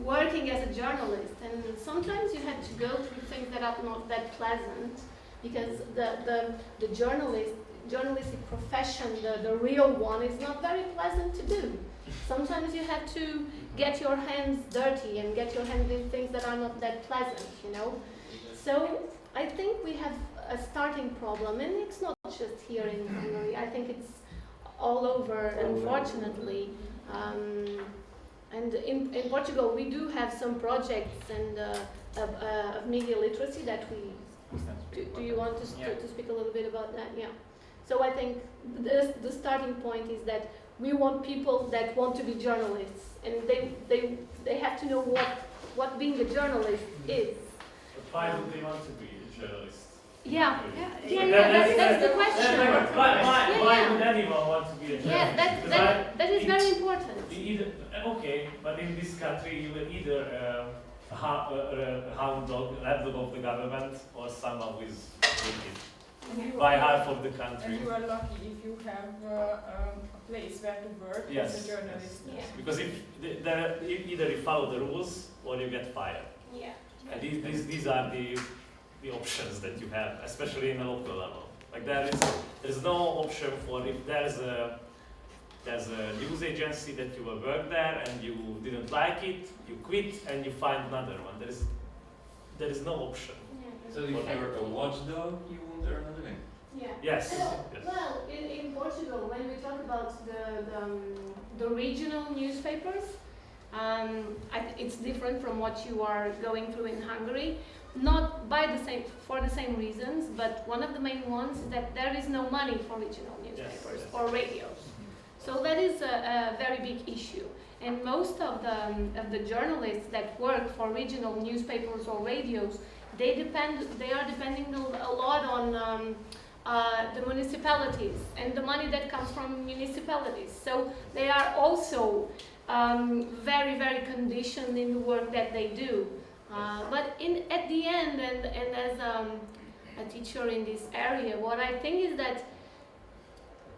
Working as a journalist, and sometimes you have to go through things that are not that pleasant, because the journalistic profession, the real one, is not very pleasant to do. Sometimes you have to get your hands dirty and get your hands in things that are not that pleasant, you know. So I think we have a starting problem, and it's not just here in Hungary. I think it's all over, unfortunately. And in Portugal, we do have some projects and of media literacy that we. Do you want to speak a little bit about that? Yeah. So I think the starting point is that we want people that want to be journalists, and they have to know what being a journalist is. But why would they want to be a journalist? Yeah, that's the question. Why would anyone want to be a journalist? Yeah, that is very important. Okay, but in this country you will either a hound dog, lapdog of the government, or someone who is wicked by half of the country. And you are lucky if you have a place where to work as a journalist. Yes. Because if either you follow the rules or you get fired. Yeah. And these are the options that you have, especially in a local level. Like there is no option for if there's a news agency that you will work there and you didn't like it, you quit and you find another one. There is no option. Yeah. So if you're a watchdog, you won't earn a living. Yeah. Yes. Well, in Portugal, when we talk about the regional newspapers, it's different from what you are going through in Hungary. Not for the same reasons, but one of the main ones is that there is no money for regional newspapers or radios. So that is a very big issue. And most of the journalists that work for regional newspapers or radios, they are depending a lot on the municipalities and the money that comes from municipalities. So they are also very, very conditioned in the work that they do. But at the end, and as a teacher in this area, what I think is that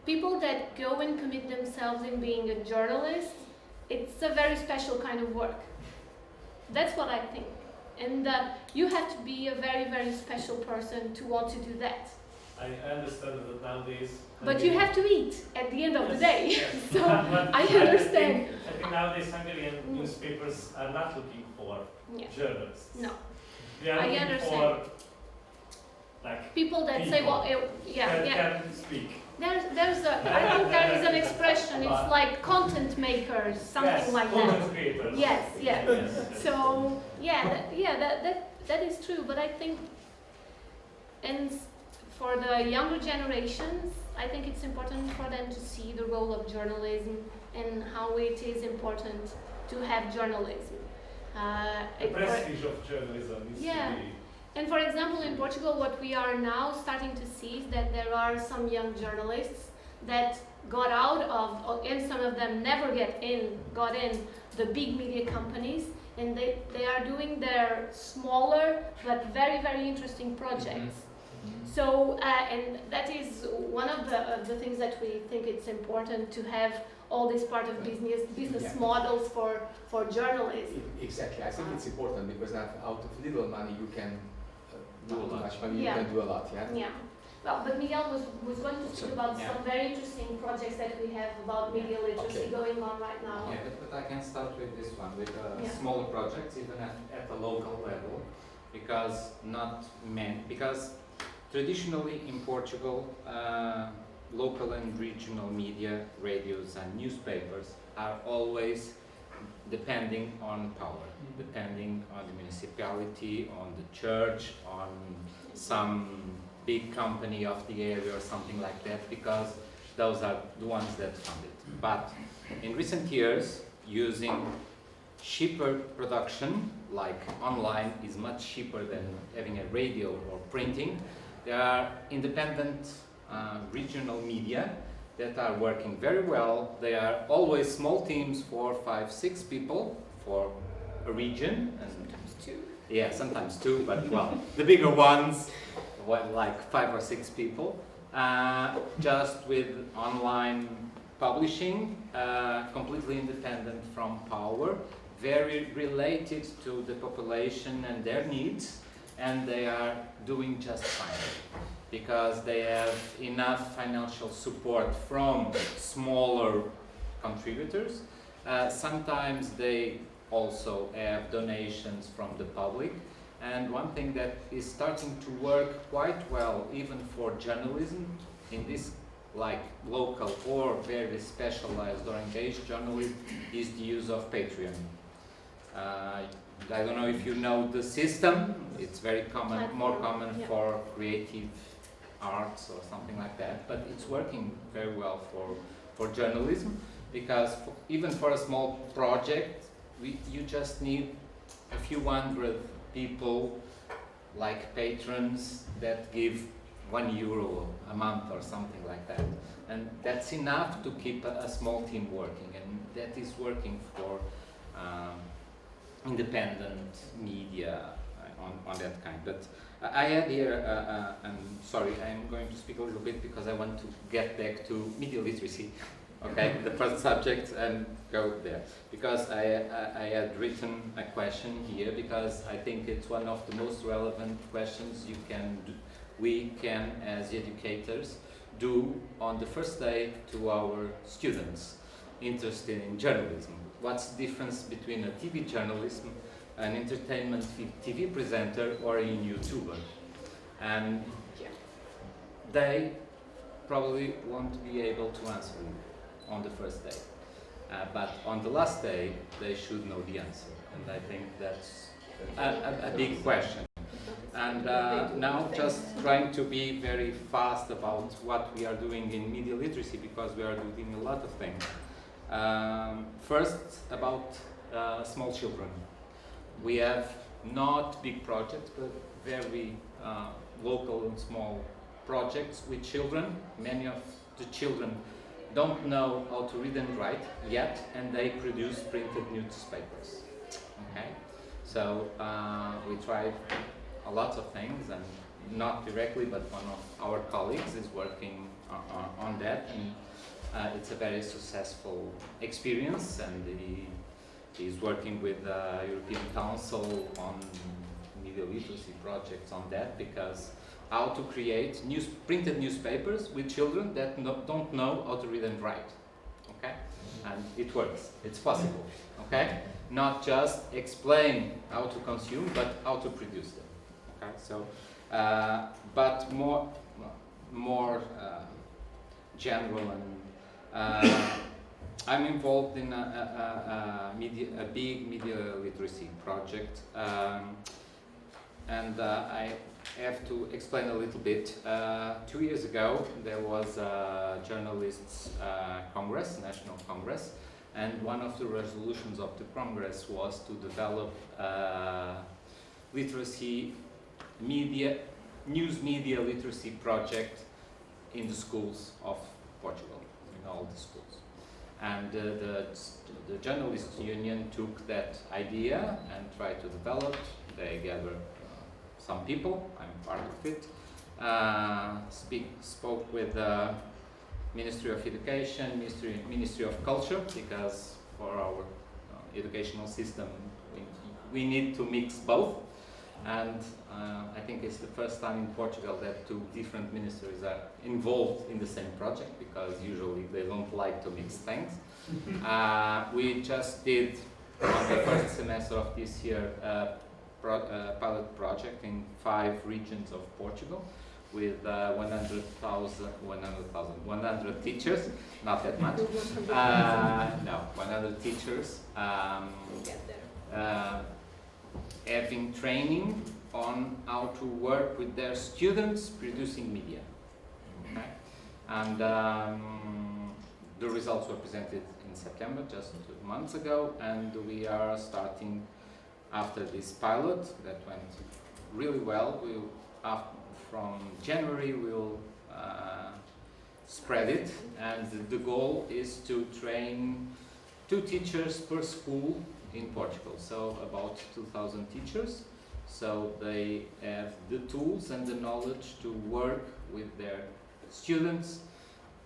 people that go and commit themselves in being a journalist, it's a very special kind of work. That's what I think. And you have to be a very, very special person to want to do that. I understand that nowadays... But you have to eat at the end of the day. Yes. So I understand. I think nowadays Hungarian newspapers are not looking for journalists. No. They are looking for like people that say, well, can speak. I think there is an expression, it's like content makers, something like that. Content creators. Yes, yes. So, that is true, but I think, and for the younger generations, I think it's important for them to see the role of journalism and how it is important to have journalism. The prestige of journalism is really... And for example, in Portugal, what we are now starting to see is that there are some young journalists that got out of, and some of them never got in the big media companies, and they are doing their smaller but very, very interesting projects. So, and that is one of the things that we think it's important to have all this part of business models for journalism. Exactly, I think it's important because out of little money you can do much money, Yeah. you can do a lot, Yeah. Well, but Miguel was going to speak about some very interesting projects that we have about media literacy going on right now. Yeah, but I can start with this one, with smaller projects, even at the local level, because traditionally in Portugal, local and regional media, radios and newspapers are always depending on power, depending on the municipality, on the church, on some big company of the area or something like that, because those are the ones that fund it. But in recent years, using cheaper production, like online is much cheaper than having a radio or printing, there are independent regional media that are working very well. They are always small teams, 4, 5, 6 people for a region. And sometimes 2. Yeah, sometimes 2, but well, the bigger ones, like 5 or 6 people, just with online publishing, completely independent from power, very related to the population and their needs, and they are doing just fine because they have enough financial support from smaller contributors. Sometimes they also have donations from the public. And one thing that is starting to work quite well, even for journalism, in this like local or very specialized or engaged journalism, is the use of Patreon. I don't know if you know the system. It's very common, more common for creative arts or something like that, but it's working very well for journalism, because even for a small project, you just need a few hundred people, like patrons, that give €1 a month or something like that, and that's enough to keep a small team working, and that is working for independent media on that kind. But I had here, and sorry, I'm going to speak a little bit because I want to get back to media literacy, okay, the first subject, and go there. Because I had written a question here because I think it's one of the most relevant questions we can, as educators, do on the first day to our students interested in journalism. What's the difference between a TV journalism, an entertainment TV presenter, or a YouTuber? And they probably won't be able to answer you on the first day. But on the last day, they should know the answer. And I think that's a big question. And now just trying to be very fast about what we are doing in media literacy, because we are doing a lot of things. First, about small children. We have not big projects, but very local and small projects with children. Many of the children don't know how to read and write yet, and they produce printed newspapers. Okay, so we try a lot of things, and not directly, but one of our colleagues is working on that, and it's a very successful experience, and he's working with the European Council on media literacy projects on that, because how to create printed newspapers with children that don't know how to read and write, okay? And it works, it's possible, okay? Not just explain how to consume, but how to produce them, okay? So, but more general, and I'm involved in a big media literacy project, and I have to explain a little bit. 2 years ago, there was a journalists' congress, national congress, and one of the resolutions of the congress was to develop literacy media, news media literacy project in the schools of Portugal, in all the schools. And the Journalists Union took that idea and tried to develop. They gathered some people, I'm part of it, spoke with the Ministry of Education, Ministry of Culture, because for our educational system we need to mix both. And I think it's the first time in Portugal that two different ministries are involved in the same project, because usually they don't like to mix things. We just did, on the first semester of this year, a pilot project in 5 regions of Portugal with 100 teachers, not that much. No, 100 teachers. Having training on how to work with their students producing media. Okay? And the results were presented in September, just 2 months ago, and we are starting after this pilot that went really well. From January we'll spread it, and the goal is to train 2 teachers per school in Portugal, so about 2,000 teachers, so they have the tools and the knowledge to work with their students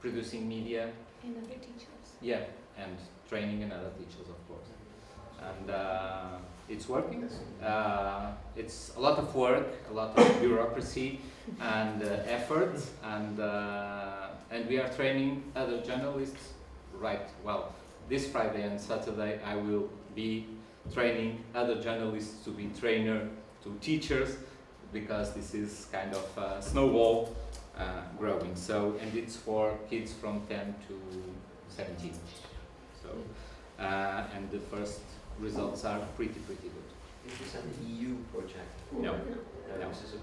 producing media. And other teachers. Yeah, and training another teachers, of course. And it's working. It's a lot of work, a lot of bureaucracy and effort, and we are training other journalists. Right, well, this Friday and Saturday I will be training other journalists to be trainer to teachers, because this is kind of a snowball growing. So, and it's for kids from 10 to 17. So, and the first results are pretty good. Is this an EU project? No. This is a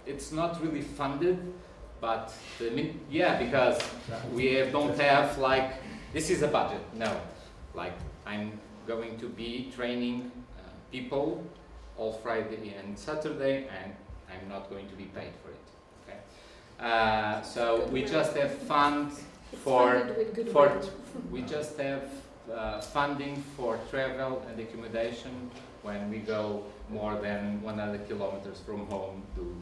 it's not really funded, but because we don't have like, this is a budget. No, like I'm going to be training people all Friday and Saturday, and I'm not going to be paid for it. Okay, so we just have funds we just have funding for travel and accommodation when we go more than 100 kilometers from home to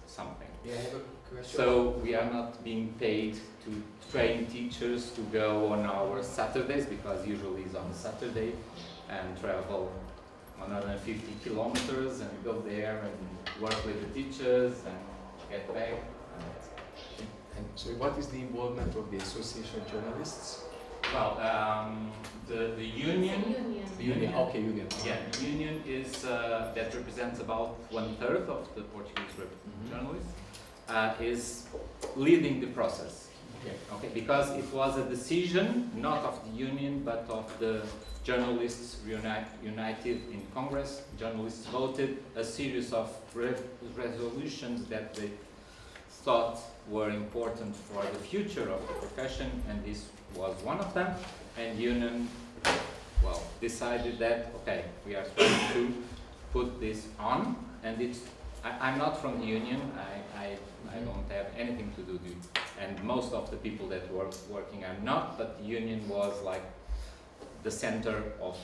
something. Yeah, I have a question. So we are not being paid to train teachers to go on our Saturdays, because usually it's on Saturday, and travel 150 kilometers and go there and work with the teachers and get back. And so what is the involvement of the Association of Journalists? Well, the union. Union. Okay, union. Yeah, the union is that represents about 1/3 of the Portuguese journalists. Is leading the process. Okay, because it was a decision not of the union but of the journalists united in Congress. Journalists voted a series of resolutions that they thought were important for the future of the profession, and this was one of them. And union, well, decided that okay, we are trying to put this on, and it's. I'm not from the union. I don't have anything to do with it, and most of the people that were working are not. But the union was like the center of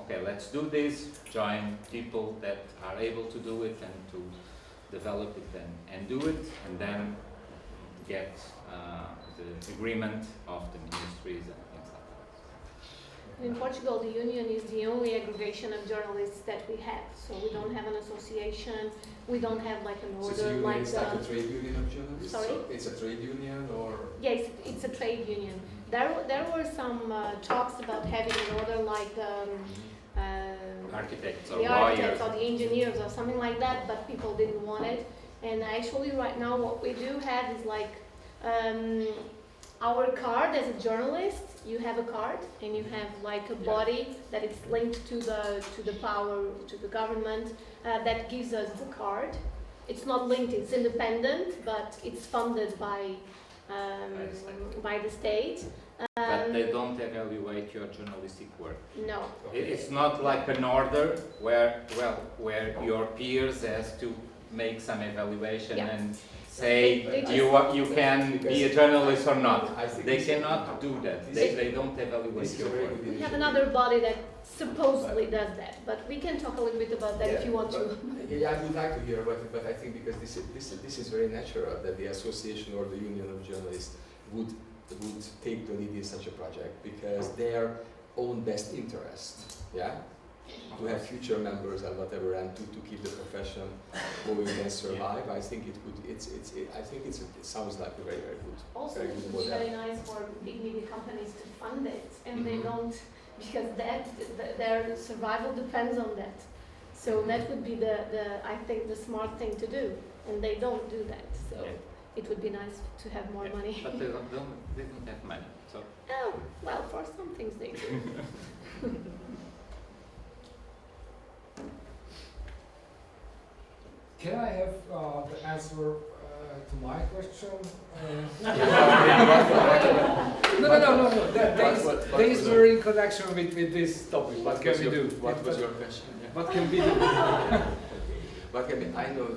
okay, let's do this. Join people that are able to do it and to develop it and do it, and then get the agreement of the ministries and things like that. In Portugal, the union is the only aggregation of journalists that we have. So we don't have an association. We don't have like an order. So like it's like a trade union of journalists? Sorry? So it's a trade union or? Yes, it's a trade union. There were some talks about having an order like Architects or the lawyers. architects or the engineers or something like that, but people didn't want it. And actually right now what we do have is like our card as a journalist. You have a card and you have like a body that is linked to the power, to the government, that gives us the card. It's not linked, it's independent, but it's funded by the state. But they don't evaluate your journalistic work. No. It's not like an order where your peers has to make some evaluation and say you can be a journalist or not. They cannot do that. They don't evaluate your work. We have another body that supposedly does that, but we can talk a little bit about that if you want to. Yeah, I would like to hear about it, but I think because this is very natural that the association or the union of journalists would take the lead in such a project because their own best interest, to have future members and whatever, and to keep the profession going and survive. I think it sounds like a very good. Also, very it good would be model. very nice for big media companies to fund it, and they don't, because their survival depends on that. So that would be I think the smart thing to do, and they don't do that. So it would be nice to have more money. But they don't have money. So. Oh, well, for some things they do. Can I have the answer to my question? No. These were in connection with this topic. What can we do? What was your question? What can we do? What can we? I know.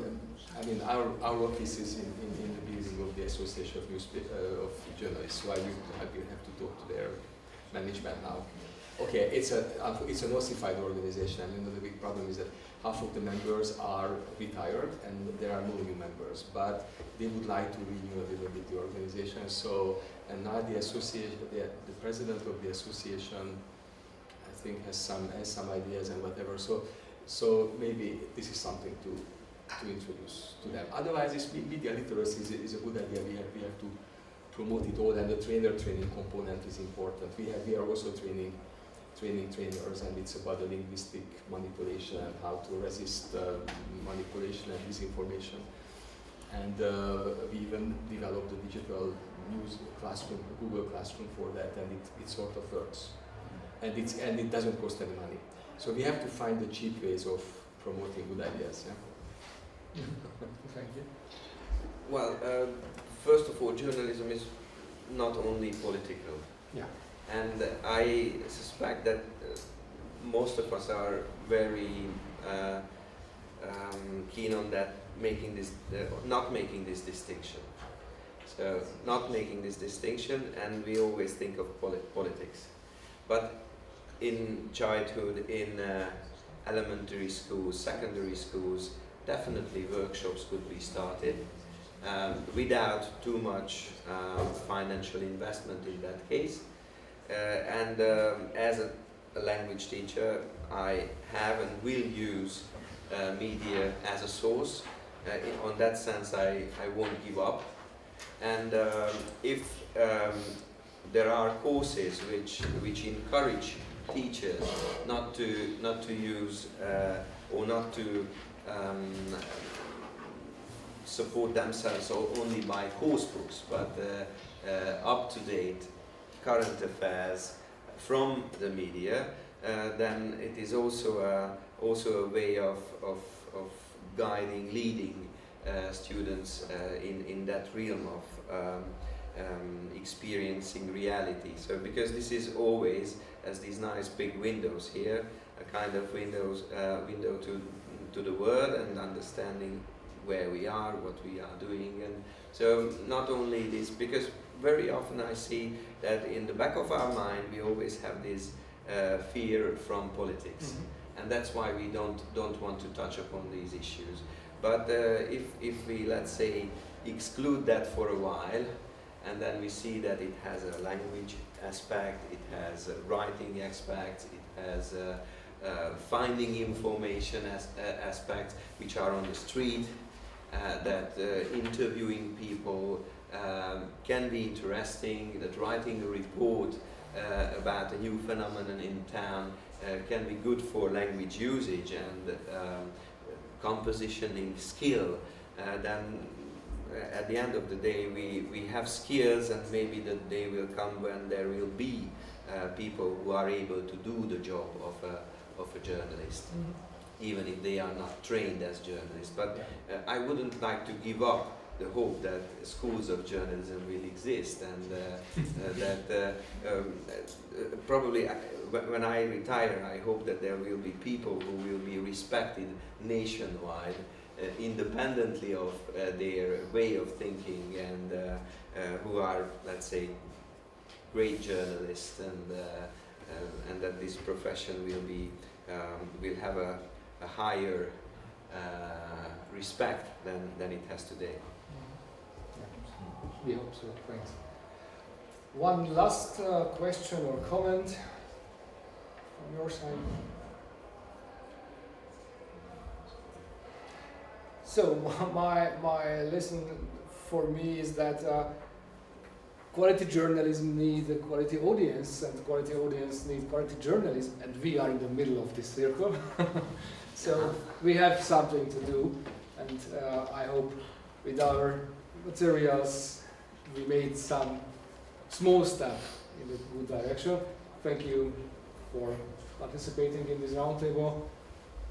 I mean, our office is in the building of the Association of Journalists, so I will have to talk to their management now. Okay, it's an ossified organization, and the big problem is that half of the members are retired and there are no new members, but they would like to renew a little bit the organization. So, and now the association, the president of the association, I think has some ideas and whatever. So maybe this is something to introduce to them. Otherwise, this media literacy is a good idea. We have to promote it all, and the training component is important. We are also training trainers, and it's about the linguistic manipulation and how to resist manipulation and disinformation. And we even developed a digital news classroom, Google Classroom for that, and it sort of works. And it doesn't cost any money. So we have to find the cheap ways of promoting good ideas. Yeah? Thank you. Well, first of all, journalism is not only political. Yeah. And I suspect that most of us are very keen on that, not making this distinction. So, not making this distinction, and we always think of politics. But in childhood, in elementary schools, secondary schools, definitely workshops could be started without too much financial investment in that case. And as a language teacher, I have and will use media as a source. On that sense, I won't give up. And if there are courses which encourage teachers not to use or not to support themselves only by course books, but up-to-date current affairs from the media, then it is also a way of guiding, leading students in that realm of experiencing reality. So because this is always, as these nice big windows here, a kind of window to the world and understanding where we are, what we are doing. And so not only this, because very often I see that in the back of our mind we always have this fear from politics, and that's why we don't want to touch upon these issues. But if we, let's say, exclude that for a while, and then we see that it has a language aspect, it has a writing aspect, it has finding information aspects which are on the street, that interviewing people can be interesting, that writing a report about a new phenomenon in town can be good for language usage and compositioning skill, then at the end of the day we have skills, and maybe the day will come when there will be people who are able to do the job of a journalist, even if they are not trained as journalists. But I wouldn't like to give up the hope that schools of journalism will exist, and that probably when I retire, I hope that there will be people who will be respected nationwide, independently of their way of thinking, and who are, let's say, great journalists, and that this profession will have a higher respect than it has today. We hope so. Thanks. One last question or comment from your side. So my lesson for me is that quality journalism needs a quality audience, and quality audience needs quality journalism, and we are in the middle of this circle. So we have something to do, and I hope with our materials we made some small step in the good direction. Thank you for participating in this roundtable,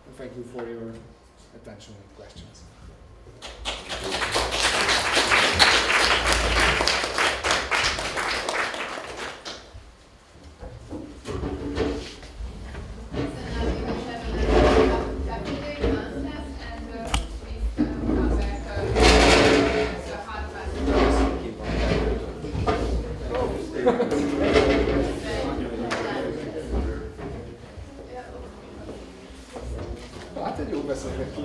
and thank you for your attention and questions. Hát egy jó beszélgetés.